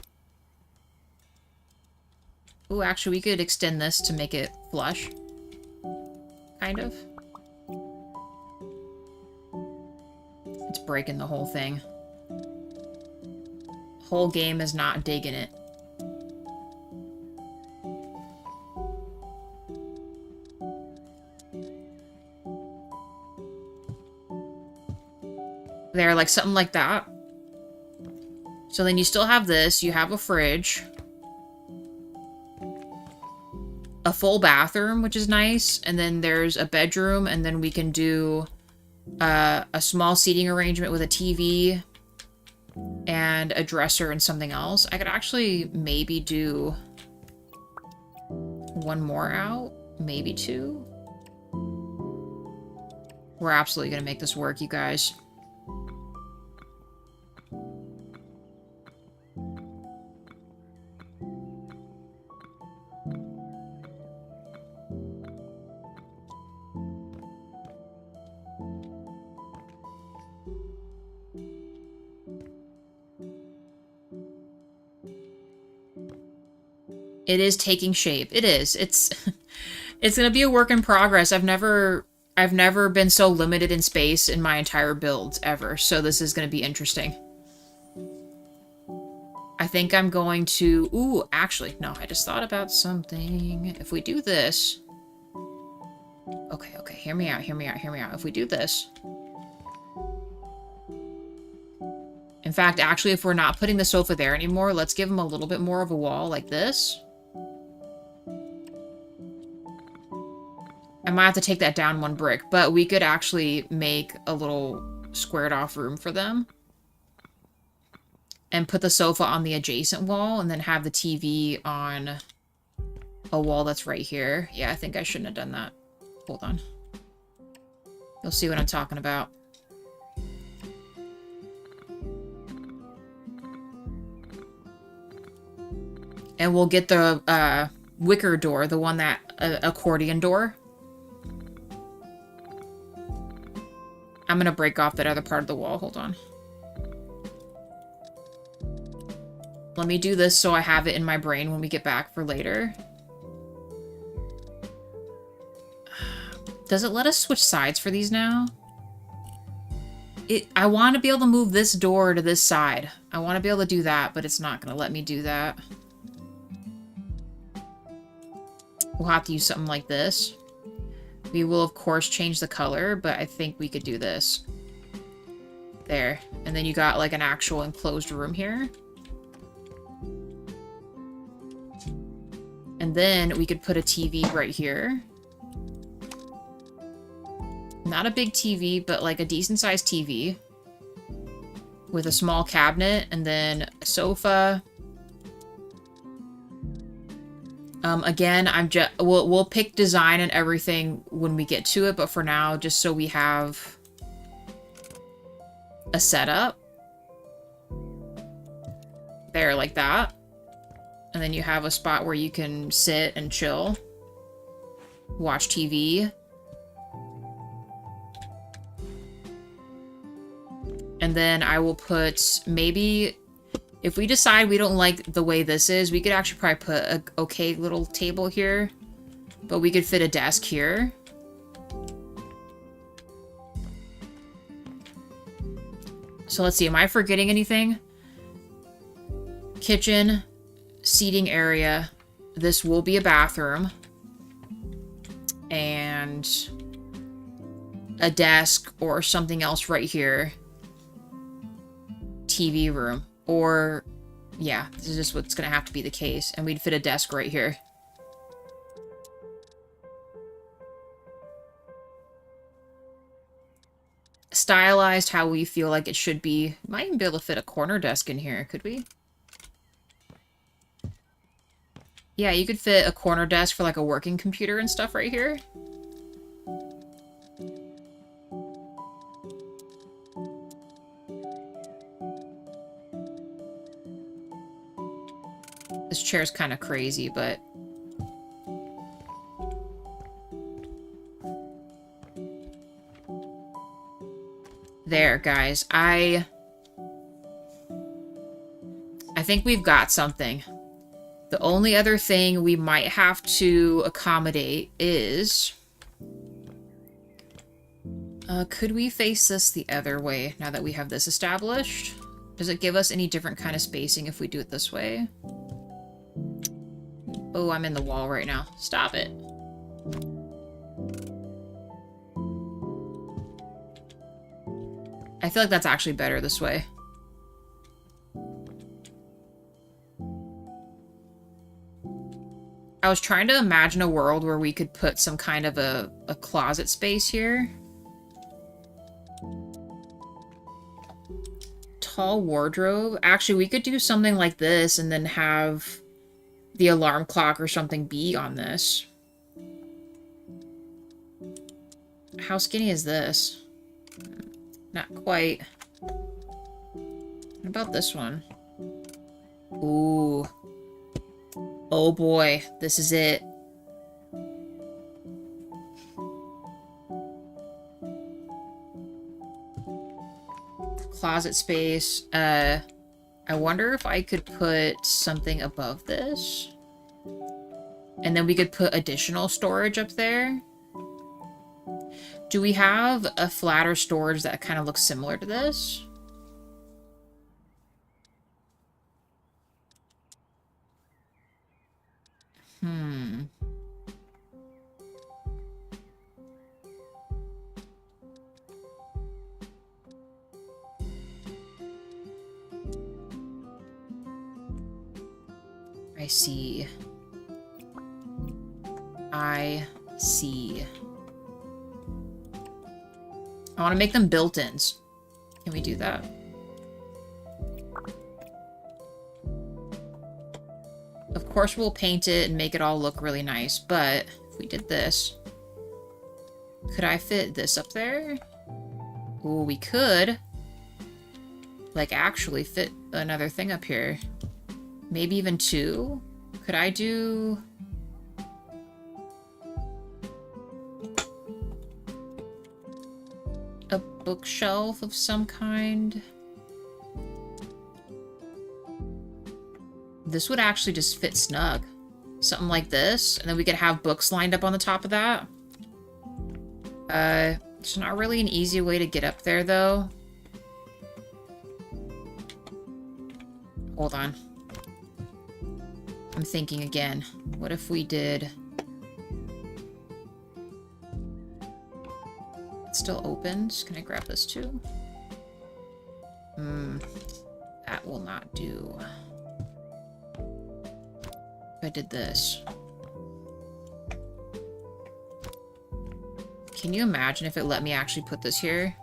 Ooh, actually, we could extend this to make it flush. Kind of. It's breaking the whole thing. Whole game is not digging it. There, like something like that. So then you still have this, you have a fridge. A full bathroom, which is nice, and then there's a bedroom, and then we can do a small seating arrangement with a TV and a dresser and something else. I could actually maybe do 1 more out, maybe 2. We're absolutely gonna make this work, you guys. It is taking shape. It is. It's gonna be a work in progress. I've never been so limited in space in my entire build ever. So this is gonna be interesting. I think I'm going to... Ooh, actually, no, I just thought about something. If we do this... Okay, hear me out. If we do this... In fact, actually, if we're not putting the sofa there anymore, let's give them a little bit more of a wall like this. I might have to take that down 1 brick, but we could actually make a little squared off room for them. And put the sofa on the adjacent wall, and then have the TV on a wall that's right here. Yeah, I think I shouldn't have done that. Hold on. You'll see what I'm talking about. And we'll get the wicker door, the one that accordion door. I'm gonna break off that other part of the wall. Hold on. Let me do this so I have it in my brain when we get back for later. Does it let us switch sides for these now? I want to be able to move this door to this side. I want to be able to do that, but it's not going to let me do that. We'll have to use something like this. We will, of course, change the color, but I think we could do this. There. And then you got, like, an actual enclosed room here. And then we could put a TV right here. Not a big TV, but, like, a decent-sized TV. With a small cabinet, and then a sofa. Again, we'll pick design and everything when we get to it, but for now, just so we have a setup. There, like that. And then you have a spot where you can sit and chill. Watch TV. And And then I will put maybe, if we decide we don't like the way this is, we could actually probably put a okay little table here. But we could fit a desk here. So let's see, am I forgetting anything? Kitchen, seating area. This will be a bathroom. And a desk or something else right here. TV room. Or, yeah, this is just what's going to have to be the case. And we'd fit a desk right here. Stylized how we feel like it should be. Might even be able to fit a corner desk in here, could we? Yeah, you could fit a corner desk for like a working computer and stuff right here. This chair's kind of crazy, but... There, guys. I think we've got something. The only other thing we might have to accommodate is... could we face this the other way now that we have this established? Does it give us any different kind of spacing if we do it this way? Oh, I'm in the wall right now. Stop it. I feel like that's actually better this way. I was trying to imagine a world where we could put some kind of a closet space here. Tall wardrobe. Actually, we could do something like this and then have the alarm clock or something be on this. How skinny is this? Not quite. What about this one? Ooh. Oh boy, this is it. Closet space. I wonder if I could put something above this. And then we could put additional storage up there. Do we have a flatter storage that kind of looks similar to this? I see. I see. I want to make them built-ins. Can we do that? Of course we'll paint it and make it all look really nice, but if we did this, could I fit this up there? Ooh, we could. Like, actually fit another thing up here. Maybe even two? Could I do... a bookshelf of some kind? This would actually just fit snug. Something like this, and then we could have books lined up on the top of that. It's not really an easy way to get up there, though. Hold on. I'm thinking again. What if we did... It still opens. Can I grab this too? That will not do. If I did this. Can you imagine if it let me actually put this here?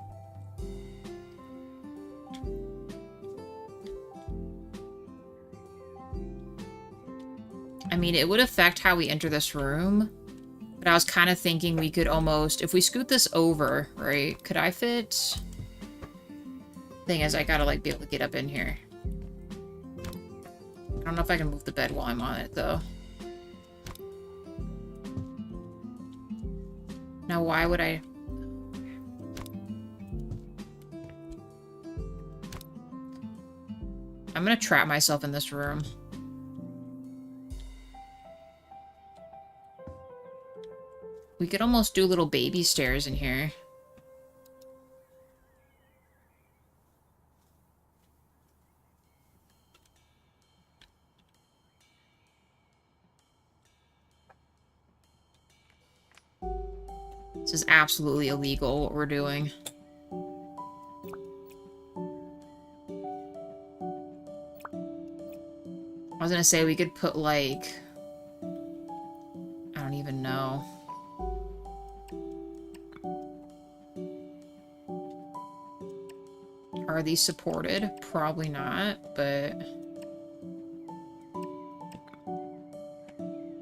I mean, it would affect how we enter this room. But I was kind of thinking we could almost... If we scoot this over, right? Could I fit... Thing is, I gotta, like, be able to get up in here. I don't know if I can move the bed while I'm on it, though. Now, why would I... I'm gonna trap myself in this room. We could almost do little baby stairs in here. This is absolutely illegal, what we're doing. I was gonna say we could put, like... I don't even know. Are these supported? Probably not, but...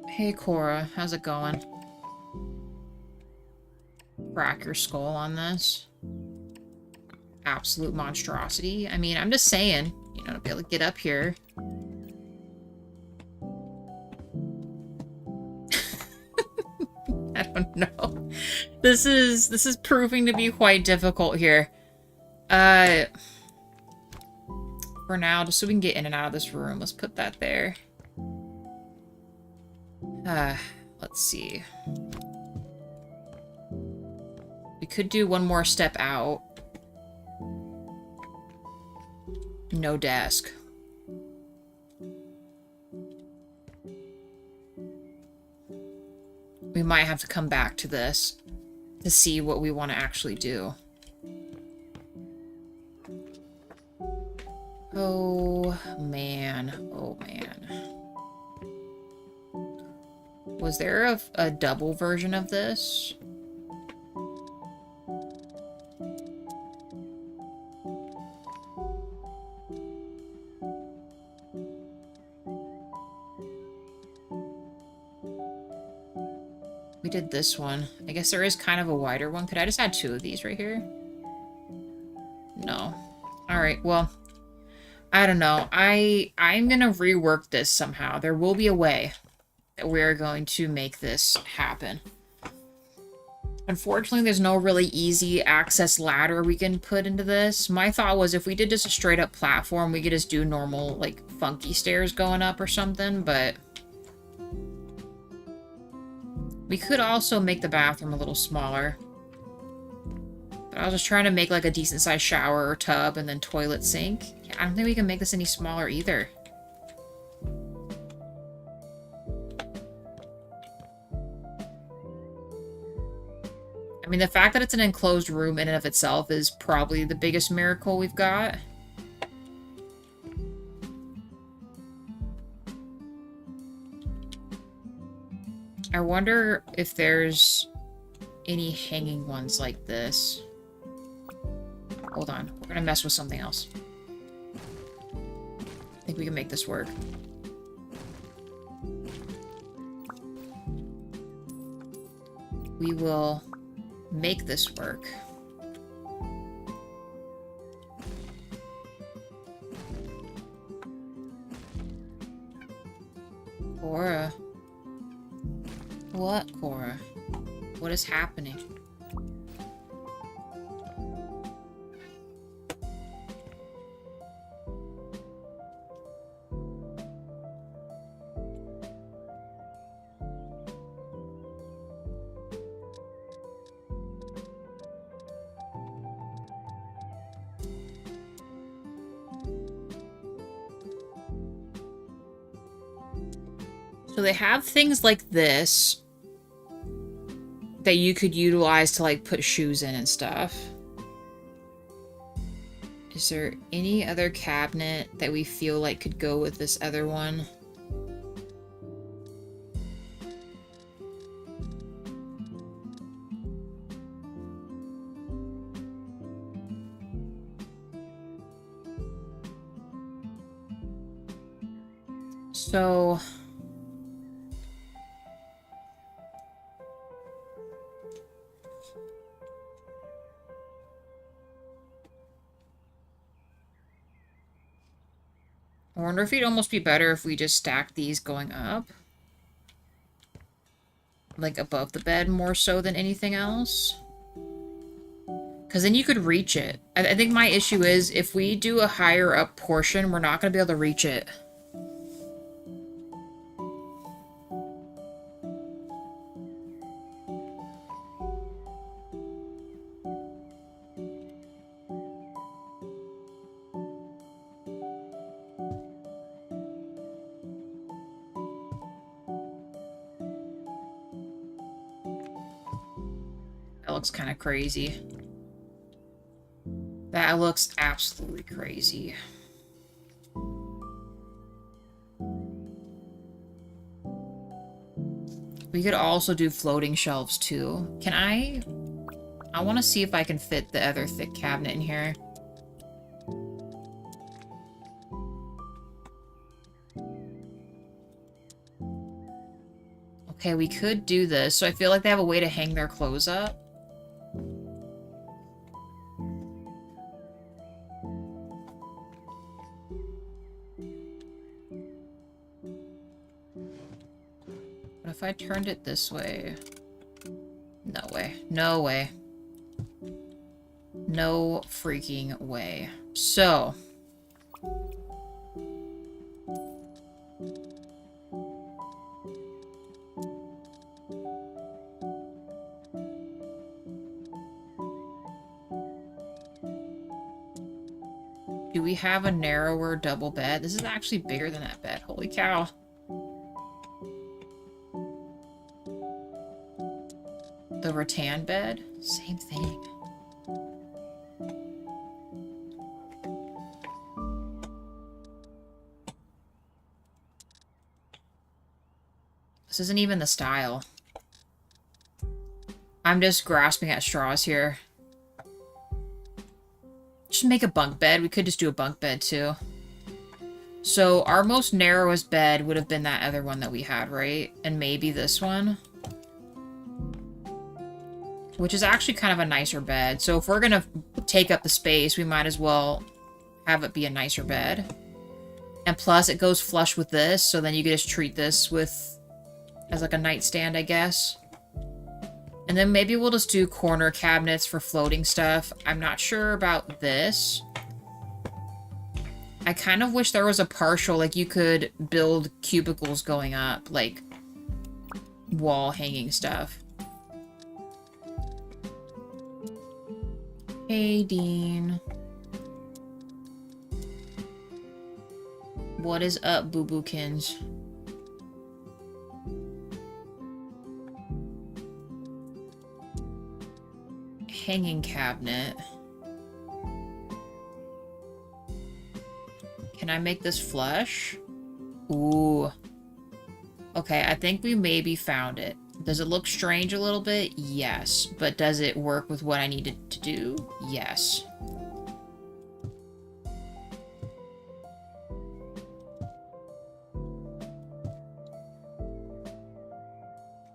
Hey, Cora. How's it going? Crack your skull on this. Absolute monstrosity. I mean, I'm just saying, you know, to be able to get up here. I don't know. This is proving to be quite difficult here. For now, just so we can get in and out of this room, let's put that there. Let's see. We could do one more step out. No desk. We might have to come back to this to see what we want to actually do. Oh, man. Oh, man. Was there a double version of this? We did this one. I guess there is kind of a wider one. Could I just add 2 of these right here? No. Alright, well... I don't know. I'm gonna rework this somehow. There will be a way that we're going to make this happen. Unfortunately, there's no really easy access ladder we can put into this. My thought was if we did just a straight up platform, we could just do normal, like, funky stairs going up or something, but... We could also make the bathroom a little smaller. But I was just trying to make, like, a decent-sized shower or tub and then toilet sink. Yeah, I don't think we can make this any smaller either. I mean, the fact that it's an enclosed room in and of itself is probably the biggest miracle we've got. I wonder if there's any hanging ones like this. Hold on. We're gonna mess with something else. I think we can make this work. We will make this work. Cora. What, Cora? What is happening? So they have things like this that you could utilize to, like, put shoes in and stuff. Is there any other cabinet that we feel like could go with this other one? So... I wonder if it'd almost be better if we just stack these going up. Like above the bed more so than anything else. Because then you could reach it. I think my issue is if we do a higher up portion, we're not going to be able to reach it. That looks kind of crazy. That looks absolutely crazy. We could also do floating shelves too. Can I want to see if I can fit the other thick cabinet in here. Okay, we could do this. So I feel like they have a way to hang their clothes up. What if I turned it this way? No way. No way. No freaking way. So. Do we have a narrower double bed? This is actually bigger than that bed. Holy cow. The rattan bed? Same thing. This isn't even the style. I'm just grasping at straws here. Just make a bunk bed. We could just do a bunk bed too. So our most narrowest bed would have been that other one that we had, right? And maybe this one. Which is actually kind of a nicer bed. So if we're going to take up the space, we might as well have it be a nicer bed. And plus, it goes flush with this, so then you can just treat this with as like a nightstand, I guess. And then maybe we'll just do corner cabinets for floating stuff. I'm not sure about this. I kind of wish there was a partial, like you could build cubicles going up, like wall hanging stuff. Hey, Dean. What is up, boo-bookins? Hanging cabinet. Can I make this flush? Ooh. Okay, I think we maybe found it. Does it look strange a little bit? Yes. But does it work with what I needed to do? Yes.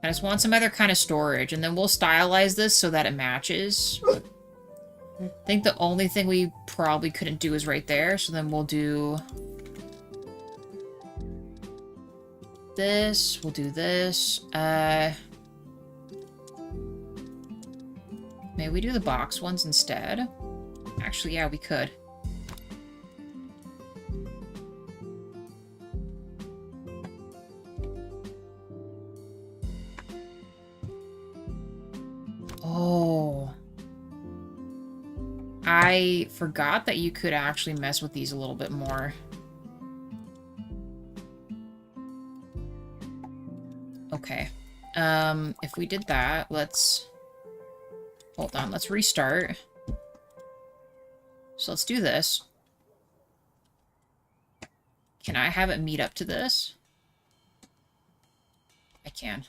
I just want some other kind of storage, and then we'll stylize this so that it matches. I think the only thing we probably couldn't do is right there, so then we'll do this, we'll do this. Maybe we do the box ones instead. Actually, yeah, we could. Oh. I forgot that you could actually mess with these a little bit more. Okay. If we did that, let's... Hold on, let's restart. So let's do this. Can I have it meet up to this? I can.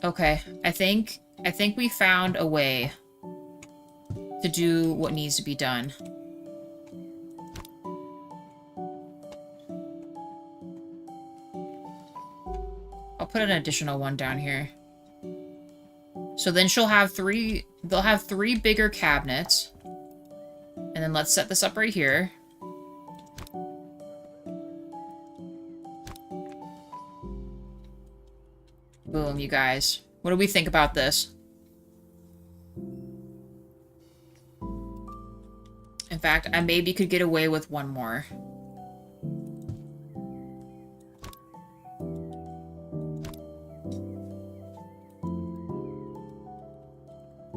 Okay, I think we found a way to do what needs to be done. I'll put an additional one down here. So then they'll have three bigger cabinets. And then let's set this up right here. Boom. room, you guys. What do we think about this? In fact, I maybe could get away with one more.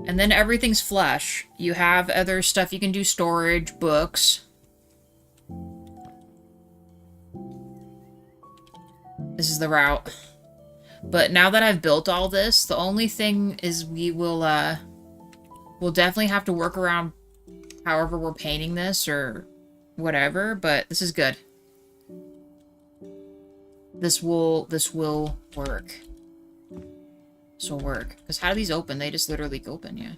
And then everything's flush. You have other stuff you can do, storage, books. This is the route. But now that I've built all this, the only thing is we'll definitely have to work around however we're painting this or whatever, but this is good. This will work. This will work. Because how do these open? They just literally open, yeah.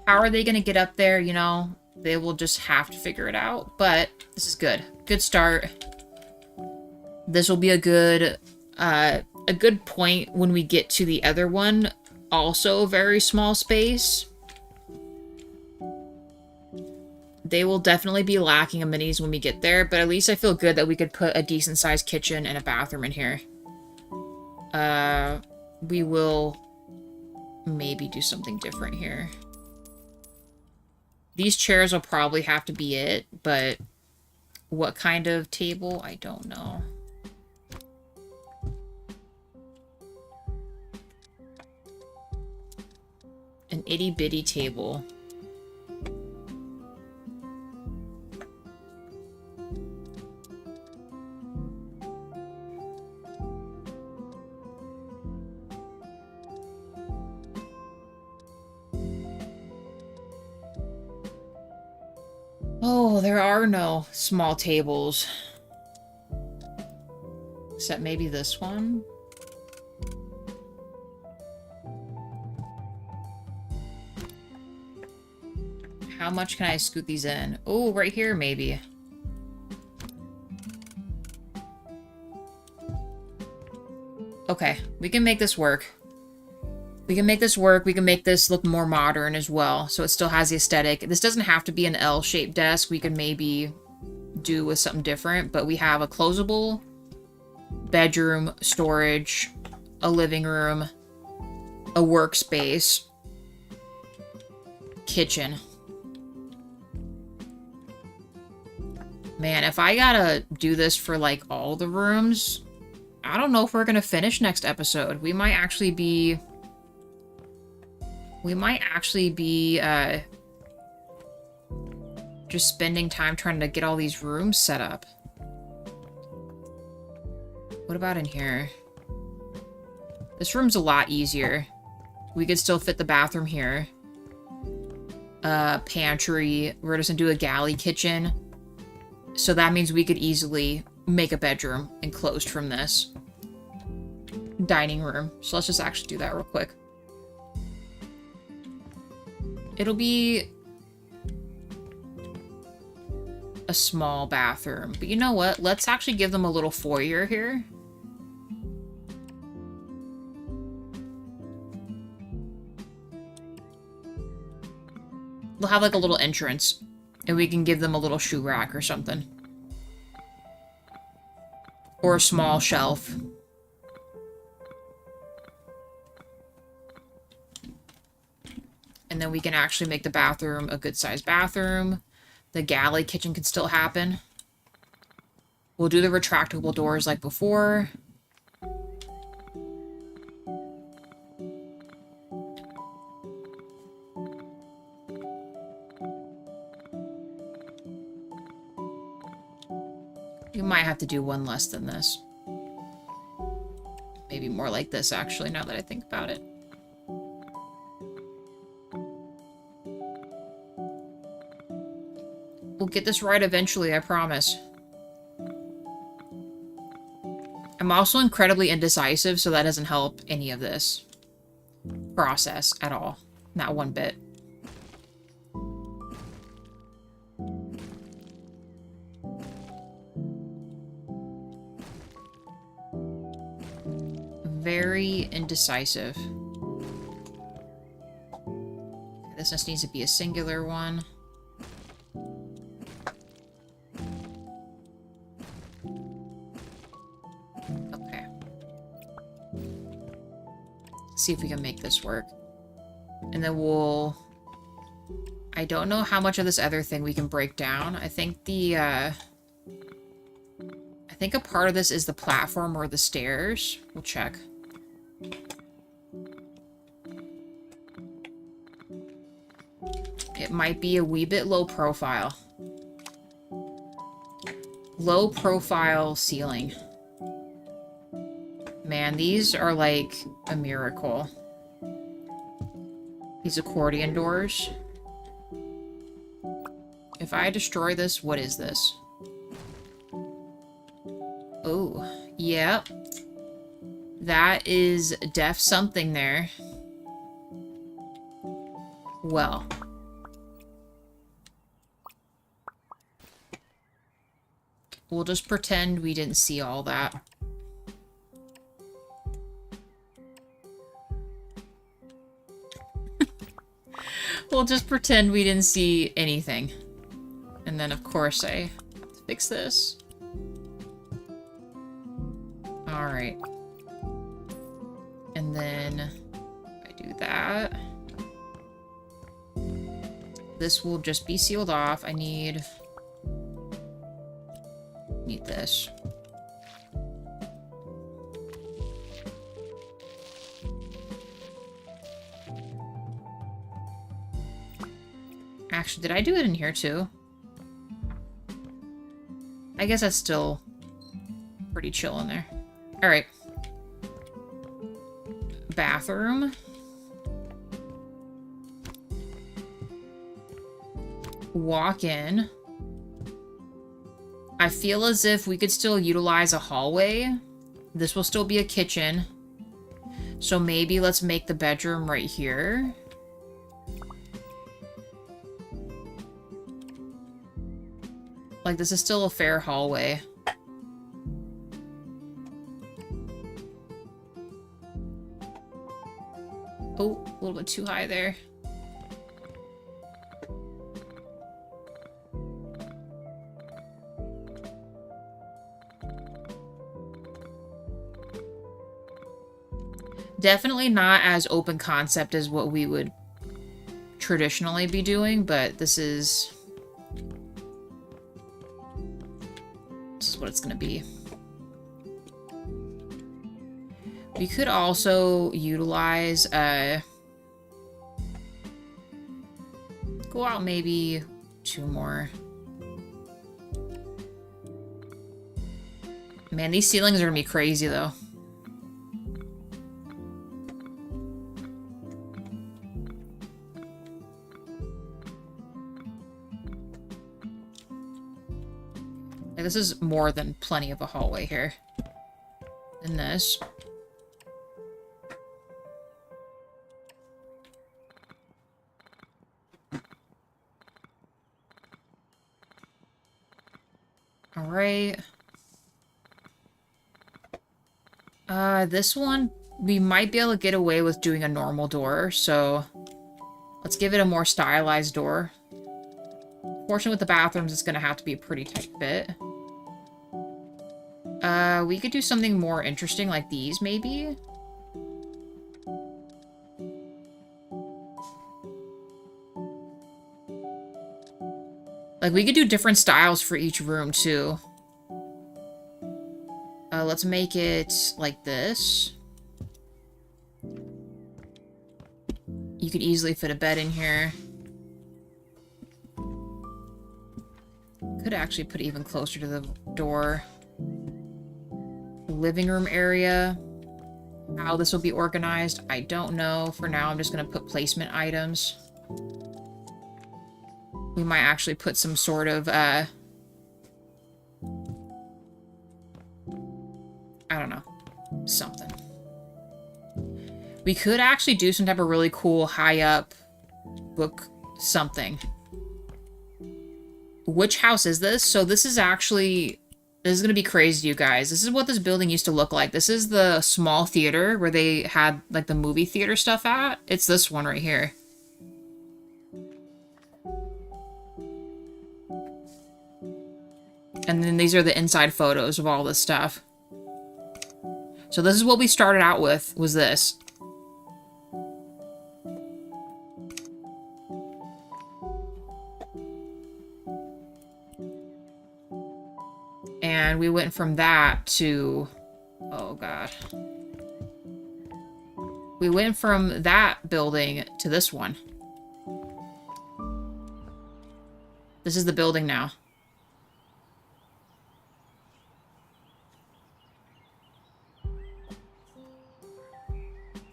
How are they going to get up there, you know? They will just have to figure it out, but this is good. Good start. This will be a good point when we get to the other one. Also a very small space. They will definitely be lacking a minis when we get there, but at least I feel good that we could put a decent sized kitchen and a bathroom in here. We will maybe do something different here. These chairs will probably have to be it, but what kind of table? I don't know. An itty bitty table. Oh, there are no small tables. Except maybe this one. How much can I scoot these in? Oh, right here, maybe. Okay, we can make this work. We can make this work. We can make this look more modern as well, so it still has the aesthetic. This doesn't have to be an L-shaped desk. We can maybe do with something different, but we have a closable bedroom, storage, a living room, a workspace, kitchen. Man, if I gotta do this for, like, all the rooms, I don't know if we're gonna finish next episode. We might actually be... just spending time trying to get all these rooms set up. What about in here? This room's a lot easier. We could still fit the bathroom here. Pantry. We're just gonna do a galley kitchen. So that means we could easily make a bedroom enclosed from this. Dining room. So let's just actually do that real quick. It'll be a small bathroom. But you know what? Let's actually give them a little foyer here. They'll have like a little entrance. And we can give them a little shoe rack or something. Or a small shelf. And then we can actually make the bathroom a good-sized bathroom. The galley kitchen can still happen. We'll do the retractable doors like before. You might have to do one less than this. Maybe more like this, actually, now that I think about it. We'll get this right eventually, I promise. I'm also incredibly indecisive, so that doesn't help any of this process at all. Not one bit. Very indecisive. This just needs to be a singular one. Okay. see if we can make this work. And then we'll... I don't know how much of this other thing we can break down. I think the, I think a part of this is the platform or the stairs. We'll check. It might be a wee bit low profile. Low profile ceiling. Man, these are like a miracle. These accordion doors. If I destroy this, what is this? Oh, yep. That is def something there. Well. We'll just pretend we didn't see all that. We'll just pretend we didn't see anything. And then, of course, I have to fix this. Alright. And then I do that. This will just be sealed off. I need this. Actually, did I do it in here too? I guess that's still pretty chill in there. Alright. Bathroom. Walk in. I feel as if we could still utilize a hallway. This will still be a kitchen. So maybe let's make the bedroom right here. Like, this is still a fair hallway. Oh, a little bit too high there. Definitely not as open concept as what we would traditionally be doing, but this is what it's gonna be. We could also utilize go out maybe 2 more. Man, these ceilings are gonna be crazy though. This is more than plenty of a hallway here. And this. Alright. This one, we might be able to get away with doing a normal door, so let's give it a more stylized door. Fortunately, with the bathrooms, it's gonna have to be a pretty tight fit. We could do something more interesting like these, maybe? Like, we could do different styles for each room, too. Let's make it like this. You could easily fit a bed in here. Could actually put it even closer to the door. Living room area. How this will be organized, I don't know. For now, I'm just going to put placement items. We might actually put some sort of, I don't know. Something. We could actually do some type of really cool high-up book something. Which house is this? So this is actually... This is going to be crazy, you guys. This is what this building used to look like. This is the small theater where they had, like, the movie theater stuff at. It's this one right here. And then these are the inside photos of all this stuff. So this is what we started out with, was this. And we went from that to... Oh, God. We went from that building to this one. This is the building now.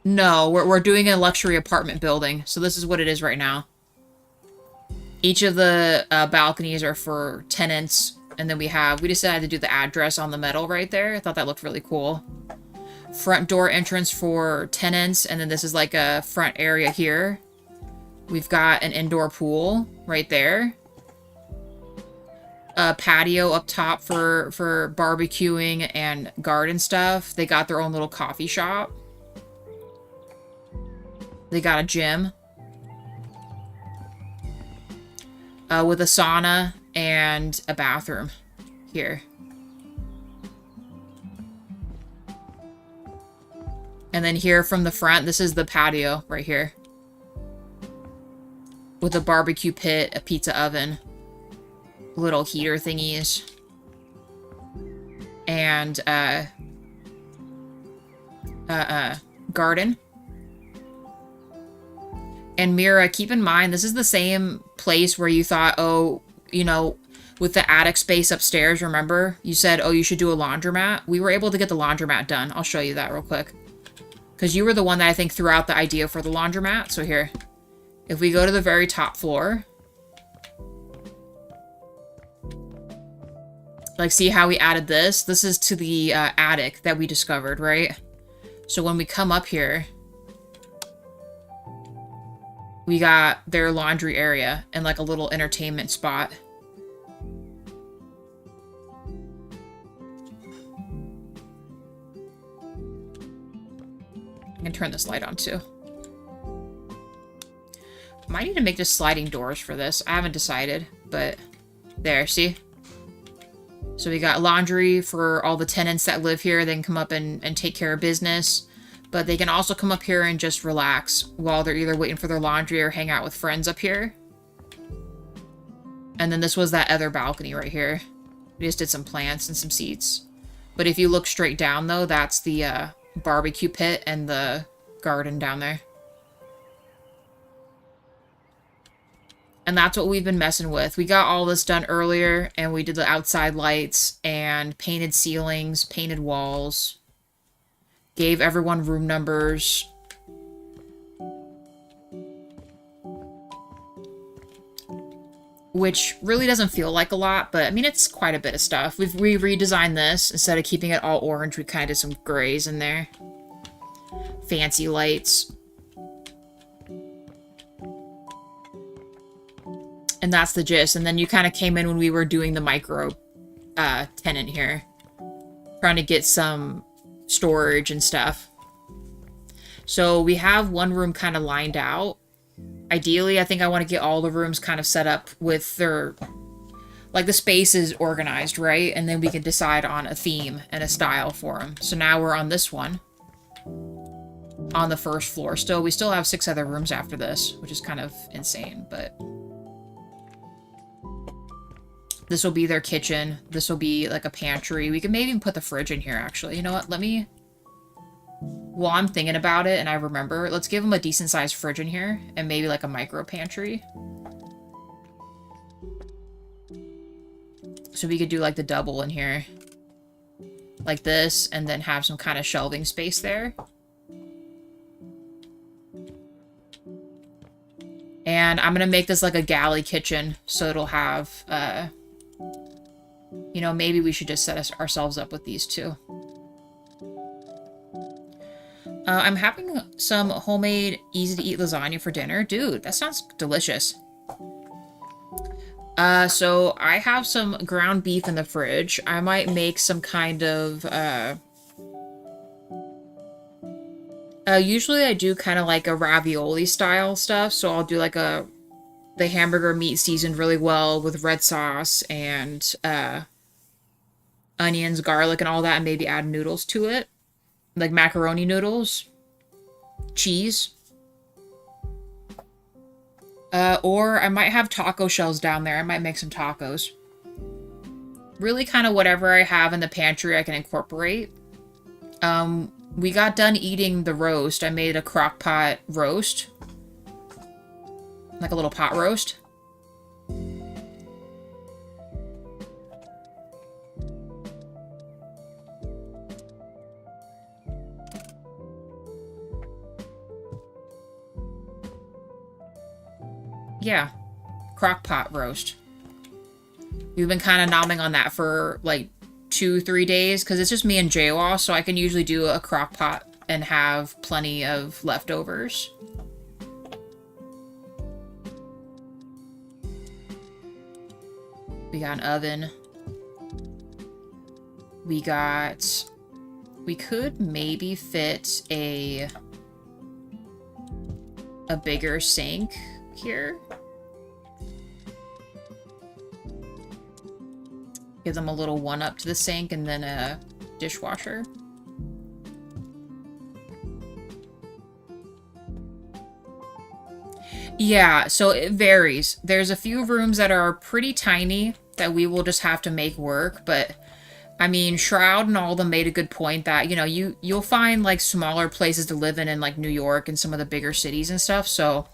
No, we're doing a luxury apartment building. So this is what it is right now. Each of the balconies are for tenants. And then we decided to do the address on the metal right there. I thought that looked really cool. Front door entrance for tenants. And then this is like a front area here. We've got an indoor pool right there. A patio up top for barbecuing and garden stuff. They got their own little coffee shop. They got a gym. With a sauna and a bathroom here. And then here from the front, this is the patio right here. With a barbecue pit, a pizza oven, little heater thingies. And, garden. And Mira, keep in mind, this is the same place where you thought, oh, you know, with the attic space upstairs, remember? You said, oh, you should do a laundromat. We were able to get the laundromat done. I'll show you that real quick. Because you were the one that I think threw out the idea for the laundromat. So here, if we go to the very top floor. Like, see how we added this? This is to the attic that we discovered, right? So when we come up here... We got their laundry area and like a little entertainment spot. I can turn this light on too. Might need to make just sliding doors for this. I haven't decided, but there, see? So we got laundry for all the tenants that live here. They can come up and take care of business. But they can also come up here and just relax while they're either waiting for their laundry or hang out with friends up here. And then this was that other balcony right here. We just did some plants and some seats. But if you look straight down, though, that's the barbecue pit and the garden down there. And that's what we've been messing with. We got all this done earlier, and we did the outside lights and painted ceilings, painted walls. Gave everyone room numbers. Which really doesn't feel like a lot, but I mean, it's quite a bit of stuff. We redesigned this. Instead of keeping it all orange, we kind of did some grays in there. Fancy lights. And that's the gist. And then you kind of came in when we were doing the micro tenant here. Trying to get some storage and stuff. So we have one room kind of lined out. Ideally, I think I want to get all the rooms kind of set up with their... Like, the space is organized, right? And then we can decide on a theme and a style for them. So now we're on this one. On the first floor. Still, we still have 6 other rooms after this, which is kind of insane, but... This will be their kitchen. This will be like a pantry. We can maybe even put the fridge in here, actually. You know what? Let me... While I'm thinking about it and I remember, let's give them a decent-sized fridge in here. And maybe like a micro pantry. So we could do like the double in here. Like this. And then have some kind of shelving space there. And I'm going to make this like a galley kitchen. So it'll have... You know, maybe we should just set ourselves up with these two. I'm having some homemade, easy-to-eat lasagna for dinner. Dude, that sounds delicious. So I have some ground beef in the fridge. I might make some kind of, usually I do kind of like a ravioli style stuff. So I'll do like the hamburger meat seasoned really well with red sauce and, onions, garlic, and all that, and maybe add noodles to it. Like macaroni noodles. Cheese. Or I might have taco shells down there. I might make some tacos. really kind of whatever I have in the pantry I can incorporate. We got done eating the roast. I made a crock pot roast. Like a little pot roast. Yeah, crock pot roast. We've been kind of nomming on that for like 2-3 days because it's just me and Jawa, so I can usually do a crock pot and have plenty of leftovers. We got an oven. We could maybe fit a bigger sink here. Give them a little one-up to the sink and then a dishwasher. Yeah, so it varies. There's a few rooms that are pretty tiny that we will just have to make work, but I mean, Shroud and all of them made a good point that, you know, you'll find like smaller places to live in like New York and some of the bigger cities and stuff, so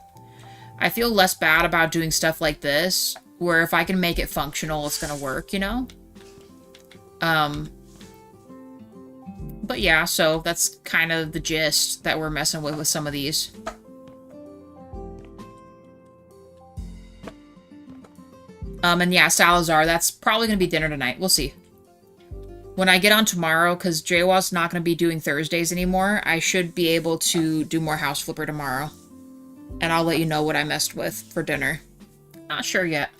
I feel less bad about doing stuff like this, where if I can make it functional, it's gonna work, you know? But yeah, so that's kind of the gist that we're messing with some of these. And yeah, Salazar, that's probably gonna be dinner tonight. We'll see. When I get on tomorrow, because Jawa's not gonna be doing Thursdays anymore, I should be able to do more House Flipper tomorrow. And I'll let you know what I messed with for dinner. Not sure yet.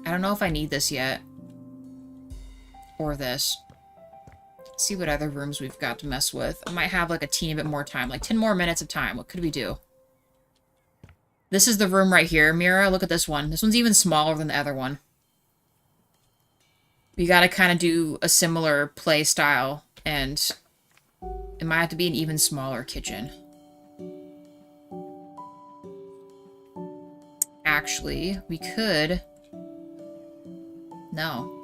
I don't know if I need this yet. Or this. Let's see what other rooms we've got to mess with. I might have like a teeny bit more time. Like 10 more minutes of time. What could we do? This is the room right here, Mira. Look at this one. This one's even smaller than the other one. We gotta kind of do a similar play style. And it might have to be an even smaller kitchen. Actually, we could... No.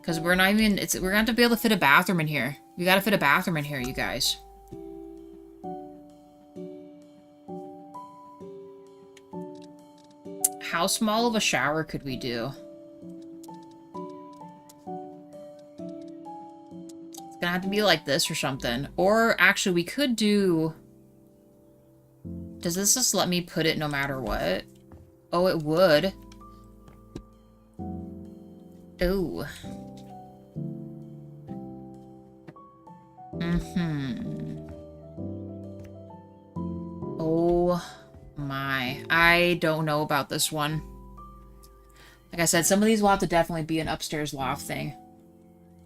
Because we're not even... we're gonna have to be able to fit a bathroom in here. We gotta fit a bathroom in here, you guys. How small of a shower could we do? It's gonna have to be like this or something. Or, actually, we could do... Does this just let me put it no matter what? Oh, it would. Ooh. Oh my. I don't know about this one. Like I said, some of these will have to definitely be an upstairs loft thing.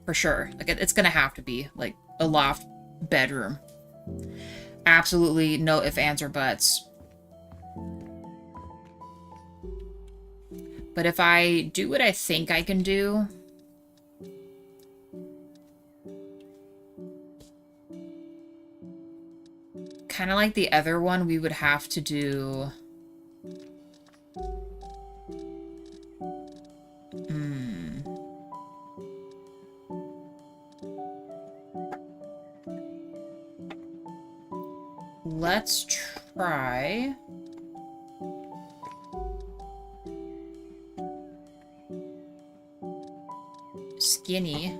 For sure. Like, it's gonna have to be, like, a loft bedroom. Absolutely no ifs, ands, or buts. But if I do what I think I can do... Kind of like the other one, we would have to do... Let's try... Skinny.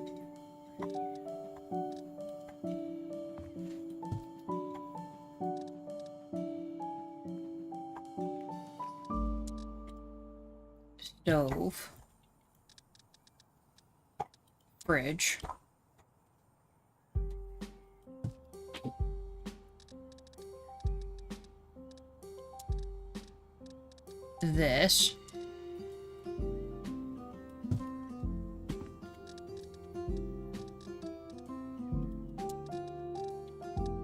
Stove. Fridge. This.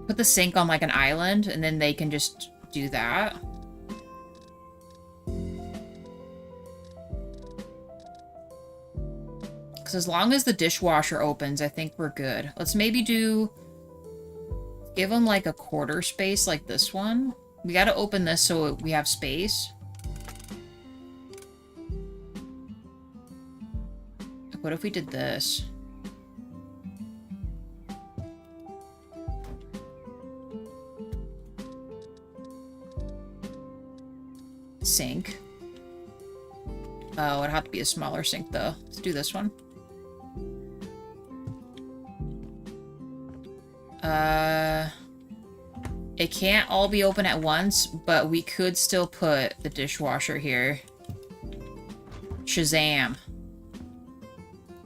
Put the sink on like an island, and then they can just do that. Because as long as the dishwasher opens, I think we're good. Let's maybe do... Give them like a quarter space like this one. We gotta open this so we have space. What if we did this? Sink. Oh, it'd have to be a smaller sink, though. Let's do this one. It can't all be open at once, but we could still put the dishwasher here. Shazam.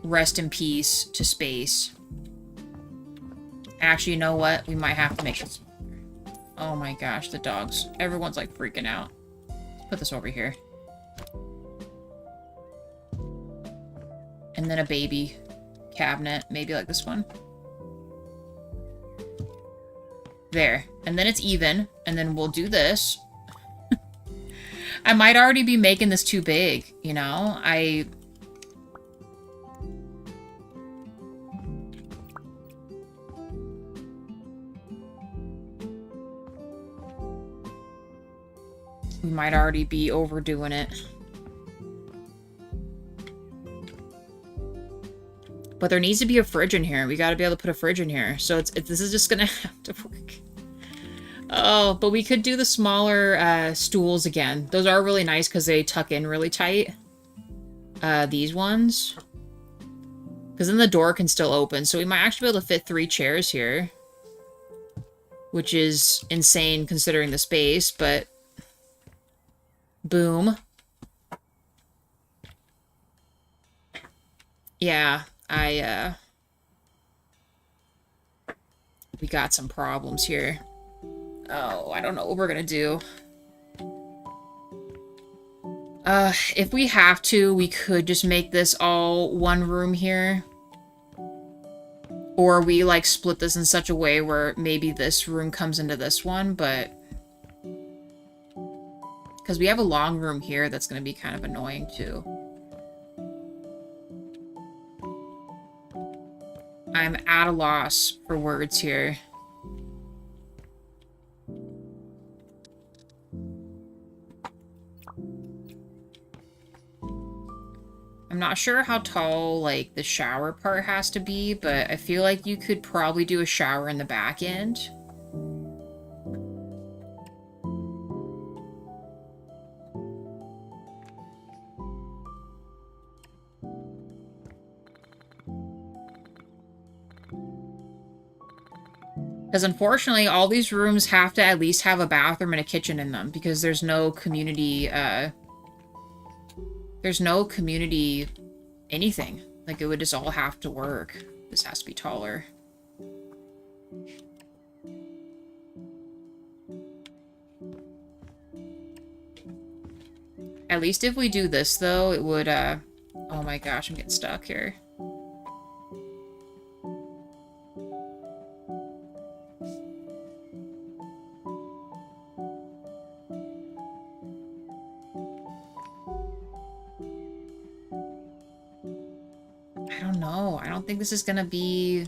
Rest in peace to space. Actually, you know what? We might have to make this... Oh my gosh, the dogs. Everyone's like freaking out. Let's put this over here. And then a baby cabinet, maybe like this one. There. And then it's even. And then we'll do this. I might already be making this too big, you know? We might already be overdoing it. But there needs to be a fridge in here. We gotta be able to put a fridge in here. So this is just gonna have to work. Oh, but we could do the smaller stools again. Those are really nice because they tuck in really tight. These ones. Because then the door can still open. So we might actually be able to fit 3 chairs here. Which is insane considering the space, but... Boom. Yeah, we got some problems here. Oh, I don't know what we're gonna do. If we have to, we could just make this all one room here. Or we, like, split this in such a way where maybe this room comes into this one, but... Because we have a long room here that's gonna be kind of annoying, too. I'm at a loss for words here. I'm not sure how tall, like, the shower part has to be, but I feel like you could probably do a shower in the back end. Because unfortunately, all these rooms have to at least have a bathroom and a kitchen in them, because there's no community, anything. Like, it would just all have to work. This has to be taller. At least if we do this, though, it would, oh my gosh, I'm getting stuck here. I don't know. I don't think this is gonna be...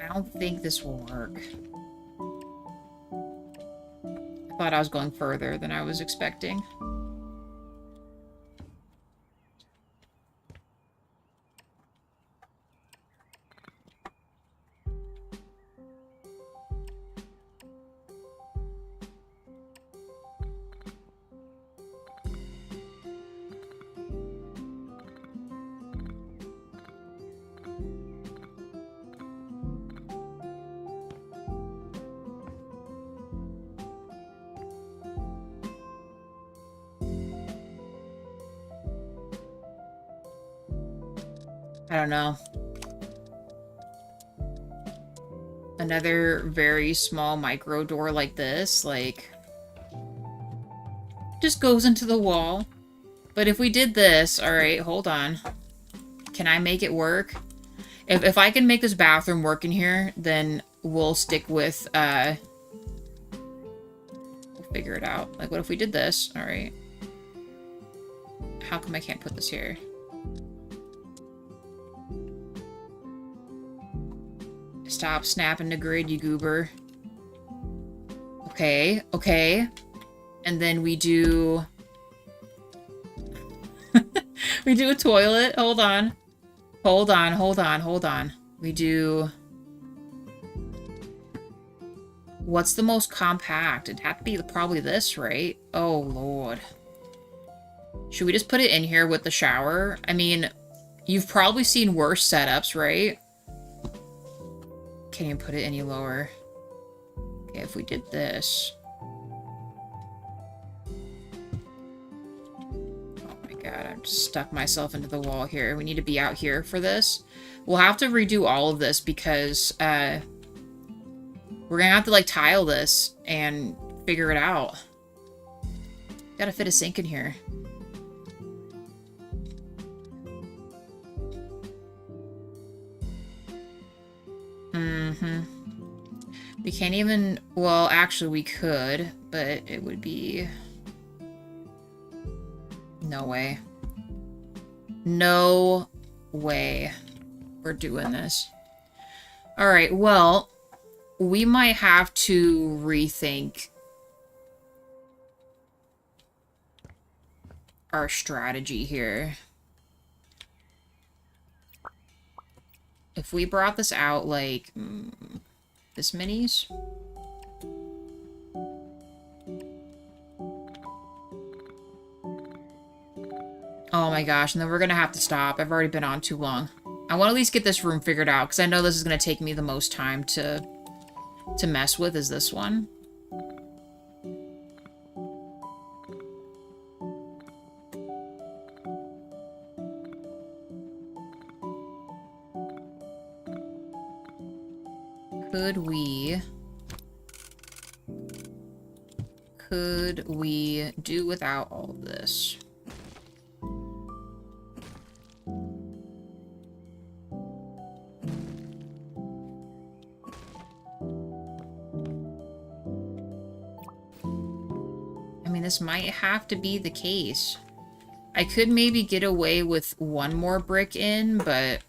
I don't think this will work. I thought I was going further than I was expecting. I don't know. Another very small micro door like this, like, just goes into the wall. But if we did this, alright, hold on. Can I make it work? If I can make this bathroom work in here, then we'll stick with, we'll figure it out. Like, what if we did this? Alright. How come I can't put this here? Stop snapping the grid, you goober. Okay, okay. And then we do... We do a toilet. Hold on. Hold on, hold on, hold on. We do... What's the most compact? It'd have to be probably this, right? Oh, Lord. Should we just put it in here with the shower? I mean, you've probably seen worse setups, right? Can't even put it any lower. Okay, if we did this... God, I've just stuck myself into the wall here. We need to be out here for this. We'll have to redo all of this because we're gonna have to like tile this and figure it out. Gotta fit a sink in here. We can't even, well, actually we could, but it would be... No way. No way we're doing this. Alright, well, we might have to rethink our strategy here. If we brought this out, like, this minis... Oh my gosh, and then we're gonna have to stop. I've already been on too long. I want to at least get this room figured out, because I know this is gonna take me the most time to mess with, is this one. Could we do without all of this? This might have to be the case. I could maybe get away with one more brick in, but...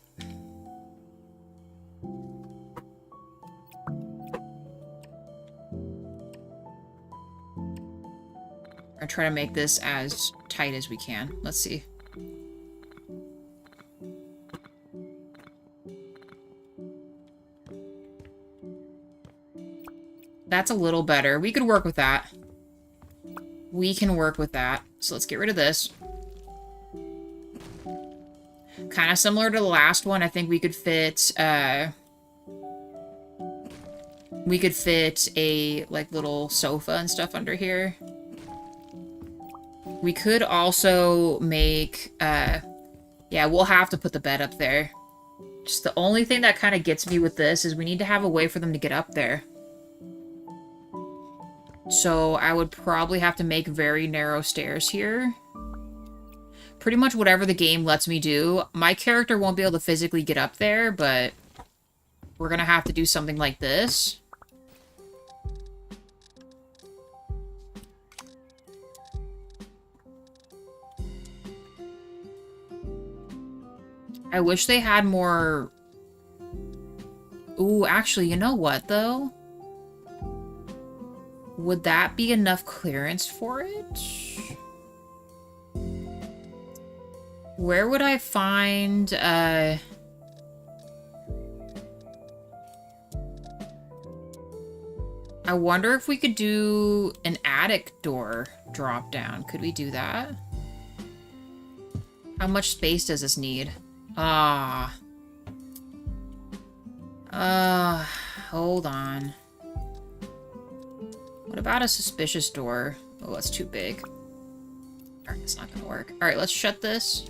I'll try to make this as tight as we can. Let's see. That's a little better. We could work with that. We can work with that. So let's get rid of this. Kind of similar to the last one. I think we could fit, a, like, little sofa and stuff under here. We could also make, yeah, we'll have to put the bed up there. Just the only thing that kind of gets me with this is we need to have a way for them to get up there. So I would probably have to make very narrow stairs here. Pretty much whatever the game lets me do. My character won't be able to physically get up there, but we're gonna have to do something like this. I wish they had more... Ooh, actually, you know what, though? Would that be enough clearance for it? Where would I find, I wonder if we could do an attic door drop down. Could we do that? How much space does this need? Hold on. What about a suspicious door? Oh, that's too big. Alright, it's not gonna work. Alright, let's shut this.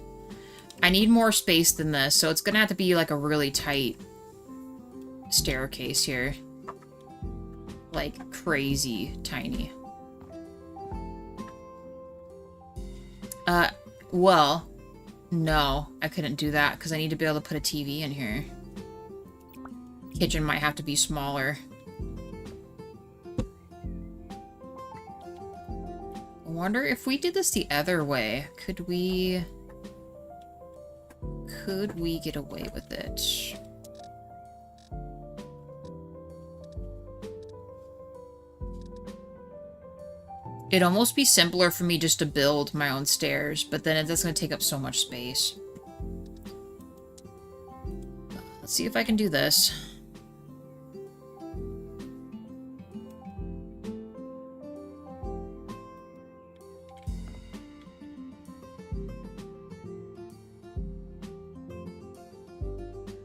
I need more space than this, so it's gonna have to be like a really tight staircase here. Like, crazy tiny. Well, no, I couldn't do that because I need to be able to put a TV in here. Kitchen might have to be smaller. I wonder if we did this the other way, could we get away with it? It'd almost be simpler for me just to build my own stairs, but then that's going to take up so much space. Let's see if I can do this.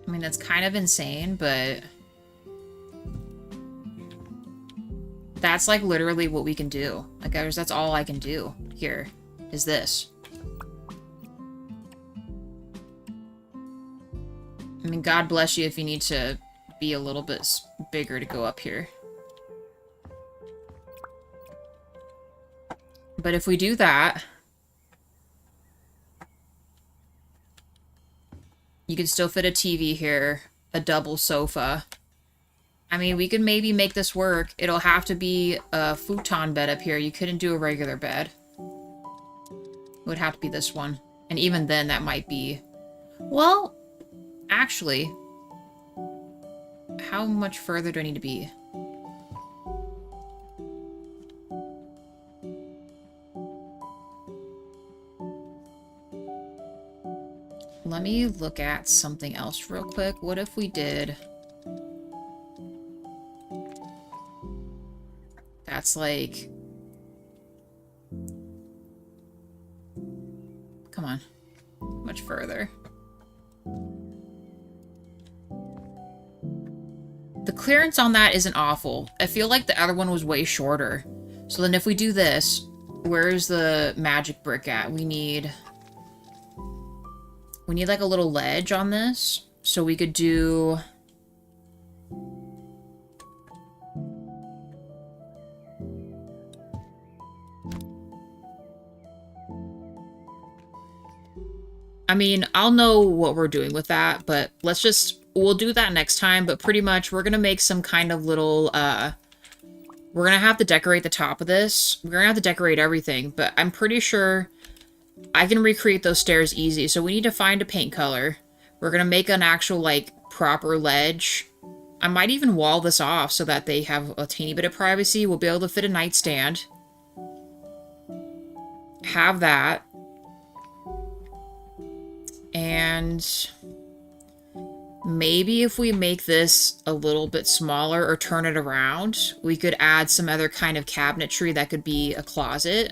I mean, that's kind of insane, but that's like literally what we can do. Like, that's all I can do here is this. I mean, God bless you if you need to be a little bit bigger to go up here. But if we do that, you can still fit a TV here, a double sofa. I mean, we could maybe make this work. It'll have to be a futon bed up here. You couldn't do a regular bed. It would have to be this one. And even then, that might be... Well, actually, how much further do I need to be? Let me look at something else real quick. What if we did... That's like... Come on. Much further. The clearance on that isn't awful. I feel like the other one was way shorter. So then if we do this, where's the magic brick at? We need like a little ledge on this. So we could do... I mean, I'll know what we're doing with that, but let's just... We'll do that next time, but pretty much we're gonna make some kind of little, we're gonna have to decorate the top of this. We're gonna have to decorate everything, but I'm pretty sure I can recreate those stairs easy. So we need to find a paint color. We're gonna make an actual, like, proper ledge. I might even wall this off so that they have a teeny bit of privacy. We'll be able to fit a nightstand. Have that. And... maybe if we make this a little bit smaller or turn it around, we could add some other kind of cabinetry that could be a closet.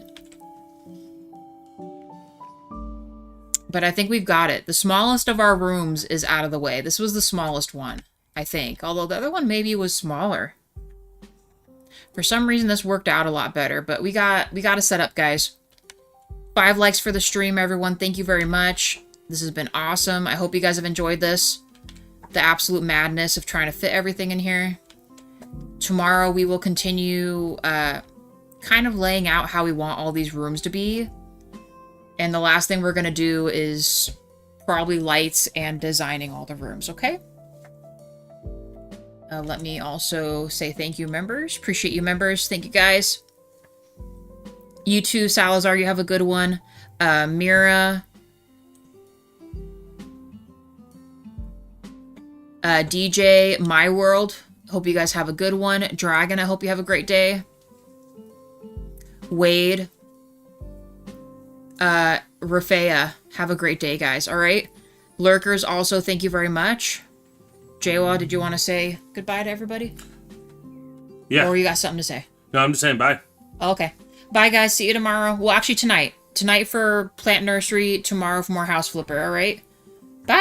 But I think we've got it. The smallest of our rooms is out of the way. This was the smallest one, I think. Although the other one maybe was smaller. For some reason, this worked out a lot better. But we got to set up, guys. 5 likes for the stream, everyone. Thank you very much. This has been awesome. I hope you guys have enjoyed this. The absolute madness of trying to fit everything in here. Tomorrow we will continue kind of laying out how we want all these rooms to be. And the last thing we're going to do is probably lights and designing all the rooms, okay? Let me also say thank you, members. Appreciate you, members. Thank you, guys. You too, Salazar. You have a good one. Mira... DJ, My World, hope you guys have a good one. Dragon, I hope you have a great day. Wade, Rafea, have a great day, guys, alright? Lurkers, also, thank you very much. Jawa, did you want to say goodbye to everybody? Yeah. Or you got something to say? No, I'm just saying bye. Okay. Bye, guys. See you tomorrow. Well, actually, tonight. Tonight for Plant Nursery, tomorrow for more House Flipper, alright? Bye!